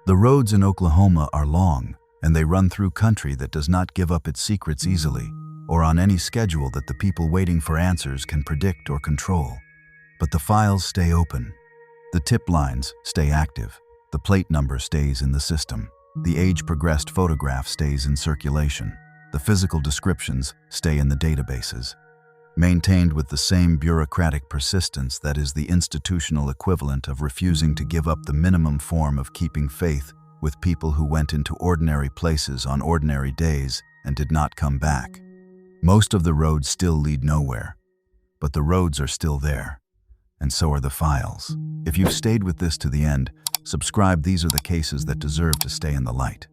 The roads in Oklahoma are long, and they run through country that does not give up its secrets easily, or on any schedule that the people waiting for answers can predict or control. But the files stay open. The tip lines stay active. The plate number stays in the system. The age-progressed photograph stays in circulation. The physical descriptions stay in the databases, maintained with the same bureaucratic persistence that is the institutional equivalent of refusing to give up the minimum form of keeping faith with people who went into ordinary places on ordinary days and did not come back. Most of the roads still lead nowhere, but the roads are still there, and so are the files. If you've stayed with this to the end, subscribe. These are the cases that deserve to stay in the light.